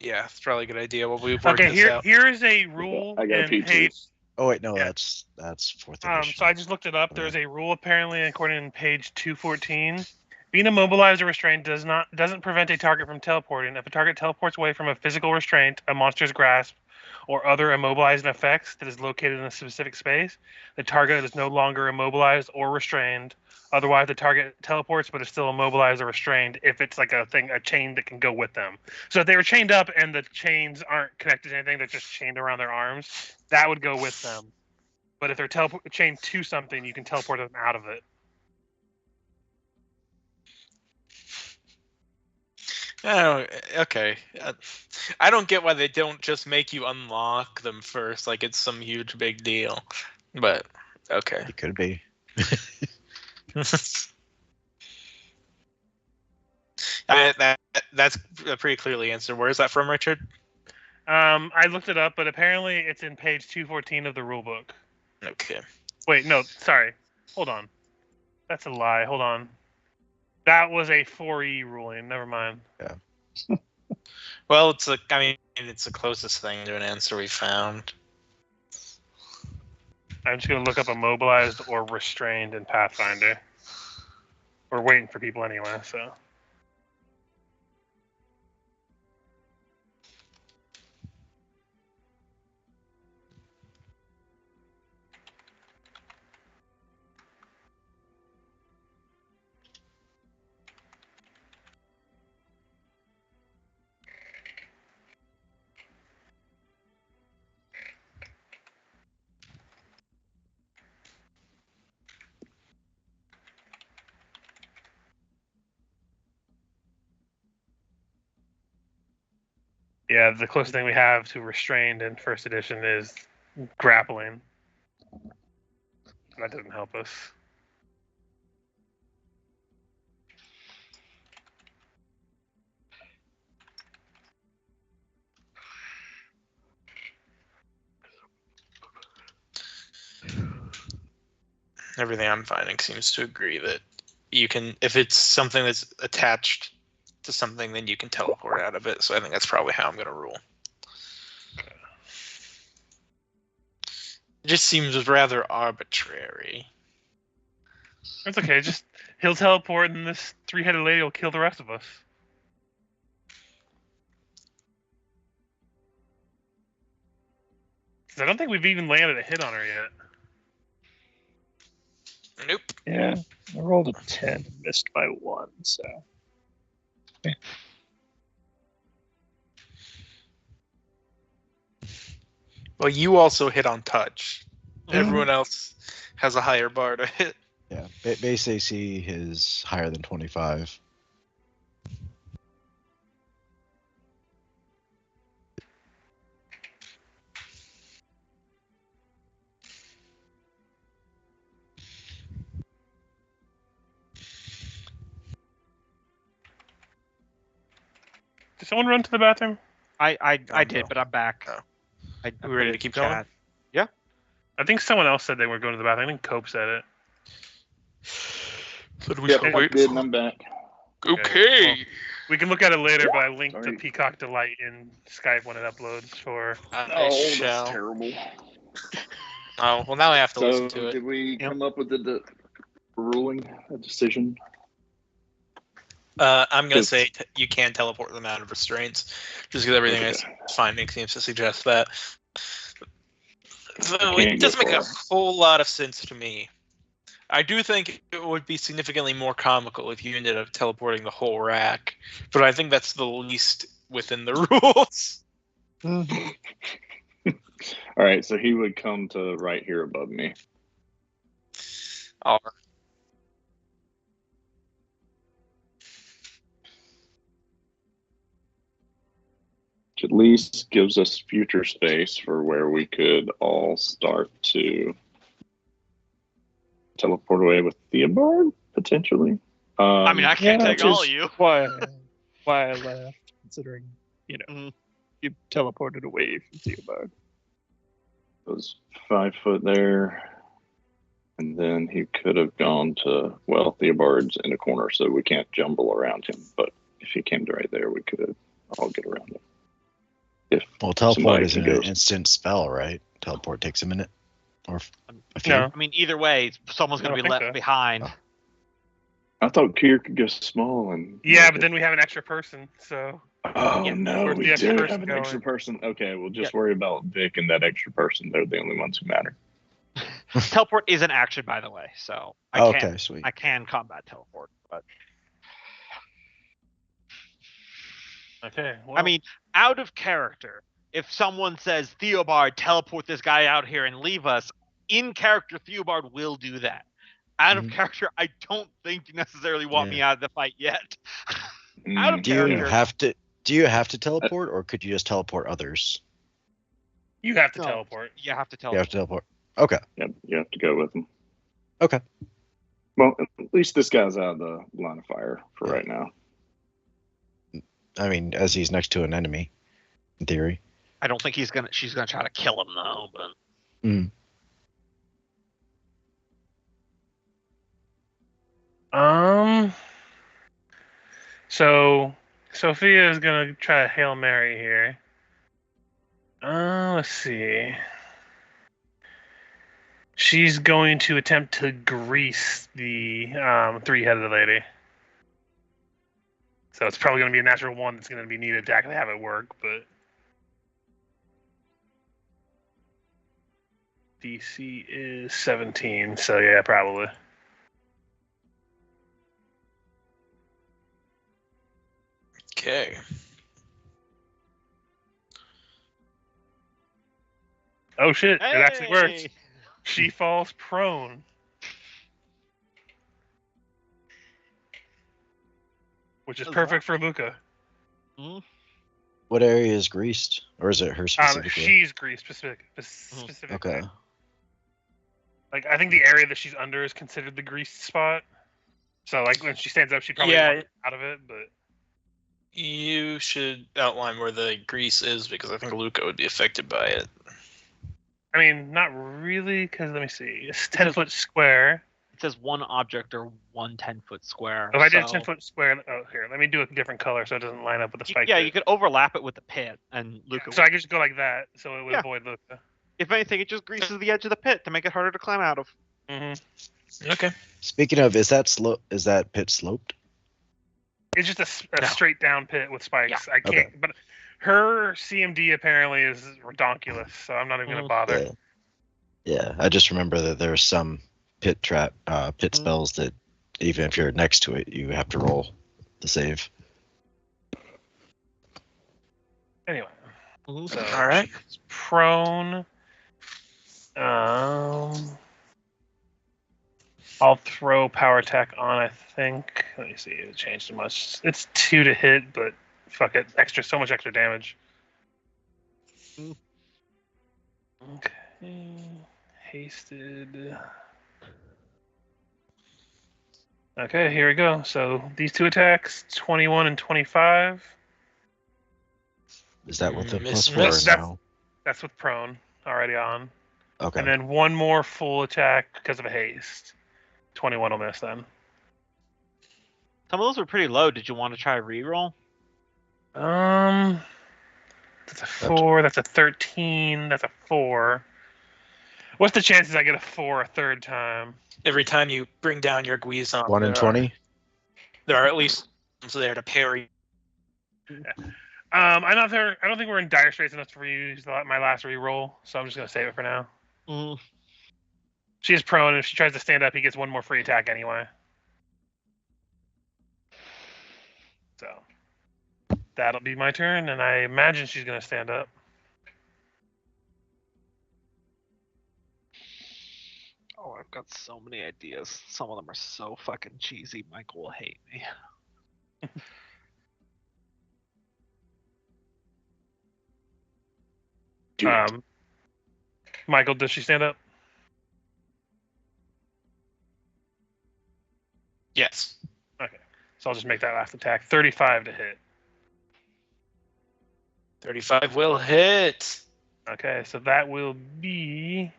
Yeah, it's probably a good idea. Well, we've worked this out. Here's a rule I got in page. Oh wait, no, Yeah. that's fourth edition. So I just looked it up. There's a rule apparently according to page 214. Being immobilized or restrained doesn't prevent a target from teleporting. If a target teleports away from a physical restraint, a monster's grasp, or other immobilizing effects that is located in a specific space, the target is no longer immobilized or restrained. Otherwise, the target teleports but is still immobilized or restrained if it's like a chain that can go with them. So if they were chained up and the chains aren't connected to anything, they're just chained around their arms, that would go with them. But if they're chained to something, you can teleport them out of it. Oh, okay. I don't get why they don't just make you unlock them first, like it's some huge big deal. But okay. It could be. That's a pretty clearly answered. Where is that from, Richard? I looked it up, but apparently it's in page 214 of the rulebook. Okay. Wait, no, sorry. Hold on. That's a lie. Hold on. That was a 4E ruling. Never mind. Yeah. Well, it's the closest thing to an answer we found. I'm just going to look up immobilized or restrained in Pathfinder. We're waiting for people anyway, so. Yeah, the closest thing we have to restrained in first edition is grappling. That doesn't help us. Everything I'm finding seems to agree that you can, if it's something that's attached to something, then you can teleport out of it. So I think that's probably how I'm going to rule. It just seems rather arbitrary. That's okay. Just he'll teleport, and this three-headed lady will kill the rest of us. I don't think we've even landed a hit on her yet. Nope. Yeah, I rolled a 10 and missed by 1, so. Well, you also hit on touch. Mhm. Everyone else has a higher bar to hit. Yeah, base AC is higher than 25. Did someone run to the bathroom? I Oh, did, no. but I'm back. Oh. I Are we put ready it to in keep chat. going? I think someone else said they were going to the bathroom. I think Cope said it. But we Yep, shall I wait. did, and I'm back. Okay. We can look at it later, but I linked the Sorry. Peacock Delight in Skype when it uploads for. I shall. terrible. Oh, well, now I have to So, listen to it. did we Yep. come up with a decision? I'm going to Because- say you can teleport them out of restraints, just because everything Okay. I'm finding seems to suggest that. Though Can't it go doesn't make a far. whole lot of sense to me. I do think it would be significantly more comical if you ended up teleporting the whole rack, but I think that's the least within the rules. All right, so he would come to right here above me. Oh, Which at least gives us future space for where we could all start to teleport away with Theobald, potentially. I mean, I can't yeah, take all of you. Why I laughed, considering, Mhm. you teleported away from Theobald. was 5 foot there. And then he could have gone to, well, Theobald's in a corner, so we can't jumble around him. But if he came to right there, we could all get around him. If Well, teleport somebody is an could go- instant spell, right? Teleport takes a minute. Or a few. No. I mean, either way, someone's I going to don't be think left so. behind. Oh. I thought Kier could go small and. Yeah, but then we have an extra person, so Oh Yeah. no, Where's we the extra do person have an extra going? person. Okay, we'll just worry about Vic and that extra person. They're the only ones who matter. Teleport is an action, by the way, so I Oh, can okay, sweet. I can combat teleport. But okay. Well, I mean, out of character, if someone says Theobald, teleport this guy out here and leave us, in character, Theobald will do that. Out of Mhm. character, I don't think you necessarily want me out of the fight yet. Mm, Out of Do you character. have to teleport, or could you just teleport others? you have to No. teleport. You have to You have teleport. to teleport. Okay. Yep, you have to go with them. Okay. Well, at least this guy's out of the line of fire for Yeah. right now. I mean, as he's next to an enemy, in theory. I don't think she's gonna try to kill him though. But Mm. So Sophia is gonna try a Hail Mary here. Let's see. She's going to attempt to grease the three-headed lady. So it's probably going to be a natural one that's going to be needed to actually have it work, but DC is 17, so yeah, probably. okay. Oh shit, it actually works. Hey! She falls prone. Which is Does perfect for Luca. What area is greased, or is it her specifically? She's greased specifically. Okay. Like I think the area that she's under is considered the greased spot. So like when she stands up, she probably Yeah. won't get out of it. But You should outline where the grease is because I think Luca would be affected by it. I mean, not really, because let me see. It's 10-foot square. It says one object or one 10-foot square. If I did a so- 10-foot square, oh here, let me do a different color so it doesn't line up with the spike. Yeah, pit. you could overlap it with the pit, and Luca. So I could just go like that, so it would Yeah. avoid Luca. If anything, it just greases the edge of the pit to make it harder to climb out of. Mm-hmm. Okay. Speaking of, is that pit sloped? It's just a No. straight down pit with spikes. I can't. Okay. But her CMD apparently is redonkulous, so I'm not even gonna bother. Yeah. Yeah, I just remember that there's some pit Mm-hmm. spells that even if you're next to it, you have to roll the save. Anyway, So All right. she's prone. I'll throw power attack on, I think. Let me see. It changed too much. It's 2 to hit, but fuck it. So much extra damage. Okay. Hasted. Okay, here we go. So these 2 attacks, 21 and 25. Is that with the Miss, +4 miss. now? That's with prone already on. Okay. And then 1 more full attack because of a haste. 21 will miss then. Some of those were pretty low. Did you want to try a reroll? That's a 4. That's a 13. That's a 4. What's the chances I get a 4 a third time? Every time you bring down your Guizon, 1 in 20? there are at least ones there to parry. I don't think we're in dire straits enough to use my last reroll, so I'm just gonna save it for now. Mm. She is prone, and if she tries to stand up, he gets 1 more free attack anyway. So that'll be my turn, and I imagine she's gonna stand up. Oh, I've got so many ideas. Some of them are so fucking cheesy. Michael will hate me. Do it. Michael, does she stand up? Yes. Okay, so I'll just make that last attack. 35 to hit. 35 will hit. Okay, so that will be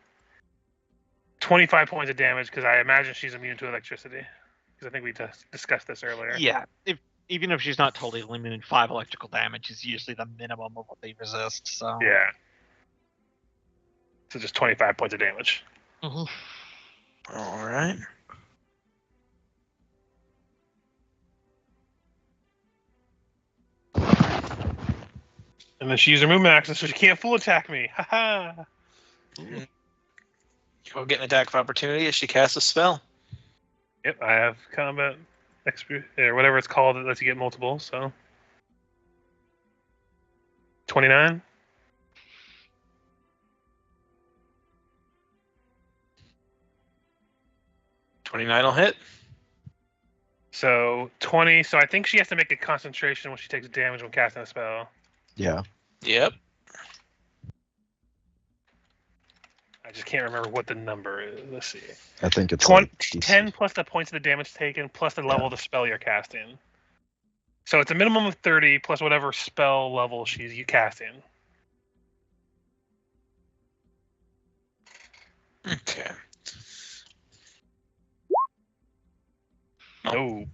25 points of damage because I imagine she's immune to electricity. Because I think we discussed this earlier. Yeah, even if she's not totally immune, 5 electrical damage is usually the minimum of what they resist. So Yeah. So just 25 points of damage. Mhm. All right. And then she used her movement action, so she can't full attack me. Haha. You'll get an attack of opportunity as she casts a spell. Yep, I have combat expert or whatever it's called that lets you get multiple. So 29. $29 will hit. So 20. So I think she has to make a concentration when she takes damage when casting a spell. Yeah. Yep. I just can't remember what the number is. Let's see. I think it's 20, like 10 plus the points of the damage taken plus the level of the spell you're casting. So it's a minimum of 30 plus whatever spell level she's casting. Okay. Oh.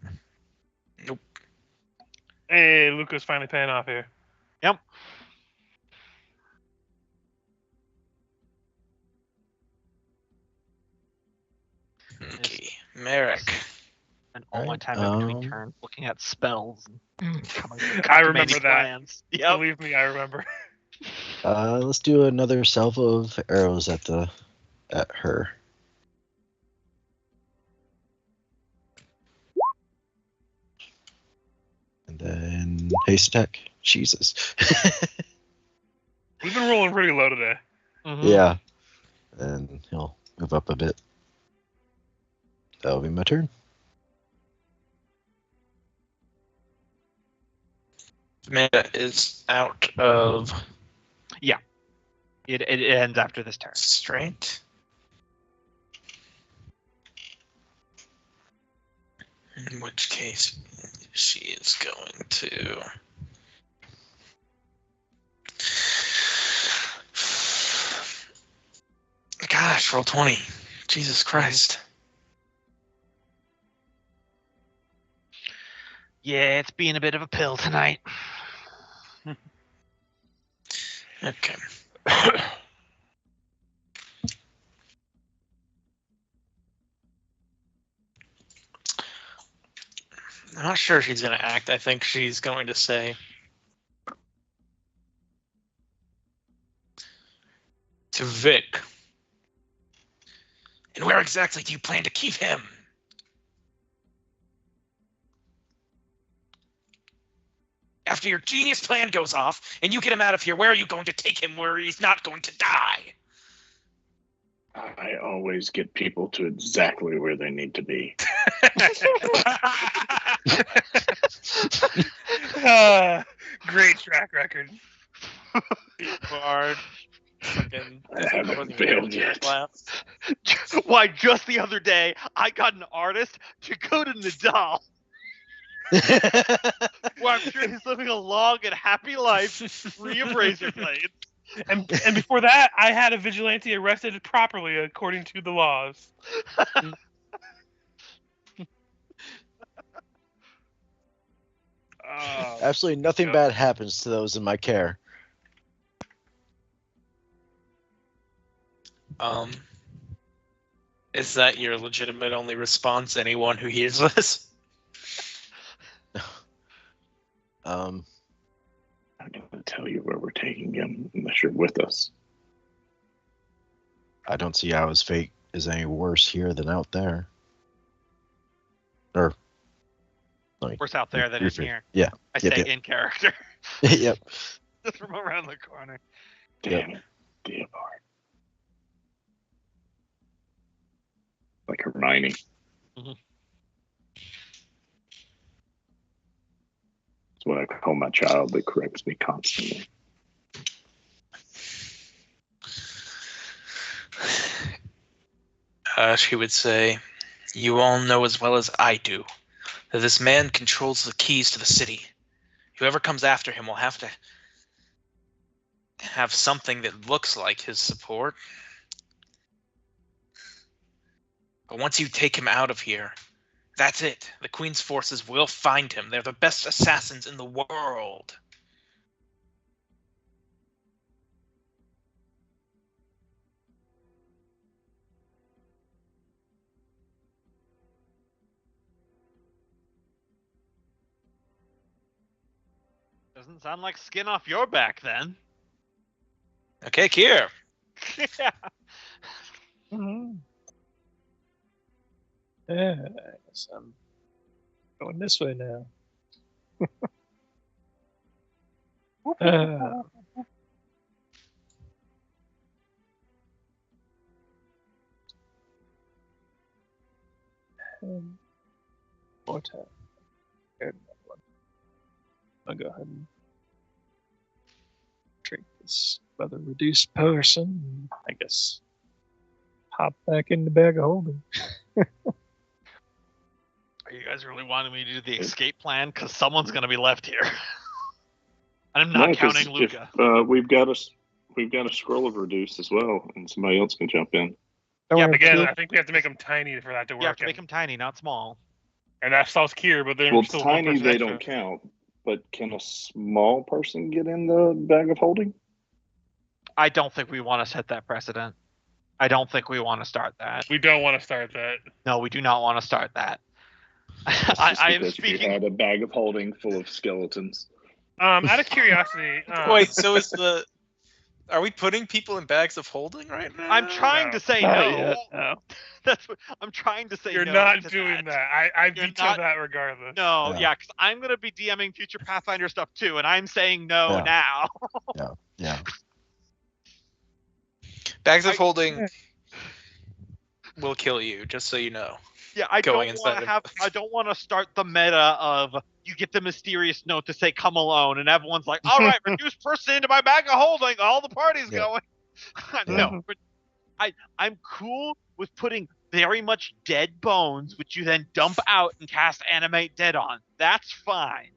Nope. Hey, Luca's finally paying off here. Yep. Okay. Merrick. And all my Alright, time in between turns looking at spells and I remember customizing that. plans. Yep. Believe me, I remember. let's do another salvo of arrows at her. And then haste attack. Jesus. We've been rolling pretty low today. Mhm. Yeah. And he'll move up a bit. That'll be my turn. Amanda is out of It ends after this turn. straight. In which case, she is going to. Gosh, roll 20. Jesus Christ. Yeah, it's being a bit of a pill tonight. Okay. I'm not sure she's going to act. I think she's going to say to Vic, and where exactly do you plan to keep him? after your genius plan goes off and you get him out of here, where are you going to take him where he's not going to die? I always get people to exactly where they need to be. Great track record. Bard. I haven't failed yet. Why, just the other day, I got an artist to go to Nadal, where I'm sure he's living a long and happy life, free of razor blades. And before that, I had a vigilante arrested properly according to the laws. Absolutely nothing bad happens to those in my care. Is that your legitimate only response? Anyone who hears this? I'm going to tell you where we're taking him unless you're with us. I don't see how his fate is any worse here than out there. Or, Worse out there than in here. Yeah. I say in character. Yep. Just from around the corner. Damn it, Theobald. Like Hermione. Mhm. That's what I call my child that corrects me constantly. She would say, "You all know as well as I do that this man controls the keys to the city. Whoever comes after him will have to have something that looks like his support. But once you take him out of here, that's it. The Queen's forces will find him. They're the best assassins in the world." Doesn't sound like skin off your back, then. Okay, Kier. Yeah. Yeah, I guess I'm going this way now. More time. I'll go ahead and drink this rather reduced potion. And I guess hop back in the bag of holding. Are you guys really wanting me to do the escape plan? Because someone's going to be left here. And I'm not No, 'cause counting Luca. If, we've got a scroll of reduce as well, and somebody else can jump in. Yeah, But again, I think we have to make them tiny for that to work. You have to make them tiny, not small. And that stops Kier, but then Well, still one tiny person they extra. don't count. But can a small person get in the bag of holding? I don't think we want to set that precedent. I don't think we want to start that. We don't want to start that. No, we do not want to start that. That's I just am because you speaking. had a bag of holding full of skeletons. Out of curiosity, Wait, so is the... Are we putting people in bags of holding right now? I'm trying No. to say Not no. yet, no. That's what I'm trying to say. you're no not to doing that. I You're veto not- that regardless. No, Yeah. yeah, because I'm gonna be DMing future Pathfinder stuff too, and I'm saying no Yeah. now. Yeah. Bags of I- holding will kill you, just so you know. Yeah, I Going don't inside want to of- have. I don't want to start the meta of you get the mysterious note to say "come alone," and everyone's like, "All right, reduce person into my bag of holding." All the party's Yeah. going. No, but I'm cool with putting very much dead bones, which you then dump out and cast animate dead on. That's fine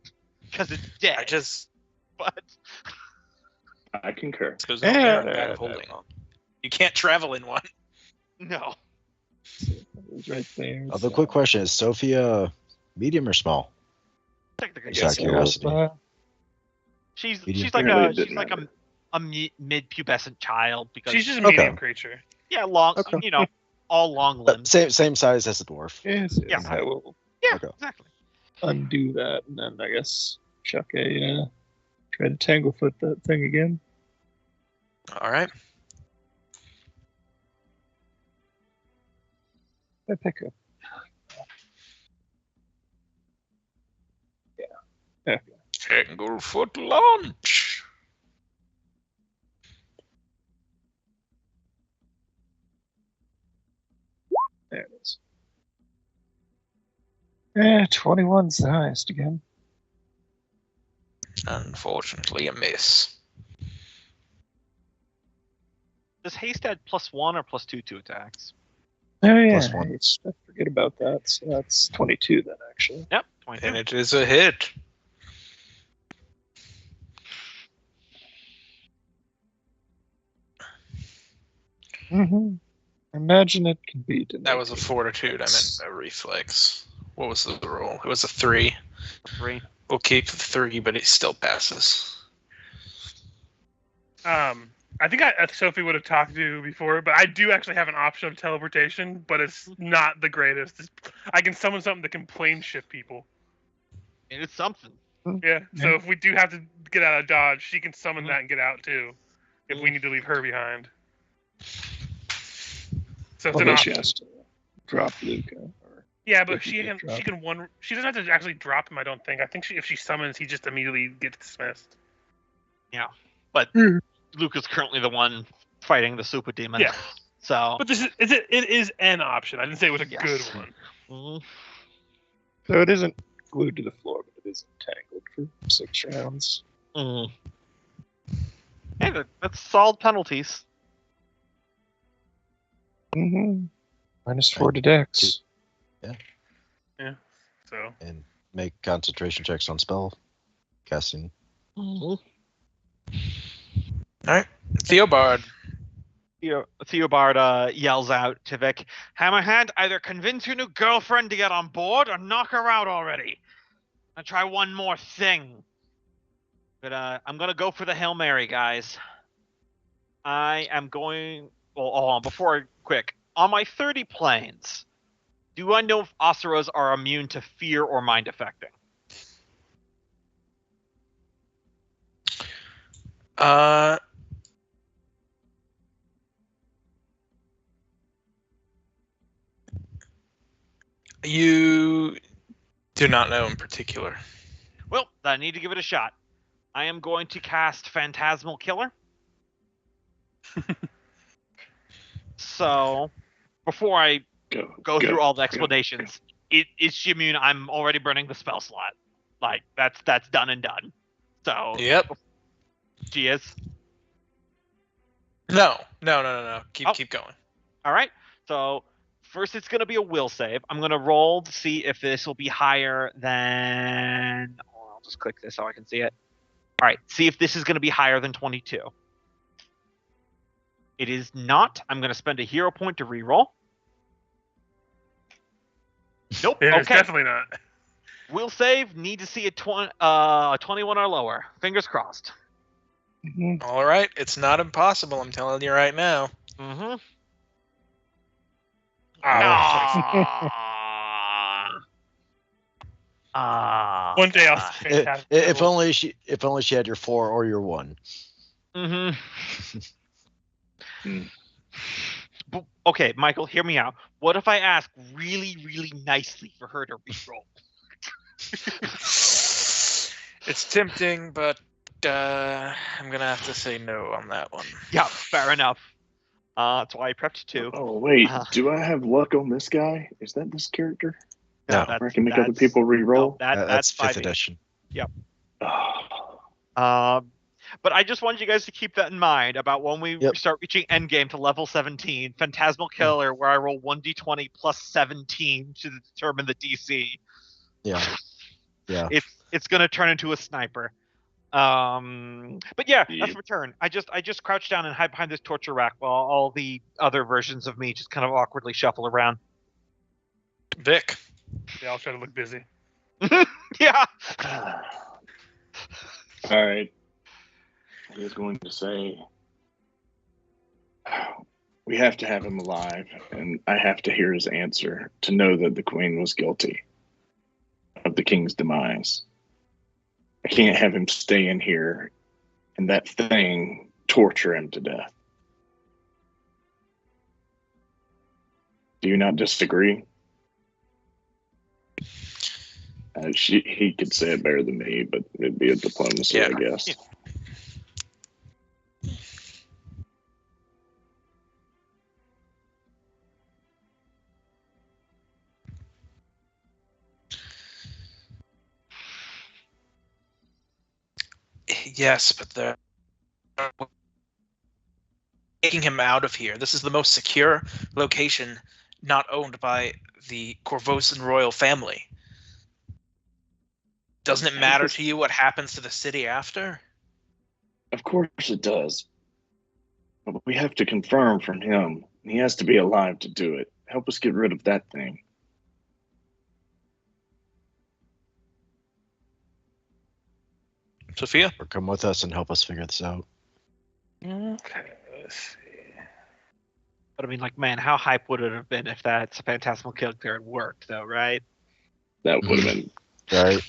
because it's dead. I just... But I concur. There's no air in a bag of holding. You can't travel in one. no, It was right there. The quick question is Sophia medium or small? technically, Just out of curiosity. she's Medium. she's like Apparently a it didn't she's like matter. a mid-pubescent child because She's just a Okay. medium creature. yeah, long, Okay. all long limbs. Same size as the dwarf. Yes, Yeah. I will Yeah, Okay. exactly. undo that and then I guess chuck a try to tanglefoot that thing again. All right. I pick up. Yeah. Tanglefoot launch. There it is. 21's the highest again. Unfortunately, a miss. Does haste add +1 or +2 to attacks? Oh yeah, +1. I forget about that. So that's 22 then, actually. Yep, 22. And it is a hit. Mm-hmm. Imagine it can be denied. That was a fortitude. I meant a reflex. What was the roll? It was a 3. 3. We'll keep the 3, but it still passes. I think Sophie would have talked to you before, but I do actually have an option of teleportation, but it's not the greatest. I can summon something that can plane shift people. And it's something. Yeah, so if we do have to get out of Dodge, she can summon Mhm. that and get out too, if we need to leave her behind. So it's an Although she option. has to drop Luca. Or Yeah, but if you she get can. She can one. She doesn't have to actually drop him. I don't think. I think if she summons, he just immediately gets dismissed. But Mhm. Luca's currently the one fighting the super demon. Yeah. So. But it is an option. I didn't say it was a Yes. good one. Mhm. So it isn't glued to the floor, but it is entangled for 6 rounds. Mhm. Hey, that's solid penalties. Mm-hmm. -4 to Dex. So And make concentration checks on spell casting. Mhm. Theobard. Theobard yells out to Vic, Hammerhand, either convince your new girlfriend to get on board or knock her out already. I'll try one more thing. But I'm going to go for the Hail Mary, guys. I am going... Well, hold on, quick. On my 30 planes, do I know if Asuras are immune to fear or mind affecting? You do not know in particular. Well, I need to give it a shot. I am going to cast Phantasmal Killer. So, before I go through all the explanations, is she immune? I'm already burning the spell slot. Like, that's done and done. So, Yep. she is. No. Keep going. All right. So, first it's going to be a will save. I'm going to roll to see if this will be higher than... Oh, I'll just click this so I can see it. All right. See if this is going to be higher than 22. It is not. I'm going to spend a hero point to reroll. Nope. it is Okay. definitely not. Will save. Need to see a 21 or lower. Fingers crossed. Mm-hmm. All right. It's not impossible. I'm telling you right now. Mm-hmm. One day I'll If fantastic. only she had your 4 or your 1. Mm-hmm. Hmm. Okay, Michael, hear me out. What if I ask really, really nicely for her to reroll? It's tempting, but I'm gonna have to say no on that one. Yeah, fair enough. That's why I prepped 2. Oh wait, Uh-huh. do I have luck on this guy? Is that this character? No. Where I can make other people re-roll? That's 5th 5e. edition. Oh, But I just wanted you guys to keep that in mind about when we Yep. start reaching endgame to level 17, Phantasmal Killer, where I roll 1d20 plus 17 to determine the DC. Yeah. Yeah. It's gonna turn into a sniper. But yeah, that's Yep. my turn. I just crouch down and hide behind this torture rack while all the other versions of me just kind of awkwardly shuffle around. Vic. Yeah, I'll try to look busy. Yeah. all right. He is going to say, we have to have him alive, and I have to hear his answer to know that the queen was guilty of the king's demise. I can't have him stay in here and that thing torture him to death. Do you not disagree? He could say it better than me, but it'd be a diplomacy, Yeah. I guess. Yeah. Yes, but they're taking him out of here. This is the most secure location not owned by the Corvosan royal family. Doesn't it matter to you what happens to the city after? Of course it does. But we have to confirm from him. He has to be alive to do it. Help us get rid of that thing. Sophia? Or come with us and help us figure this out. Okay, let's see. But I mean, like, man, how hype would it have been if that phantasmal character had worked, though, right? That would have been. Right?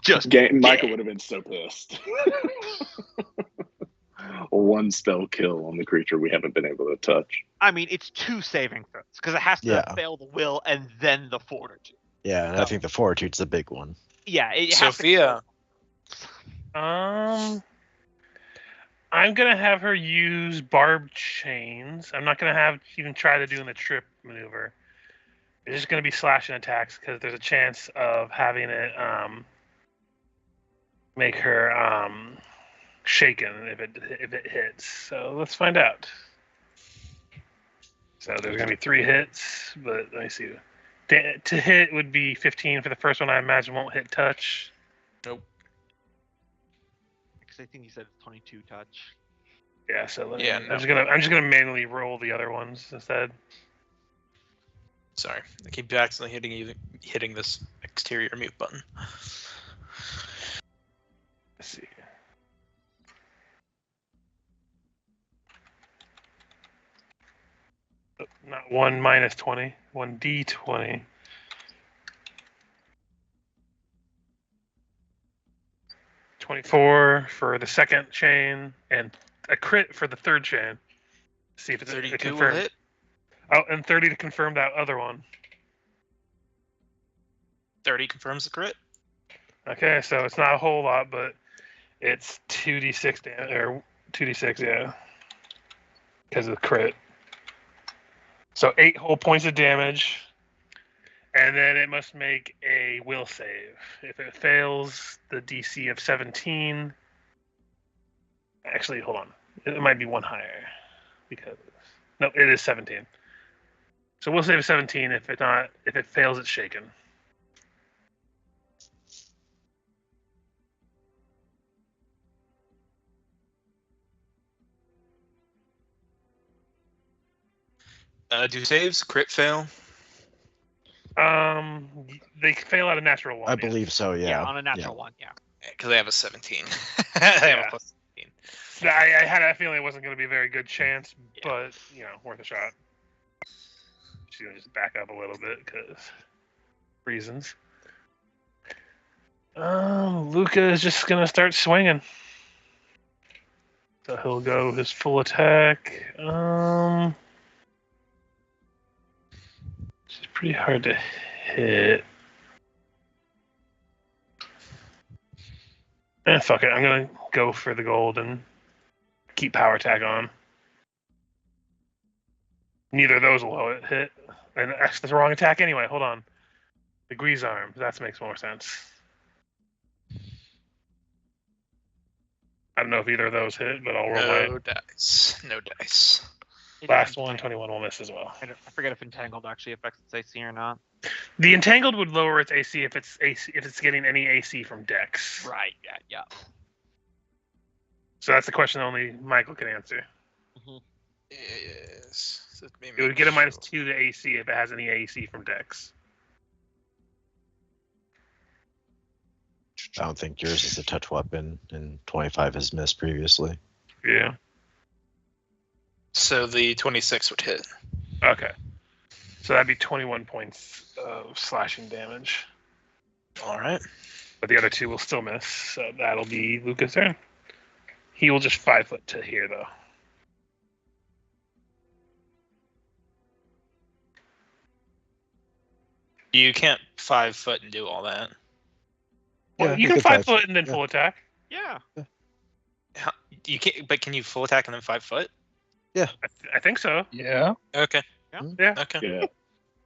Just Michael would have been so pissed. One spell kill on the creature we haven't been able to touch. I mean, it's 2 saving throws because it has to Yeah. fail the will and then the fortitude. Yeah, and I think the fortitude's the big one. Yeah, it has Sophia. I'm gonna have her use barbed chains. I'm not gonna have even try to do the trip maneuver. It's just gonna be slashing attacks because there's a chance of having it make her shaken if it hits. So let's find out. So there's gonna be 3 hits, but let me see. To hit would be 15 for the first one. I imagine won't hit touch. Nope. Because I think he said 22 touch. Yeah, so Yeah, I'm just gonna manually roll the other ones instead. Sorry, I keep accidentally hitting this exterior mute button. Let's see. Oh, not 1 minus 20, 1d20. $24 for the second chain and a crit for the third chain. See if it's 32 will confirmed. hit. Oh, and 30 to confirm that other one. 30 confirms the crit. Okay, so it's not a whole lot, but it's 2d6 damage, or 2d6, yeah, because of the crit. So 8 whole points of damage, and then it must make a will save. If it fails the DC of 17, actually, hold on, it might be one higher, because no, it is 17. So will save 17. If it fails, it's shaken. Do saves crit fail? They fail at a natural one. I yeah. believe so, yeah. On a natural one, yeah. Because I have a 17. I have Yeah. a plus 17. I had a feeling it wasn't going to be a very good chance, but worth a shot. She's gonna just back up a little bit because reasons. Luca is just gonna start swinging, so he'll go his full attack. It's pretty hard to hit. Fuck it, I'm gonna go for the gold and keep power attack on. Neither of those will hit. And that's the wrong attack anyway. Hold on. The Grease Arm. That makes more sense. I don't know if either of those hit, but I'll roll No dice. No dice. last one. 21 will miss as well. I forget if Entangled actually affects its AC or not. The Entangled would lower its AC if it's getting any AC from Dex. Right, yeah. So that's the question only Michael can answer. Yes. It would get a -2 to AC if it has any AC from Dex. I don't think yours is a touch weapon, and 25 has missed previously. Yeah. So the 26 would hit. Okay. So that'd be 21 points of slashing damage. All right. But the other 2 will still miss. So that'll be Luca's turn. He will just 5 foot to here, though. You can't 5 foot and do all that. Well, Yeah, you you can could 5 foot and then yeah. full attack. Yeah. You can't, but can you full attack and then 5 foot? I think so. Yeah. Okay. Yeah. Okay. Yeah.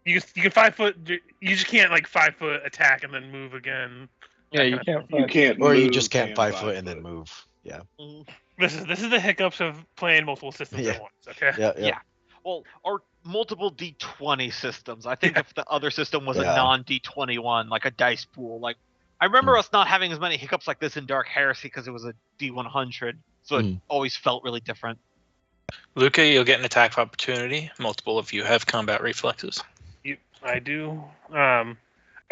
You can 5 foot. You just can't like 5 foot attack and then move again. Yeah, That you kinda- can't. You can't. Or you move just can't and 5 foot and then move. Yeah. Mhm. This is the hiccups of playing multiple systems Yeah. at once. Okay. Yeah. Yeah. Well, or multiple D20 systems. I think Yeah. if the other system was a Yeah. non D21, like a dice pool, like I remember us not having as many hiccups like this in Dark Heresy because it was a D100, so it always felt really different. Luca, you'll get an attack of opportunity. Multiple of you have combat reflexes. I do. I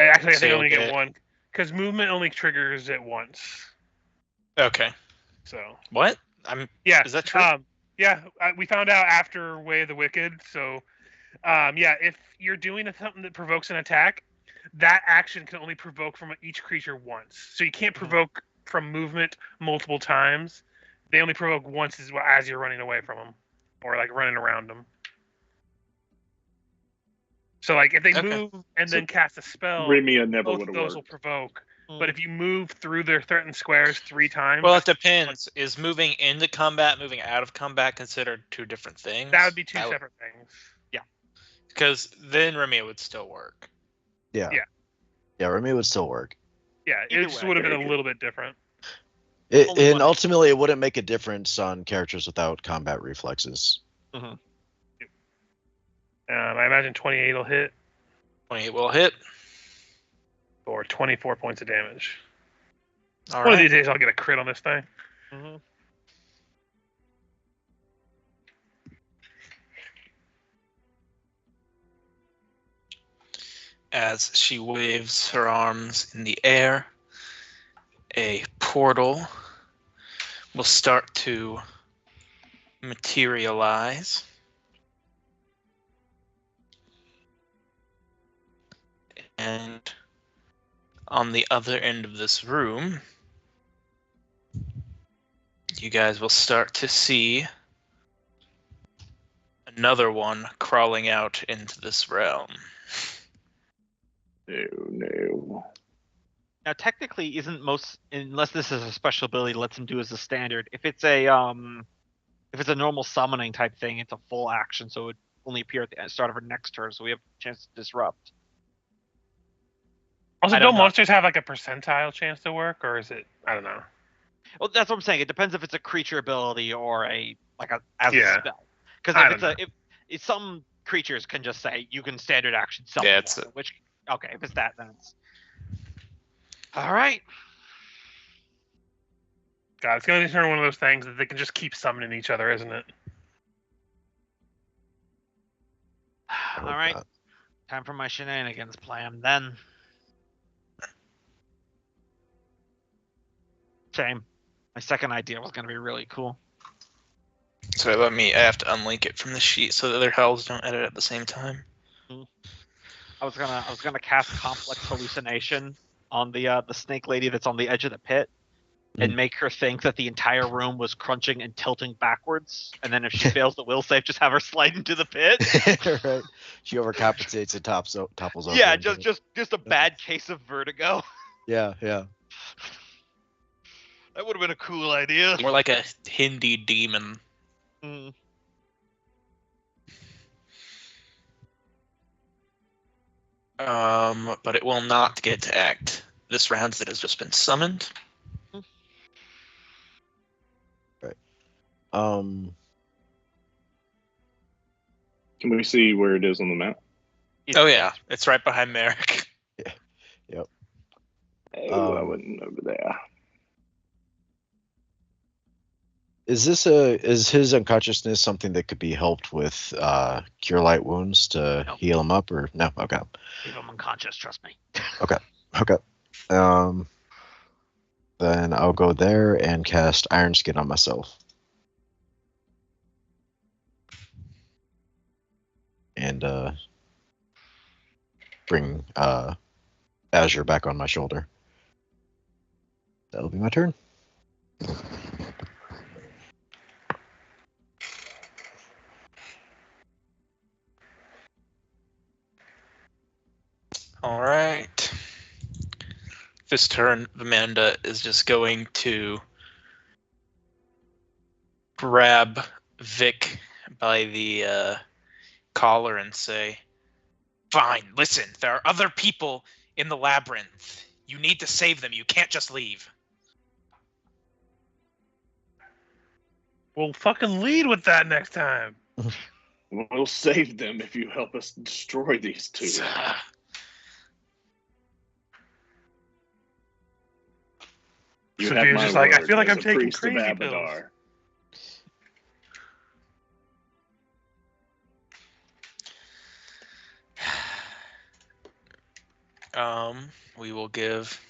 think I So only you'll get get- one because movement only triggers it once. Okay. So What? yeah, Is that true? We found out after Way of the Wicked. So if you're doing something that provokes an attack, that action can only provoke from each creature once. So you can't provoke from movement multiple times. They only provoke once as you're running away from them, or like running around them. So like if they Okay. move and then cast a spell, Remia never both would of have those will worked. provoke. But if you move through their threatened squares 3 times, Well, it depends. Is moving into combat, moving out of combat considered two different things? that would be two separate things. Because then Remia would still work. Yeah. Yeah. Yeah, Remy would still work. Yeah, Either it just way, would have been very a good. little bit different. Only And one. ultimately, it wouldn't make a difference on characters without combat reflexes. I imagine 28 will hit 28 will hit. or 24 points of damage. All One of right. these days I'll get a crit on this thing. As she waves her arms in the air, a portal will start to materialize. And on the other end of this room, you guys will start to see another one crawling out into this realm. No. Now, technically, isn't most unless this is a special ability lets him do as a standard. If it's a normal summoning type thing, it's a full action, so it would only appear at the start of our next turn, so we have a chance to disrupt. Also, I don't don't know. monsters have like a percentile chance to work, or is it? I don't know. Well, that's what I'm saying. It depends if it's a creature ability or a Yeah. spell. Because I if it's don't if some creatures can just say you can standard action summon. Yeah, it's one, which okay, if it's that, then it's all right. God, it's going to turn one of those things that they can just keep summoning each other, isn't it? I All hope right, not. time for my shenanigans plan then. Shame. My second idea was going to be really cool. So I have to unlink it from the sheet so that their hells don't edit at the same time. I was gonna cast complex hallucination on the snake lady that's on the edge of the pit, and make her think that the entire room was crunching and tilting backwards, and then if she fails the will save, just have her slide into the pit. Right. She overcompensates and topples over. Yeah, into it. just a bad case of vertigo. Yeah, yeah. That would have been a cool idea. More like a Hindi demon. Mm. But it will not get to act this round that has just been summoned. Um, Can we see where it is on the map? Oh yeah, it's right behind Merrick. Oh, I wasn't over there. is his unconsciousness something that could be helped with cure light wounds to No. heal him up, or no? Okay. Leave him unconscious, trust me. Okay. Then I'll go there and cast Iron Skin on myself. And bring Azure back on my shoulder. That'll be my turn. All right. This turn, Amanda is just going to grab Vic by the collar and say, "Fine, listen, there are other people in the labyrinth. You need to save them. You can't just leave." We'll fucking lead with that next time. We'll save them if you help us destroy these two. You have Sophia's my just like, I word feel like as I'm a taking priest of crazy pills. Abadar. We will give.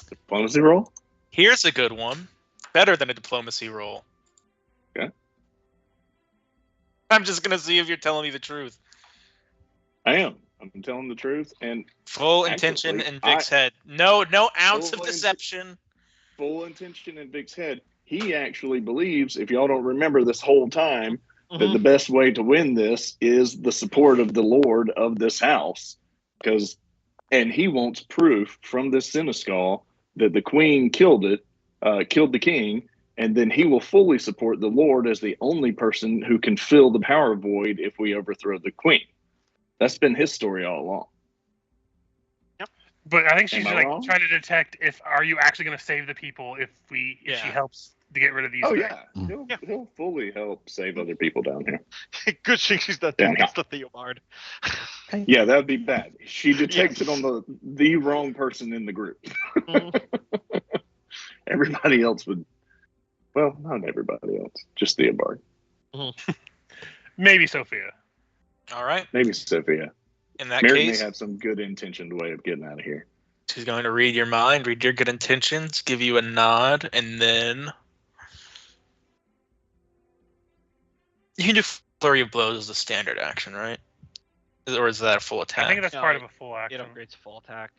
Diplomacy roll? Here's a good one. Better than a diplomacy roll. Okay. I'm just gonna see if you're telling me the truth. I am. I'm telling the truth. And Full Actually, intention in Vic's head. No ounce of deception. full intention in Vic's head. He actually believes, if y'all don't remember this whole time, that the best way to win this is the support of the Lord of this house. And he wants proof from this Senescal that the queen killed the king, and then he will fully support the Lord as the only person who can fill the power void if we overthrow the queen. That's been his story all along. But I think she's Am I like wrong? trying to detect if are you actually going to save the people if she Yeah. helps to get rid of these. Oh things. yeah, he'll fully help save other people down here. Good thing she's not Damn. against the Theobard. Yeah, that would be bad. She detected on the wrong person in the group. Everybody else would. Well, not everybody else, just Theobard. Maybe Sophia. All right. Maybe Sophia. In that Merritt case, may have some good intentioned way of getting out of here. she's going to read your mind, read your good intentions, give you a nod, and then you can do flurry of blows as a standard action, right? Or is that a full attack? I think that's No, part of a full It action. upgrades to full attack.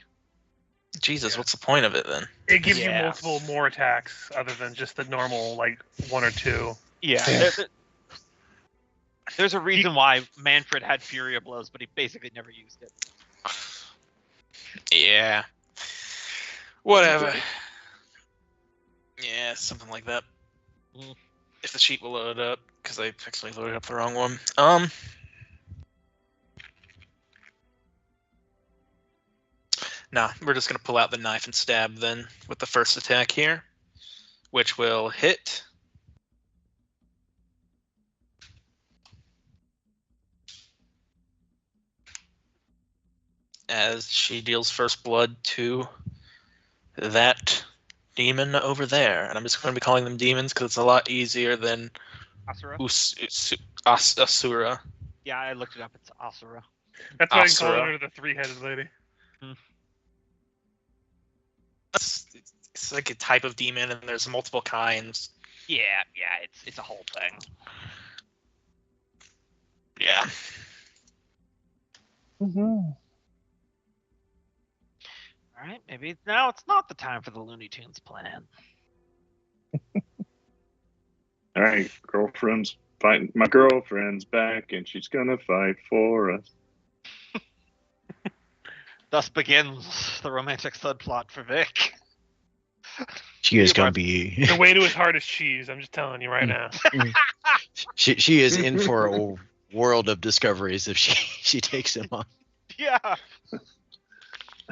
Jesus, Yeah. what's the point of it then? It gives you Yeah. multiple more attacks other than just the normal like one or two. Yeah. Yeah. There's a reason why Manfred had Fury of Blows, but he basically never used it. Yeah. Whatever. Yeah, something like that. Mm. If the sheet will load up, because I actually loaded up the wrong one. Nah, we're just gonna pull out the knife and stab then with the first attack here, which will hit. As she deals first blood to that demon over there. And I'm just going to be calling them demons because it's a lot easier than Asura? Asura. Yeah, I looked it up. It's Asura. That's why I call Asura. her the three-headed lady. It's like a type of demon, and there's multiple kinds. Yeah, it's a whole thing. Yeah. All right, maybe now it's not the time for the Looney Tunes plan. All right, girlfriend's fighting. My girlfriend's back, and she's gonna fight for us. Thus begins the romantic subplot for Vic. She is gonna Theobard- be. The way to his heart is cheese. I'm just telling you right now. she is in for a world of discoveries if she takes him on. Yeah.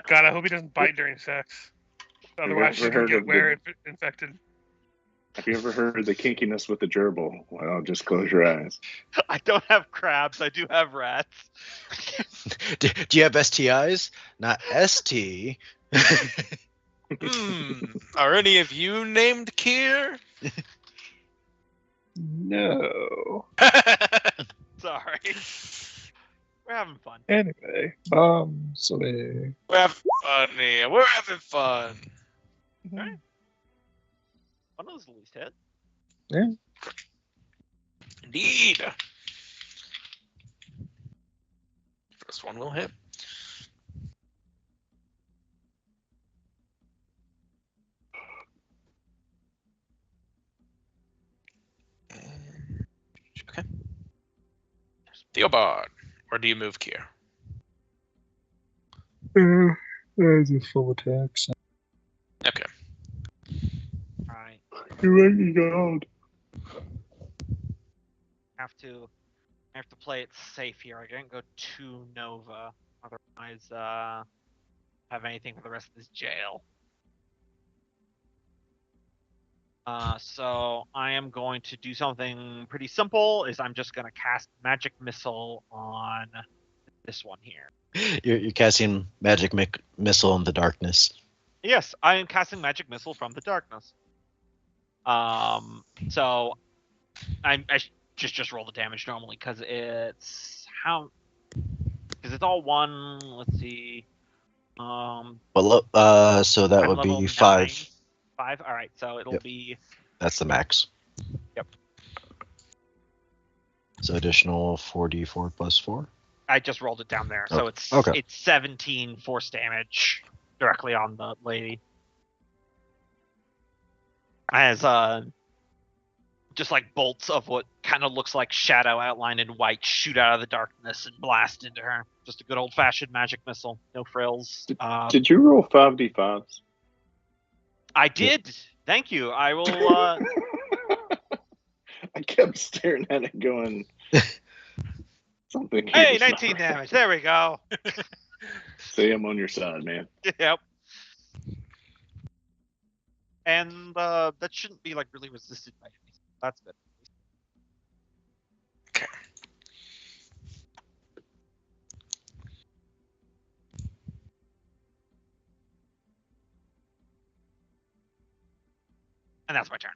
God, I hope he doesn't bite during sex. Otherwise, she's ever gonna heard get of wear infected. Have you ever heard of the kinkiness with the gerbil? Well, just close your eyes. I don't have crabs. I do have rats. Do you have STIs? Not ST. Are any of you named Kier? No. Sorry. We're having fun. Anyway, silly. We're having fun here. We're having fun. One of those at least hit. Indeed. First one will hit. Okay. Theobard, where do you move, Kier? There's a full attack. So. Okay. Alright. You're right, God. I have to play it safe here. I can't go too Nova. Otherwise, have anything for the rest of this jail. So I am going to do something pretty simple. I'm just going to cast Magic Missile on this one here. You're casting magic missile in the darkness. Yes, I am casting Magic Missile from the darkness. So I just roll the damage normally because it's all one. Let's see. Well, so that I'm would level be 9. 5. 5. All right, so it'll Yep. be. That's the max. Yep. So additional 4d4 plus 4. I just rolled it down there, so it's okay. it's 17 force damage directly on the lady. As just like bolts of what kind of looks like shadow outlined in white shoot out of the darkness and blast into her. Just a good old-fashioned magic missile, no frills. Did you roll 5d5s? I did. Thank you. I will. I kept staring at it, going, something. Hey, here's not 19 right. damage. There we go. See, I'm on your side, man. Yep. And that shouldn't be like really resisted by anything. That's good. Okay. And that's my turn.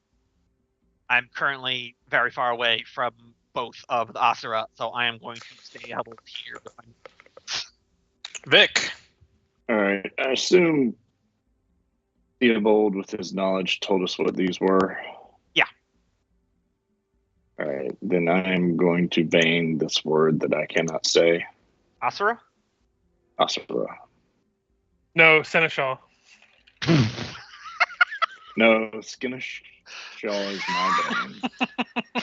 I'm currently very far away from both of the Asura, so I am going to stay huddled here. Vic. All right. I assume Theobald, with his knowledge, told us what these were. Yeah. All right. Then I'm going to bane this word that I cannot say. Asura? Asura. No, Seneschal. No, Skinish Shaw is my bane.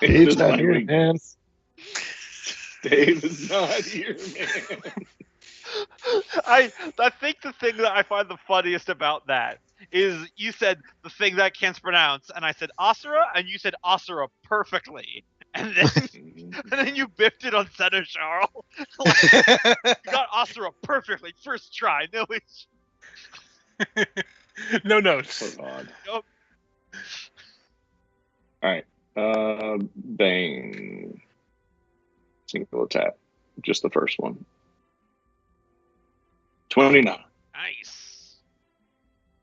Dave's not here, man. Dave is not here, man. I think the thing that I find the funniest about that is you said the thing that I can't pronounce, and I said Asura, and you said Asura perfectly. And then you biffed it on Seneschal. You got Asura perfectly, first try. No, it's No notes. So odd. Nope. All right. Bane. Single attack. Just the first one. 29. nice.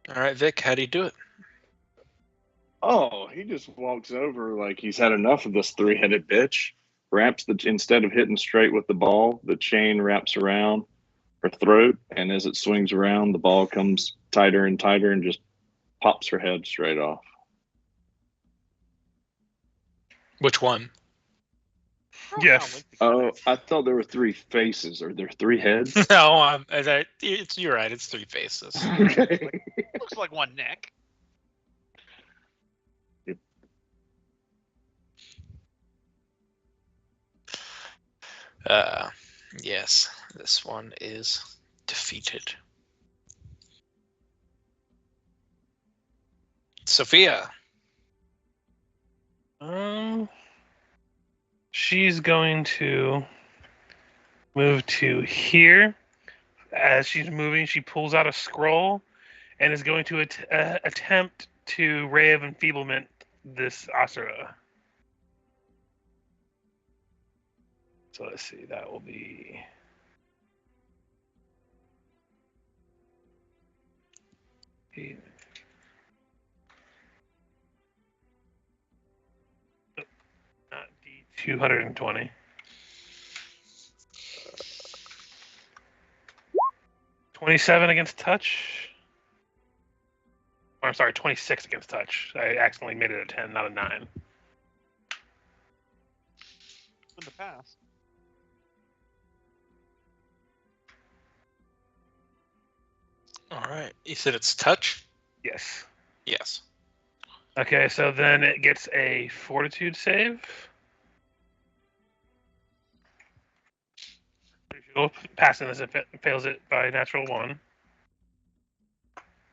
All right, Vic, how do you do it? Oh, he just walks over like he's had enough of this three-headed bitch. Instead of hitting straight with the ball, the chain wraps around her throat, and as it swings around, the ball comes tighter and tighter and just pops her head straight off. Which one? Yes. Oh, I thought there were 3 faces. Are there 3 heads? No, you're right. It's 3 faces. Okay. Looks like one neck. Yes, this one is defeated. Sophia. She's going to move to here. As she's moving, she pulls out a scroll and is going to attempt to Ray of Enfeeblement this Asura. So let's see, that will be... D220. 27 against touch. Or, I'm sorry, 26 against touch. I accidentally made it a 10, not a 9. In the past. All right. You said it's touch? Yes. Yes. Okay, so then it gets a fortitude save. Passing this, if it fails it by natural 1.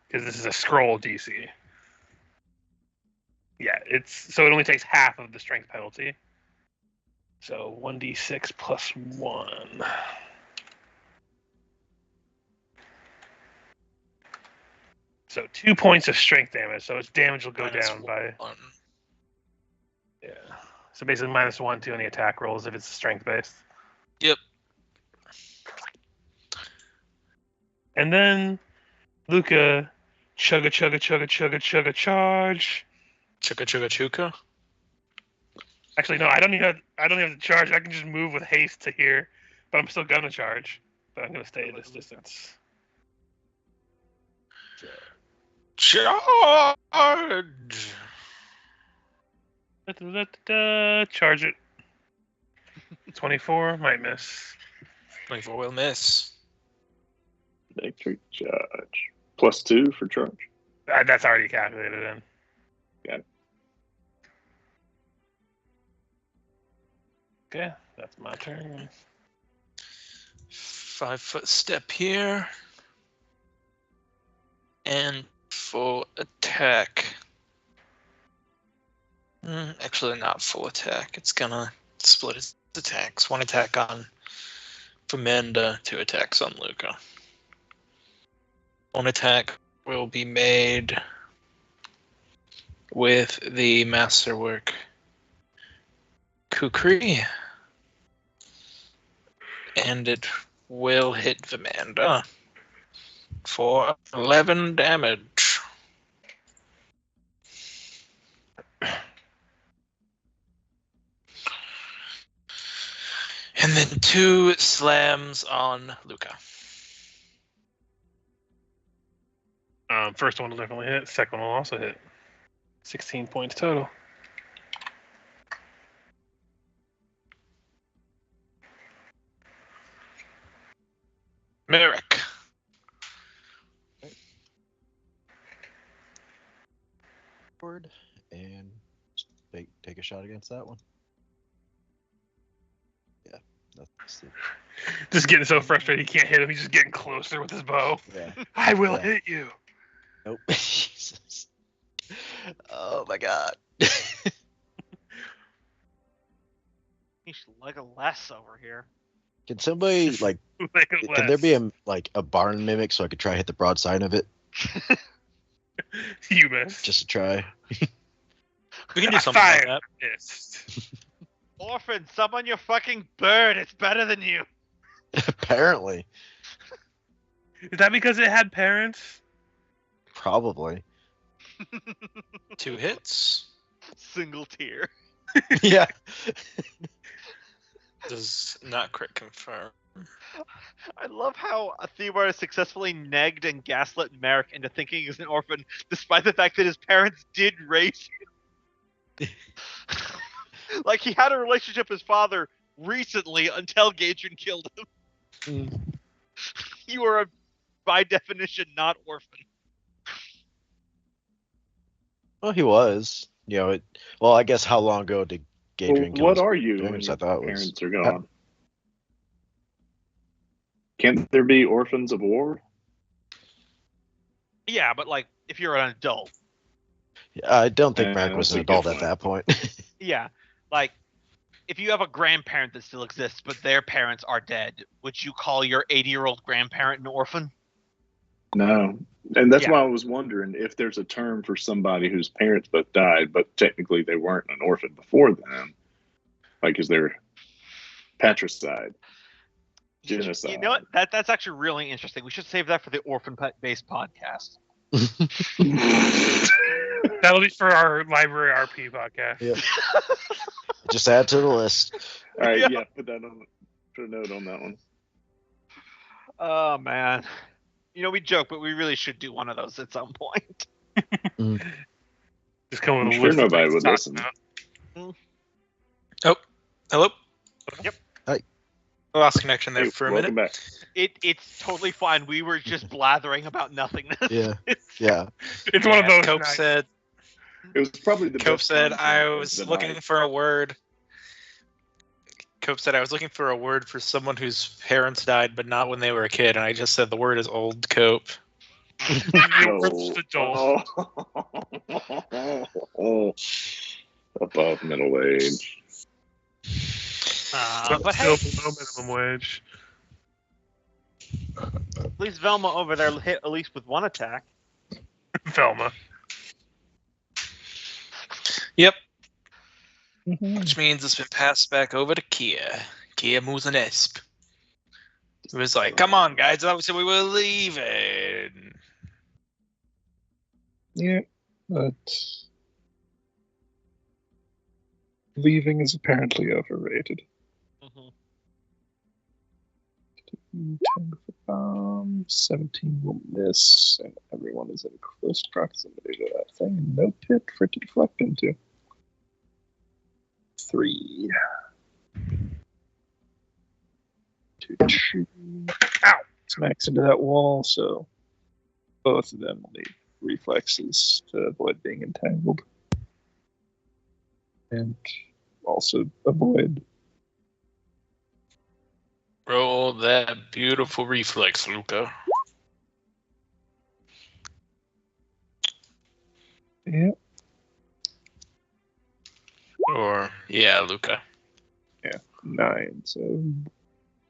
because this is a scroll DC. Yeah, so it only takes half of the strength penalty. So 1d6 plus 1. So 2 points of strength damage. So its damage will go Minus down by 1. yeah. So basically -1 to any attack rolls if it's strength based. Yep. And then Luca, chugga chugga chugga chugga chugga charge. Chuka chuka chuka. Actually, no, I don't even have to charge. I can just move with haste to here, but I'm still gonna charge. But I'm gonna stay at this distance. Charge! Charge it. 24 might miss. 24 will miss. Electric charge. +2 for charge. That's already calculated in. Got it. Okay, that's my turn. 5-foot step here. And full attack. Actually, not full attack. It's gonna split its attacks. 1 attack on Famenda, 2 attacks on Luca. 1 attack will be made with the Masterwork Kukri. And it will hit Vamanda for 11 damage. And then 2 slams on Luca. First one will definitely hit. Second one will also hit. 16 points total. Merrick. Forward and take a shot against that one. Yeah, that's it. Just getting so frustrated he can't hit him. He's just getting closer with his bow. Yeah. I will Yeah. hit you. Nope. Jesus. Oh my god. He's like a less over here. Can somebody can there be a barn mimic so I could try to hit the broadside of it You missed. just to try? We can do something like Fire. that. Missed. Orphan, summon your fucking bird. It's better than you. Apparently. Is that because it had parents? Probably. 2 hits. Single tier. Yeah. Does not crit confirm. I love how Theodore has successfully negged and gaslit Merrick into thinking he's an orphan, despite the fact that his parents did raise him. Like, he had a relationship with his father recently until Gadrin killed him. You are, by definition, not orphan. Well, he was. You know, well, I guess how long ago did Gadrian kill What his are you when parents? your I thought it was parents are gone? Can't there be orphans of war? Yeah, but, like, if you're an adult. I don't think Mark that's was a an good adult at point. that point. Yeah, like, if you have a grandparent that still exists, but their parents are dead, would you call your 80-year-old grandparent an orphan? No. And that's Yeah. why I was wondering if there's a term for somebody whose parents both died, but technically they weren't an orphan before then. Like, is there patricide? Genocide. You know what? That's actually really interesting. We should save that for the orphan-based podcast. That'll be for our library RP podcast. Yeah. Just add to the list. All right, Yeah. yeah, put a note on that one. Oh, man. You know, we joke, but we really should do one of those at some point. Just come with I'm a sure list of nobody things would to talk listen. about. Hello? Yep. Hi. Lost connection there Hey, for a welcome minute. back. It's totally fine. We were just blathering about nothingness. Yeah. Yeah. It's one of those Cope nights. said, It was probably the Cope best said content I of was the looking night. for a word. Cope said I was looking for a word for someone whose parents died, but not when they were a kid, and I just said the word is old Cope. You'll reach the Joel. Above middle age. But Still hey, below minimum wage. at least Velma over there hit at least with one attack. Velma. Yep. Mhm. Which means it's been passed back over to Kia. Kia Muzanesp. It was like, come on, guys. Obviously, we were leaving. Yeah, but leaving is apparently overrated. Mhm. 10 for bomb, 17 will miss, and everyone is in close proximity to that thing. No pit for it to deflect into. 3. 2. Ow! Smacks into that wall, so both of them will need reflexes to avoid being entangled. And also avoid. Roll that beautiful reflex, Luca. Yeah, Or, yeah, Luca. 9. So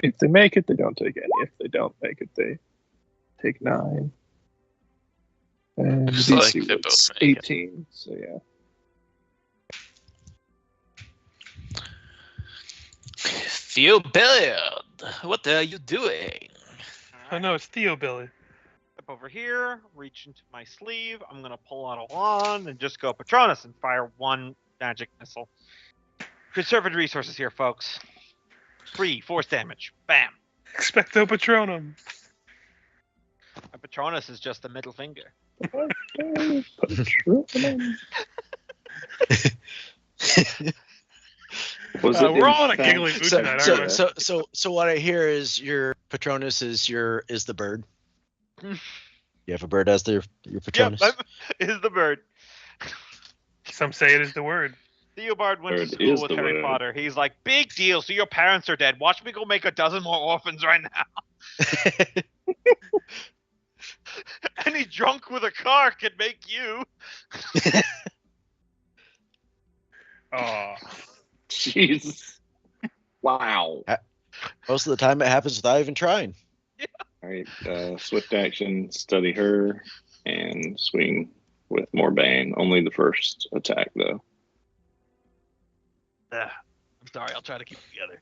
if they make it, they don't take any. If they don't make it, they take 9. And the Looks like DC they was both make it. 18. So yeah. Theobald, what are you doing? I know, it's Theo Billy. Step over here, reach into my sleeve. I'm gonna pull out a wand and just go Patronus and fire one magic missile. Conserved resources here, folks. 3 force damage. Bam. Expecto Patronum. My Patronus is just the middle finger. Was it We're in all in a fact- giggling mood So, tonight, so, aren't we? so what I hear is your Patronus is the bird. You have a bird as your Patronus. Yep, is the bird. Some say it is the word. Theobald went to Bird school is with the Harry word. Potter. He's like, big deal. So your parents are dead. Watch me go make a dozen more orphans right now. Any drunk with a car can make you. Oh, Jesus. Wow. Most of the time, it happens without even trying. All right. Swift action, study her, and swing with more bane. Only the first attack, though. I'm sorry. I'll try to keep it together.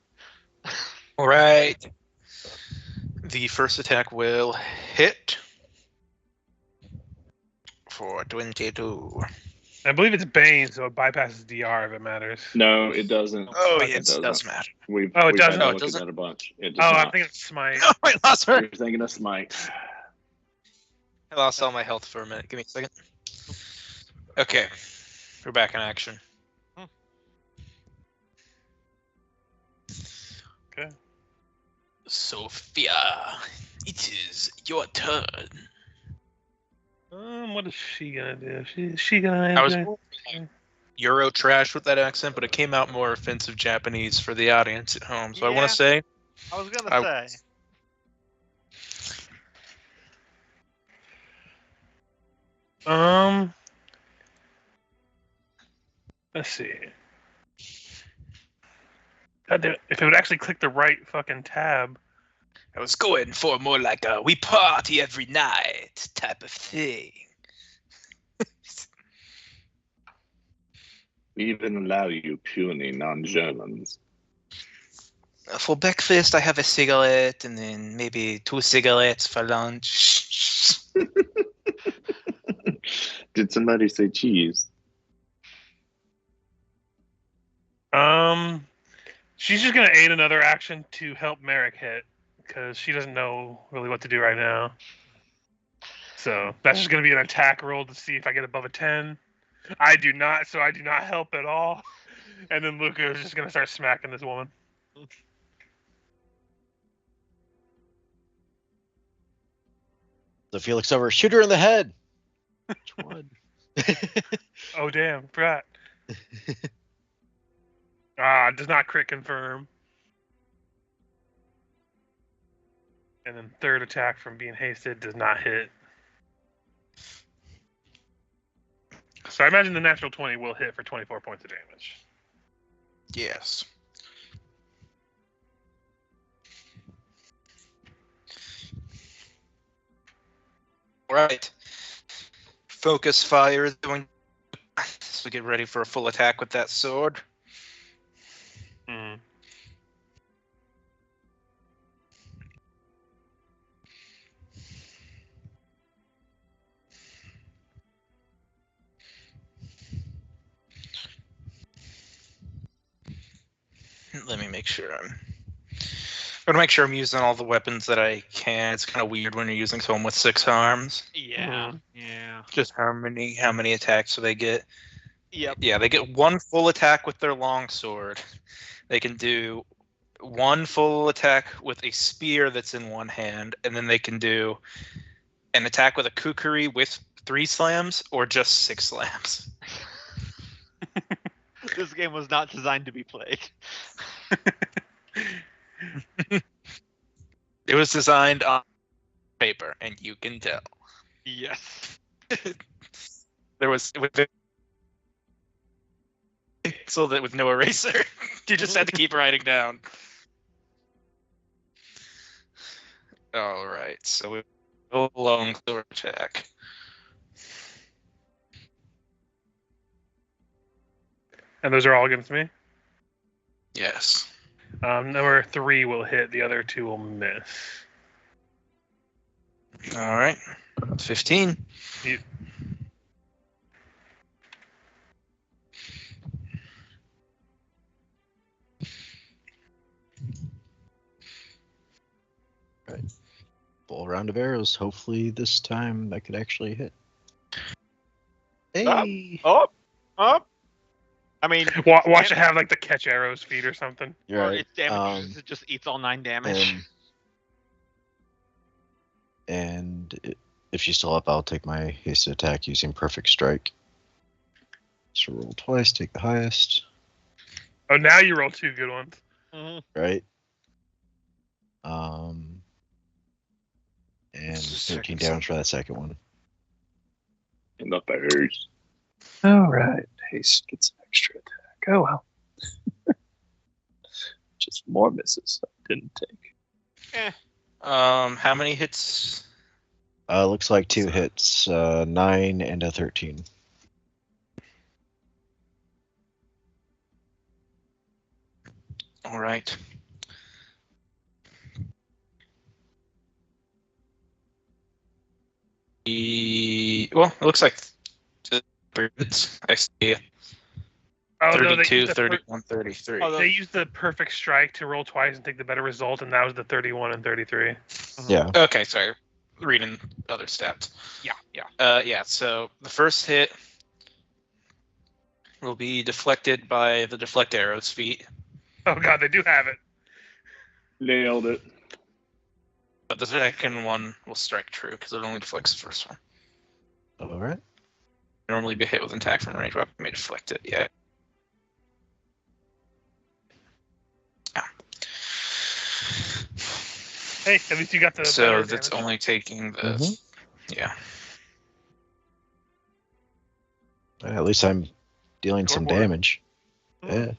All right. The first attack will hit for 22. I believe it's Bane, so it bypasses DR if it matters. No, it doesn't. Oh, Fuck, yeah, it it does matter. We've, Oh, it we've had doesn't? to Oh, it look at doesn't? that a bunch. It Oh, does I'm not. thinking it's Smite. Oh, I lost her. You're thinking of smite. I lost all my health for a minute. Give me a second. Okay. We're back in action. Okay. Sophia, it is your turn. What is she gonna do? She gonna? I was Euro trash with that accent, but it came out more offensive Japanese for the audience at home. So I Yeah. want to say, I was gonna I- say. Let's see. God damn it. If it would actually click the right fucking tab. I was going for more like a "we party every night" type of thing. We even allow you puny non-Germans. For breakfast, I have a cigarette, and then maybe 2 cigarettes for lunch. Did somebody say cheese? She's just gonna aid another action to help Merrick hit because she doesn't know really what to do right now. So that's just gonna be an attack roll to see if I get above a 10. I do not, so I do not help at all. And then Luca is just gonna start smacking this woman. So Felix over, shoot her in the head. Which one? Oh damn, forgot. Does not crit confirm. And then third attack from being hasted does not hit. So I imagine the natural 20 will hit for 24 points of damage. Yes. All right. Focus fire is going. So get ready for a full attack with that sword. Mm. Let me make sure I'm gonna make sure I'm using all the weapons that I can. It's kind of weird when you're using someone with 6 arms. Yeah. Yeah. Just how many attacks do they get? Yep. Yeah, they get 1 full attack with their longsword. They can do 1 full attack with a spear that's in one hand, and then they can do an attack with a kukri with 3 slams or just 6 slams. This game was not designed to be played. It was designed on paper, and you can tell. Yes. There was so that with no eraser, you just had to keep writing down. All right, so we go long sword attack. And those are all against me? Yes. Number 3 will hit, the other 2 will miss. All right. 15. You- Full round of arrows. Hopefully this time I could actually hit. Stop. Hey! Oh. I mean, Watch it have like the catch arrows feed or something. You're or right. its damage it just eats all 9 damage. And if she's still up, I'll take my hasted attack using Perfect Strike. So roll twice, take the highest. Oh, now you roll 2 good ones. Mhm. Right. And Just 13 checking damage for that second one. In the face. All right. Haste gets an extra attack. Oh, well. Just more misses I didn't take. How many hits? Looks like 2 hits, 9 and a 13. All right. Well, it looks like hits. I see Oh, no, 32, 31, 33. Oh, they used the Perfect Strike to roll twice and take the better result, and that was the 31 and 33. Yeah. Okay, sorry. Reading other stats. yeah. Yeah, so the first hit will be deflected by the deflect arrow's feet, Oh, God, they do have it. Nailed it. but the second one will strike true because it only deflects the first one. All right. Normally be hit with an attack from range weapon may deflect it. Yeah. Hey, at least you got the So better that's damage. only taking the Mhm. yeah. At least I'm dealing some Scoreboard. damage. Yeah.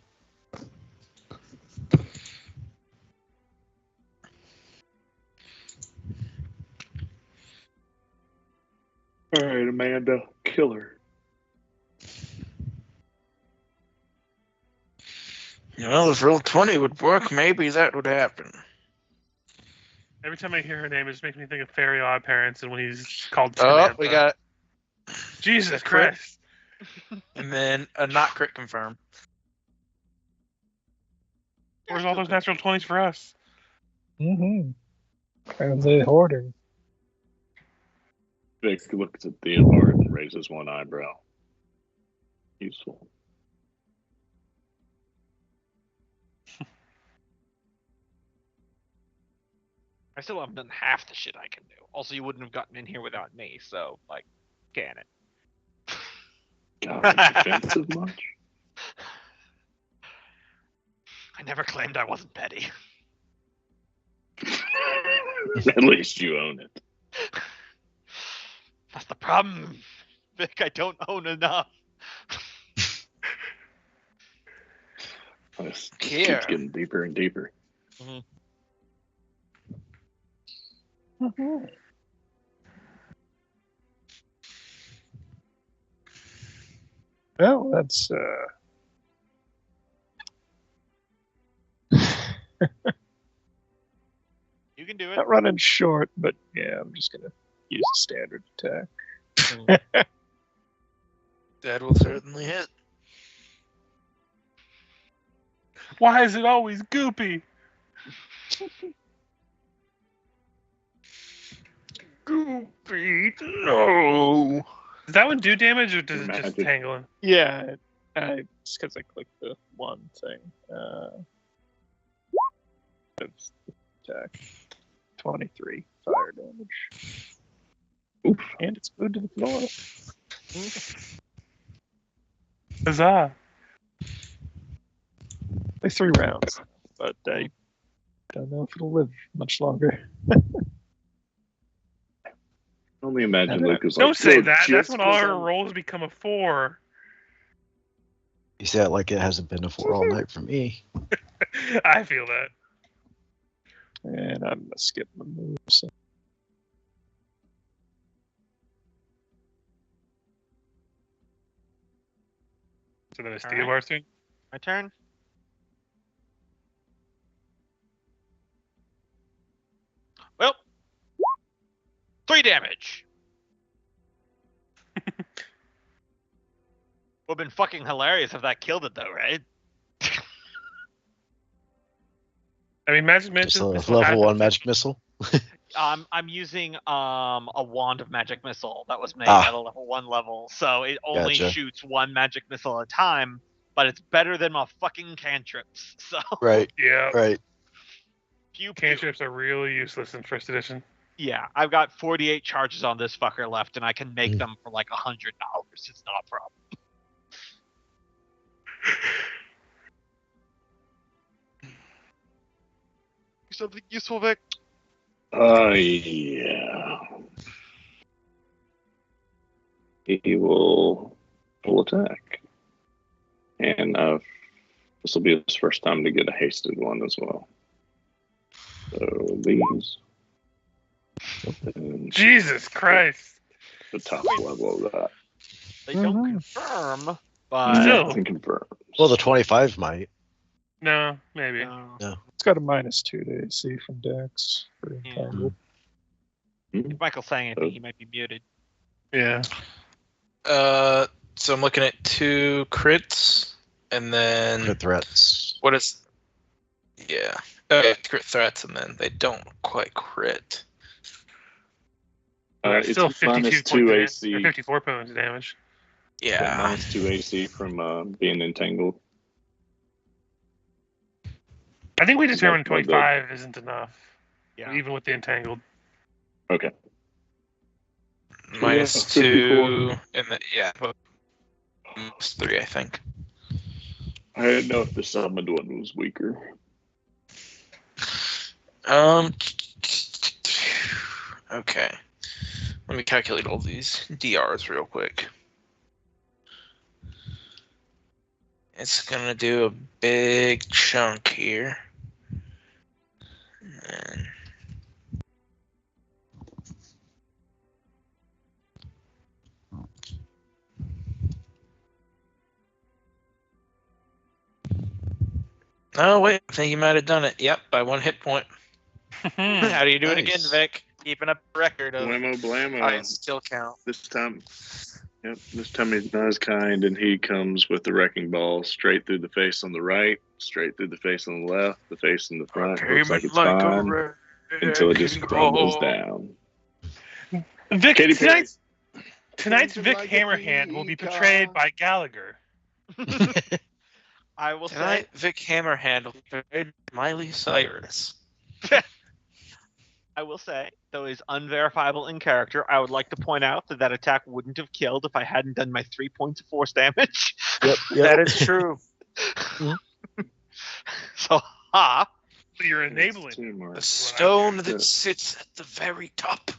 All right, Amanda, kill her. Well, if roll 20 would work, maybe that would happen. Every time I hear her name, it just makes me think of Fairy Odd Parents and when he's called Oh, Samantha. we got Jesus crit. Christ. and then a not crit confirm. Where's all those natural 20s for us? Mm-hmm. Translate hoarding. Vic looks at Theobald and raises one eyebrow. Useful. I still haven't done half the shit I can do. Also, you wouldn't have gotten in here without me, so, like, can it? God, defensive much? I never claimed I wasn't petty. At least you own it. That's the problem, Vic. I don't own enough. This Here. keeps getting deeper and deeper. Well, that's You can do it. not running short, but yeah, I'm just gonna use a standard attack. That will certainly hit. Why is it always goopy? Goopy, no. Does that one do damage or does it just Magic. tangle him? Yeah, just because I clicked the one thing. That's the attack. 23 fire damage. Oof. And it's glued to the floor. Huzzah. Only 3 rounds, but I don't know if it'll live much longer. Only imagine Don't Luke is Don't like, say "Yo, that. That's just when all 'cause her I'm-" rolls become a 4. You say that like it hasn't been a 4 all night for me. I feel that. And I'm gonna skip my move. So. So then it's All Steel Bar's turn. My turn. Well, 3 damage. Would have been fucking hilarious if that killed it, though, right? I mean, magic Just missile. a missile level 1 happens. magic missile. I'm using a wand of magic missile that was made Ah. at a level 1 level, so it only Gotcha. shoots 1 magic missile at a time. But it's better than my fucking cantrips. So Right, Yeah. right. pew, pew. Cantrips are really useless in first edition. Yeah, I've got 48 charges on this fucker left, and I can make Mm. them for like $100. It's not a problem. Something useful, Vic. Yeah. He will full attack. And this will be his first time to get a hasted one as well. So these. And Jesus Christ. the top level of that. They don't Mhm. confirm, but Still. Nothing confirmed. Well, the 25 might. No, maybe. It's got a -2 to AC from Dex for Yeah. Entangled. if Michael's saying anything, he might be muted. Yeah. So I'm looking at 2 crits, and then Crit threats. what is? Yeah, okay, crit threats, and then they don't quite crit. It's still 52 minus points 2 of AC. or 54 points of damage. Yeah, Minus 2 AC from being entangled. I think we determined That's what 25 isn't enough, Yeah. even with the entangled. Okay. minus Yeah, 2, and then minus 3, I think. I didn't know if the summoned one was weaker. Okay. Let me calculate all these DRs real quick. It's gonna do a big chunk here. And oh wait, I think you might have done it. Yep, by 1 hit point. How do you do it again, Nice. Vic? Keeping up a record of Blammo, blammo. I still count. This time he's not as kind, and he comes with the wrecking ball straight through the face on the right, straight through the face on the left, the face in the front. Looks like it's fine until it just crumbles down. Vic, Katy Perry. tonight's Vic Like a Hammerhand will be portrayed by Gallagher. I will Tonight, Vic Hammerhand played Miley Cyrus. I will say, though is unverifiable in character, I would like to point out that attack wouldn't have killed if I hadn't done my 3 points of force damage. Yep, That is true. So, ha! So you're enabling. The stone that sits at the very top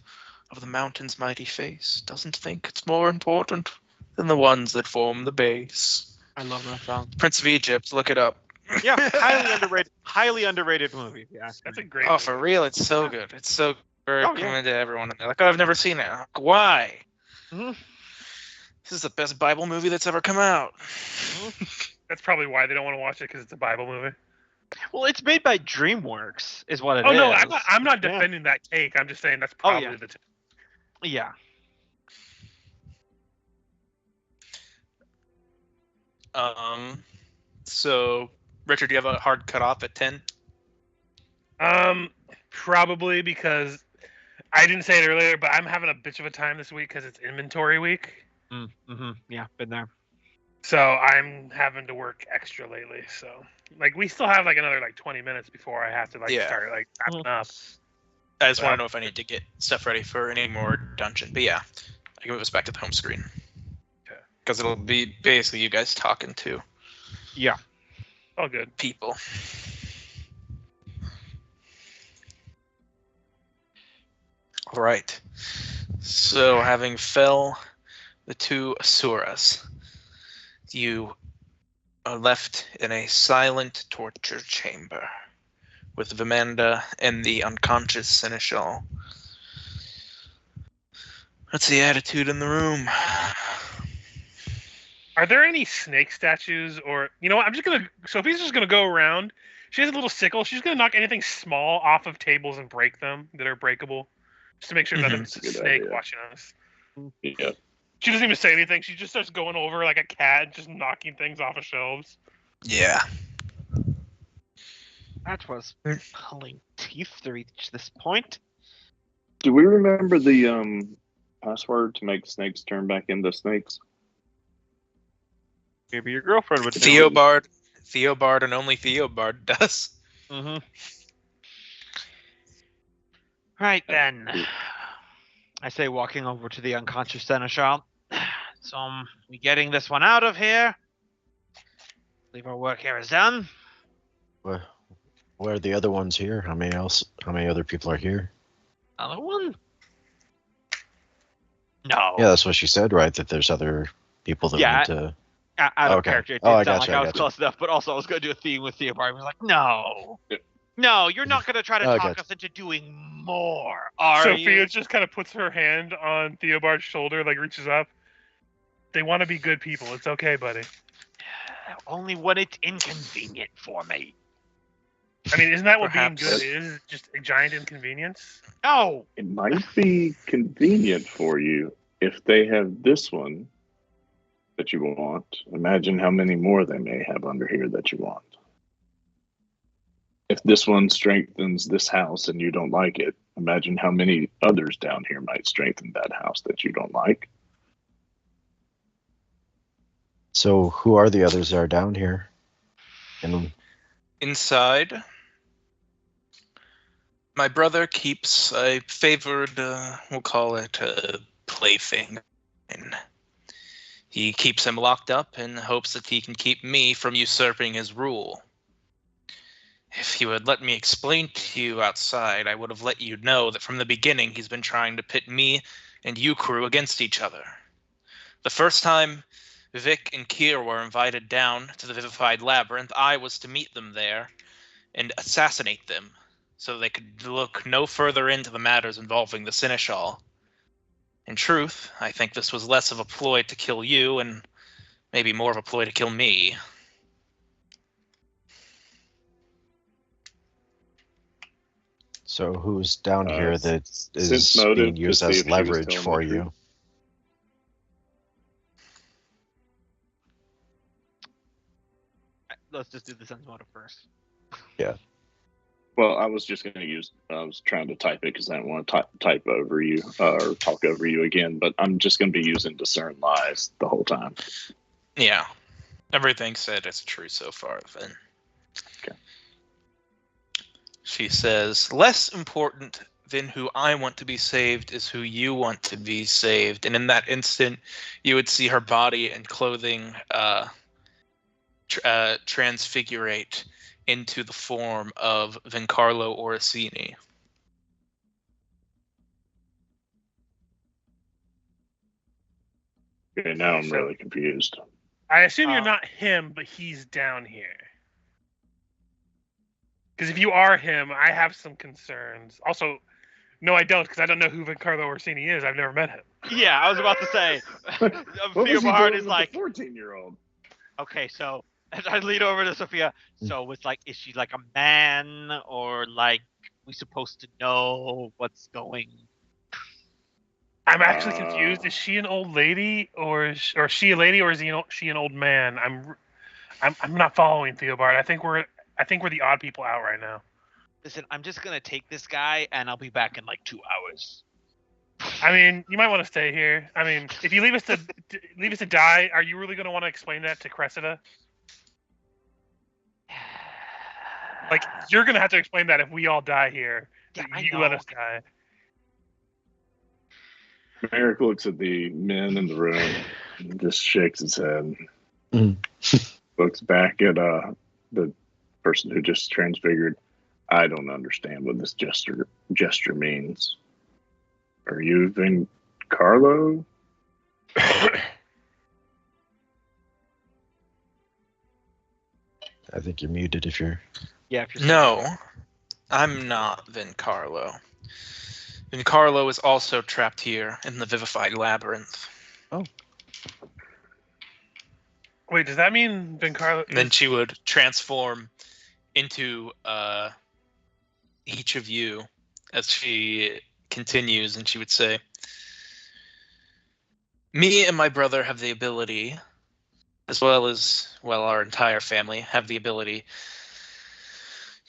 of the mountain's mighty face doesn't think it's more important than the ones that form the base. I love that song. Prince of Egypt, look it up. Yeah, highly underrated movie. If you ask That's a me. great. Oh, movie. for real, it's so good. It's so good. I Oh, yeah. recommend it to everyone. And they're like, oh, I've never seen it. Like, why? Mhm. This is the best Bible movie that's ever come out. That's probably why they don't want to watch it because it's a Bible movie. Well, it's made by DreamWorks, is what it is. Oh no, I'm not Yeah. defending that take. I'm just saying that's Oh, probably yeah. the take. Yeah. So, Richard, do you have a hard cutoff at 10? Probably because I didn't say it earlier, but I'm having a bitch of a time this week because it's inventory week. Mm-hmm. Yeah, been there. So I'm having to work extra lately. So like we still have like another like 20 minutes before I have to like Yeah. start like wrapping up. I just want Well- to know if I need to get stuff ready for any more dungeon. But yeah, I can move us back to the home screen. Okay. Because it'll be basically you guys talking to Yeah. All good. people. All right. So, having fell the two Asuras, you are left in a silent torture chamber with Vimanda and the unconscious Seneschal. What's the attitude in the room? Are there any snake statues or you know what? I'm just gonna Sophie's just gonna go around. She has a little sickle. She's gonna knock anything small off of tables and break them that are breakable, just to make sure Mhm. nothing's That's a good snake idea. watching us. Yeah. She doesn't even say anything. She just starts going over like a cat, just knocking things off of shelves. Yeah. That was Mm. pulling teeth to reach this point. Do we remember the password to make snakes turn back into snakes? Maybe your girlfriend would know. Theobard, and only Theobard does. Mm-hmm. Right then. I say, walking over to the unconscious Seneschal. So, we getting this one out of here. Believe our work here is done. Where are the other ones here? How many other people are here? Another one? No. Yeah, that's what she said, right? That there's other people that Yeah, need to. Out of Okay. character. It Oh, I didn't sound like gotcha, I I was gotcha. close enough, but also I was going to do a theme with Theobald. I was like, no. Yeah. No, you're not going to try to Oh, I talk gotcha. us into doing more, are Sophia you? just kind of puts her hand on Theobald's shoulder, like reaches up. They want to be good people. It's okay, buddy. Only when it's inconvenient for me. I mean, isn't that what being Perhaps. good is? Just a giant inconvenience? No. It might be convenient for you if they have this one that you want. Imagine how many more they may have under here that you want. If this one strengthens this house and you don't like it, imagine how many others down here might strengthen that house that you don't like. So who are the others that are down here? And Inside, my brother keeps a favored, we'll call it a plaything. And he keeps him locked up in hopes that he can keep me from usurping his rule. If you had let me explain to you outside, I would have let you know that from the beginning he's been trying to pit me and you crew against each other. The first time Vic and Kier were invited down to the Vivified Labyrinth, I was to meet them there and assassinate them so they could look no further into the matters involving the Seneschal. In truth, I think this was less of a ploy to kill you and maybe more of a ploy to kill me. so who's down here that is Sense motive being to used see as if she was leverage telling for the you? truth. Let's just do the sense motive first. Well, I was trying to type it because I didn't want to type over you or talk over you again, but I'm just going to be using discern lies the whole time. Yeah. Everything said is true so far, then. Okay. She says, less important than who I want to be saved is who you want to be saved. And in that instant, you would see her body and clothing transfigurate into the form of Vincarlo Orsini. Okay, now I'm So- really confused. I assume you're Uh, not him, but he's down here. Because if you are him, I have some concerns. Also, no, I don't, because I don't know who Vincarlo Orsini is. I've never met him. Yeah, I was about to say. What was he Theobald doing is with like, the 14-year-old? okay, so as I lean over to Sophia, so it's like, is she like a man, or like we supposed to know what's going? I'm actually confused. Is she an old lady, or is she a lady, or is she an old man? I'm not following Theobald. I think we're the odd people out right now. Listen, I'm just gonna take this guy, and I'll be back in like 2 hours. I mean, you might want to stay here. I mean, if you leave us to die, are you really going to want to explain that to Cressida? Like, you're going to have to explain that if we all die here. Yeah, That I you let know. us die. Merrick looks at the men in the room and just shakes his head. Mm. Looks back at the person who just transfigured. I don't understand what this gesture means. Are you Vincarlo? I think you're muted if you're. Yeah, if you're No, I'm not Vincarlo. Vincarlo is also trapped here in the Vivified Labyrinth. Wait, does that mean Vincarlo? And then she would transform into each of you as she continues, and she would say, "Me and my brother have the ability, as well as, well, our entire family have the ability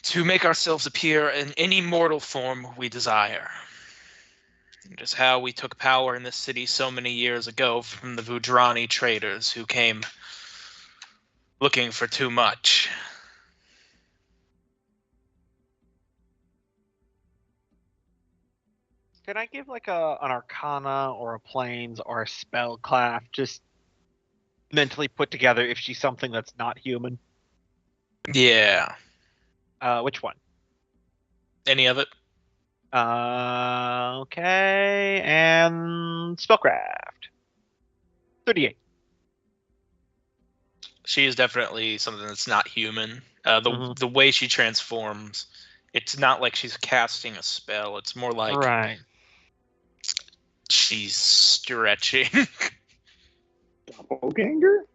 to make ourselves appear in any mortal form we desire. It is how we took power in this city so many years ago from the Vudrani traders who came looking for too much. Can I give like an Arcana or a Planes or a Spellcraft just mentally put together if she's something that's not human? Yeah. Which one? Any of it? Okay, and Spellcraft. 38. She is definitely something that's not human. Mhm. The way she transforms, it's not like she's casting a spell. It's more like Right. she's stretching. Doppelganger?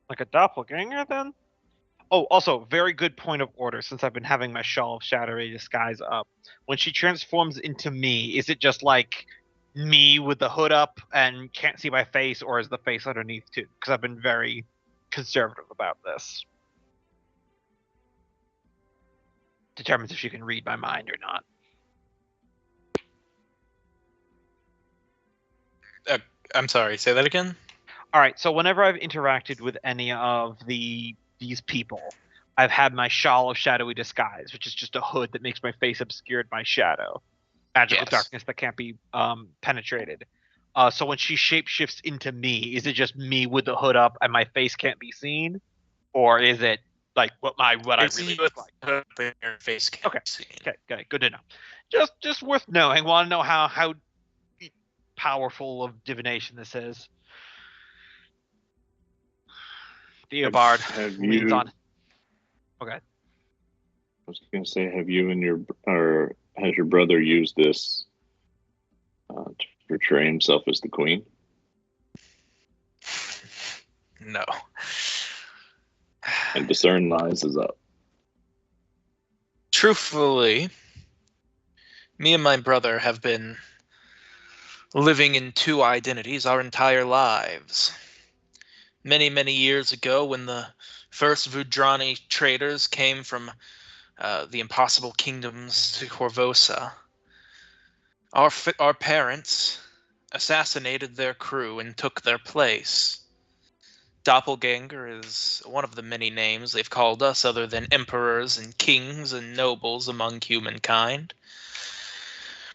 Like a doppelganger, then? Oh, also, very good point of order since I've been having my Shawl of Shadowy Disguise up. When she transforms into me, is it just like me with the hood up and can't see my face, or is the face underneath too? Because I've been very conservative about this. Determines if she can read my mind or not. I'm sorry, say that again? All right, so whenever I've interacted with any of these people, I've had my Shawl of Shadowy Disguise, which is just a hood that makes my face obscured by shadow. Magical Yes. darkness that can't be penetrated. So when she shapeshifts into me, is it just me with the hood up and my face can't be seen? Or is it like what I It's really you look with like? your face can't Okay. be seen. Okay, good to know. Just worth knowing. Want to know how powerful of divination this is. Theobald Have leans you- on. Okay. I was going to say, have you and has your brother used this to portray himself as the queen? No. And discern lies is up. Truthfully, me and my brother have been living in two identities our entire lives. Many, many years ago, when the first Vudrani traders came from the impossible kingdoms to Corvosa, our parents assassinated their crew and took their place. Doppelganger is one of the many names they've called us other than emperors and kings and nobles among humankind.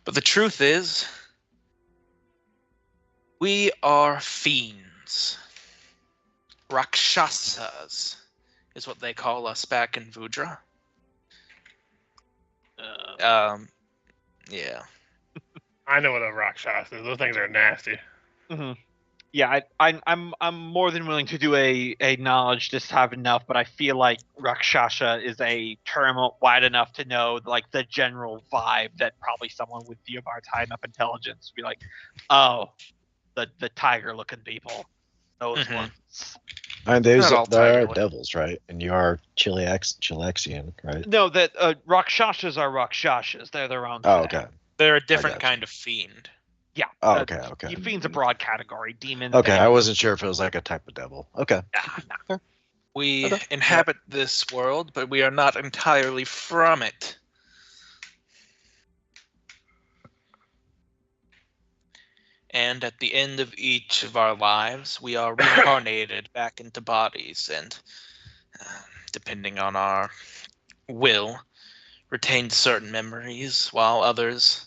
But the truth is, we are fiends. Rakshasas is what they call us back in Vudra. Yeah. I know what a Rakshas is. Those things are nasty. Mm-hmm. Yeah, I'm more than willing to do a knowledge just have enough, but I feel like Rakshasa is a term wide enough to know like the general vibe that probably someone with Diobar's high enough intelligence would be like, oh, the tiger looking people, those Mhm. ones. And Not all there are tiger-like. devils, right? And you are Chilexian, right? No, that Rakshasas are Rakshasas. They're their own Oh, thing. okay. They're a different gotcha. kind of fiend. Yeah. Oh, okay, okay. Fiend's a broad category. Demons. Okay, I angels. wasn't sure if it was like a type of devil. Okay. Nah. We Okay. inhabit this world, but we are not entirely from it. And at the end of each of our lives, we are reincarnated back into bodies and, depending on our will, retain certain memories, while others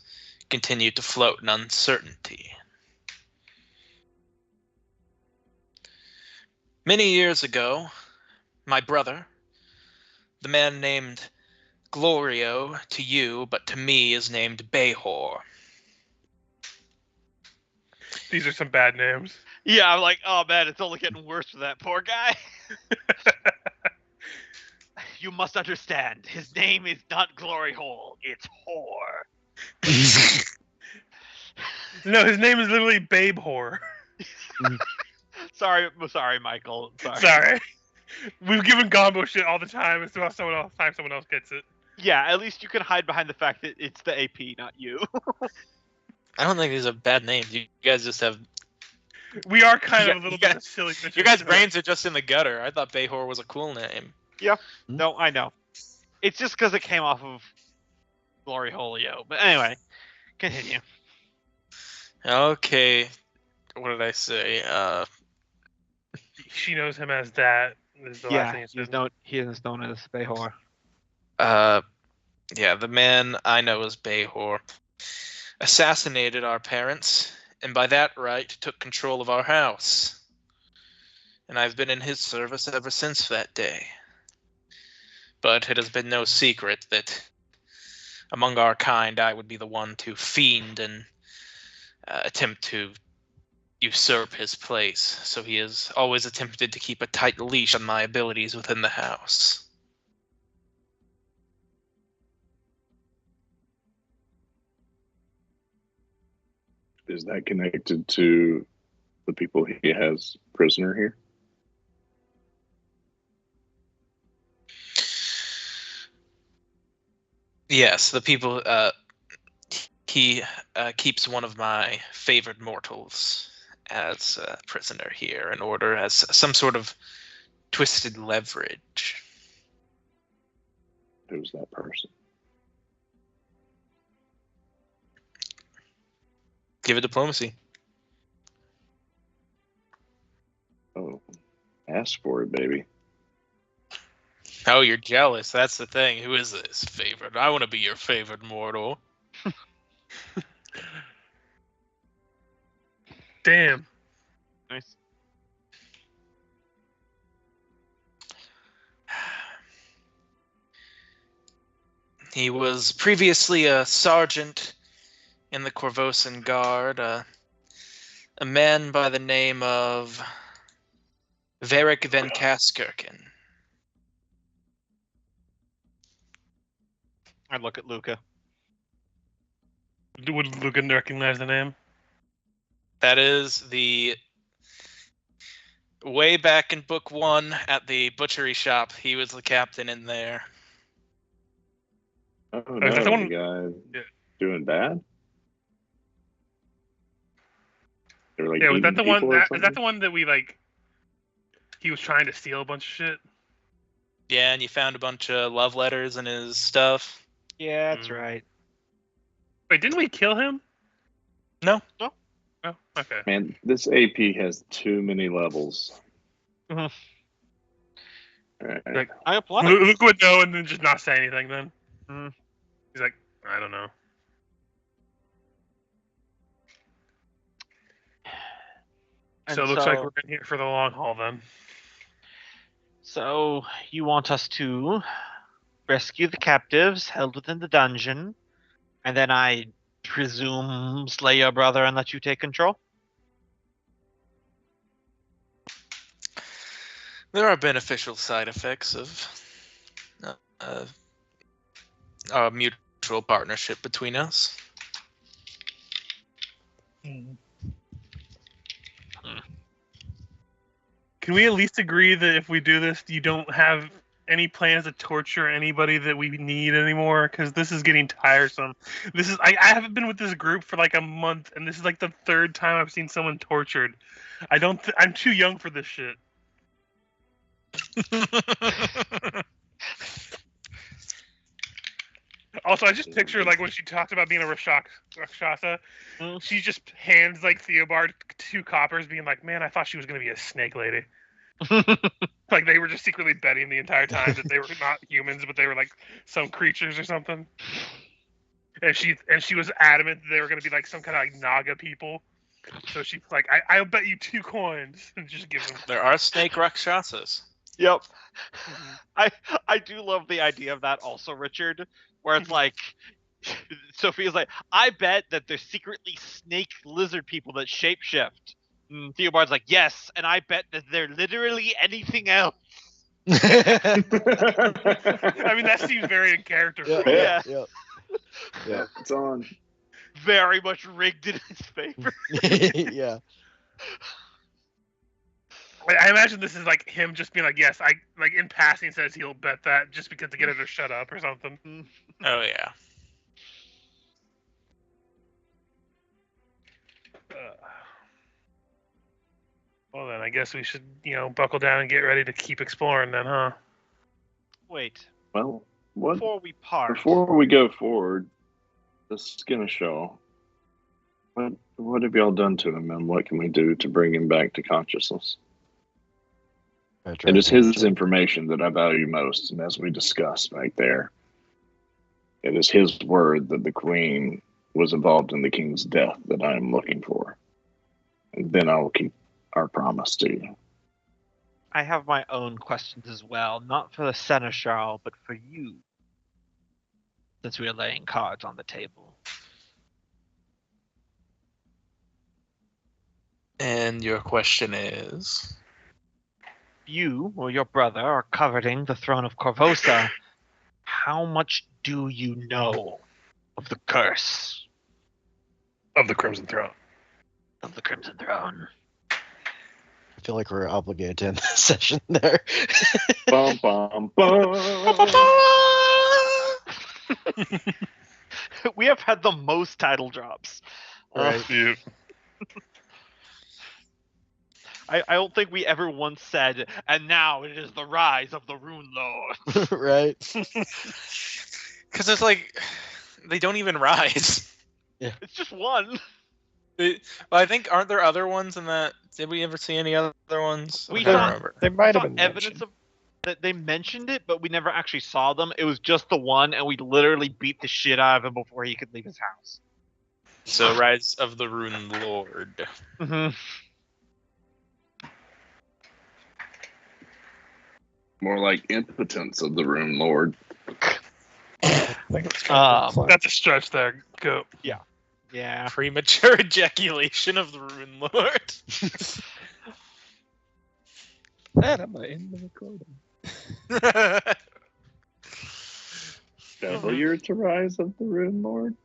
continue to float in uncertainty. Many years ago, my brother, the man named Glorio to you, but to me is named Behor. These are some bad names. Yeah, I'm like, oh man, it's only getting worse for that poor guy. You must understand, his name is not Glory Hole, it's Whore. No, his name is literally Babe Whore. Sorry, Michael. Sorry. We've given Gombo shit all the time until someone else gets it. Yeah, at least you can hide behind the fact that it's the AP, not you. I don't think these are bad names. You guys just have... We are kind You of a little got- bit silly. Your guys' brains are just in the gutter. I thought Behor was a cool name. No, I know. It's just because it came off of Glory Holio. But anyway, continue. Okay. What did I say? She knows him as that. Is the last thing it says. He is known as Behor. Yeah, the man I know as Behor assassinated our parents, and by that right took control of our house. And I've been in his service ever since that day. But it has been no secret that among our kind I would be the one to fiend and attempt to usurp his place, so he has always attempted to keep a tight leash on my abilities within the house. Is that connected to the people he has prisoner here? Yes, the people. He keeps one of my favored mortals as a prisoner here in order as some sort of twisted leverage. Who's that person? Give it diplomacy. Oh, ask for it, baby. Oh, you're jealous. That's the thing. Who is this favorite? I want to be your favored mortal. Damn. Nice. He was previously a sergeant in the Corvosan Guard, a man by the name of Varric Van Kaskirken. I look at Luca. Would Lucan recognize the name? That is the way back in book 1 at the butchery shop. He was the captain in there. Oh, is no, that the one- the guy Yeah. doing bad? They were like Yeah, was that eating the one? people or Is that something? the one that we like? He was trying to steal a bunch of shit. Yeah, and you found a bunch of love letters in his stuff. Yeah, that's Mm. right. Wait, didn't we kill him? No. Oh, okay. Man, this AP has too many levels. Mhm. Alright. Like, I apply. Luca would know and then just not say anything. Then Mhm. he's like, I don't know. So it looks like we're in here for the long haul then. So you want us to rescue the captives held within the dungeon, and then I presume slay your brother and let you take control? There are beneficial side effects of a mutual partnership between us. Hmm. Can we at least agree that if we do this, you don't have any plans to torture anybody that we need anymore? Because this is getting tiresome. I haven't been with this group for like a month, and this is like the third time I've seen someone tortured. I'm too young for this shit. Also, I just picture like when she talked about being a Rakshasa, she just hands like Theobald 2 coppers, being like, "Man, I thought she was gonna be a snake lady." Like they were just secretly betting the entire time that they were not humans, but they were like some creatures or something. And she was adamant that they were gonna be like some kind of like Naga people. So she's like, "I'll bet you 2 coins," and just give them. There are snake Rakshasas. Yep. I do love the idea of that also, Richard, where it's like Sophia's like, I bet that there's secretly snake lizard people that shapeshift. Theobald's like, yes, and I bet that they're literally anything else. I mean, that seems very in character for me. Yeah. Yeah, it's on. Very much rigged in his favor. Yeah. I imagine this is like him just being like, yes, I like in passing says he'll bet that just because to get her to shut up or something. Oh yeah. Well then, I guess we should, buckle down and get ready to keep exploring then, huh? Wait, Well, what before we part. before we go forward, this is gonna show. What have y'all done to him, and what can we do to bring him back to consciousness? It is his information that I value most, and as we discussed back there, it is his word that the queen was involved in the king's death that I am looking for. And then I will keep our promise to you. I have my own questions as well, not for the Seneschal, but for you, since we are laying cards on the table. And your question is? You or your brother are coveting the throne of Corvosa. How much do you know of the curse Of the Crimson Throne. of the Crimson Throne? I feel like we're obligated to end the session there. Bum, bum, bum. We have had the most title drops. Right. Yeah. I don't think we ever once said, and now it is the rise of the Rune Lord. Right. Because it's like they don't even rise. It's just one. Well, I think aren't there other ones in that? Did we ever see any other ones? We I don't saw- remember. They might Saw have been evidence mentioned. of that they mentioned it, but we never actually saw them. It was just the one, and we literally beat the shit out of him before he could leave his house. So Rise of the Rune Lord. Mm-hmm. More like impotence of the Rune Lord. I think it's kind of That's a stretch there. Go. Yeah. Premature ejaculation of the Rune Lord. that. I'm gonna end the recording. Failure to rise of the Rune Lord.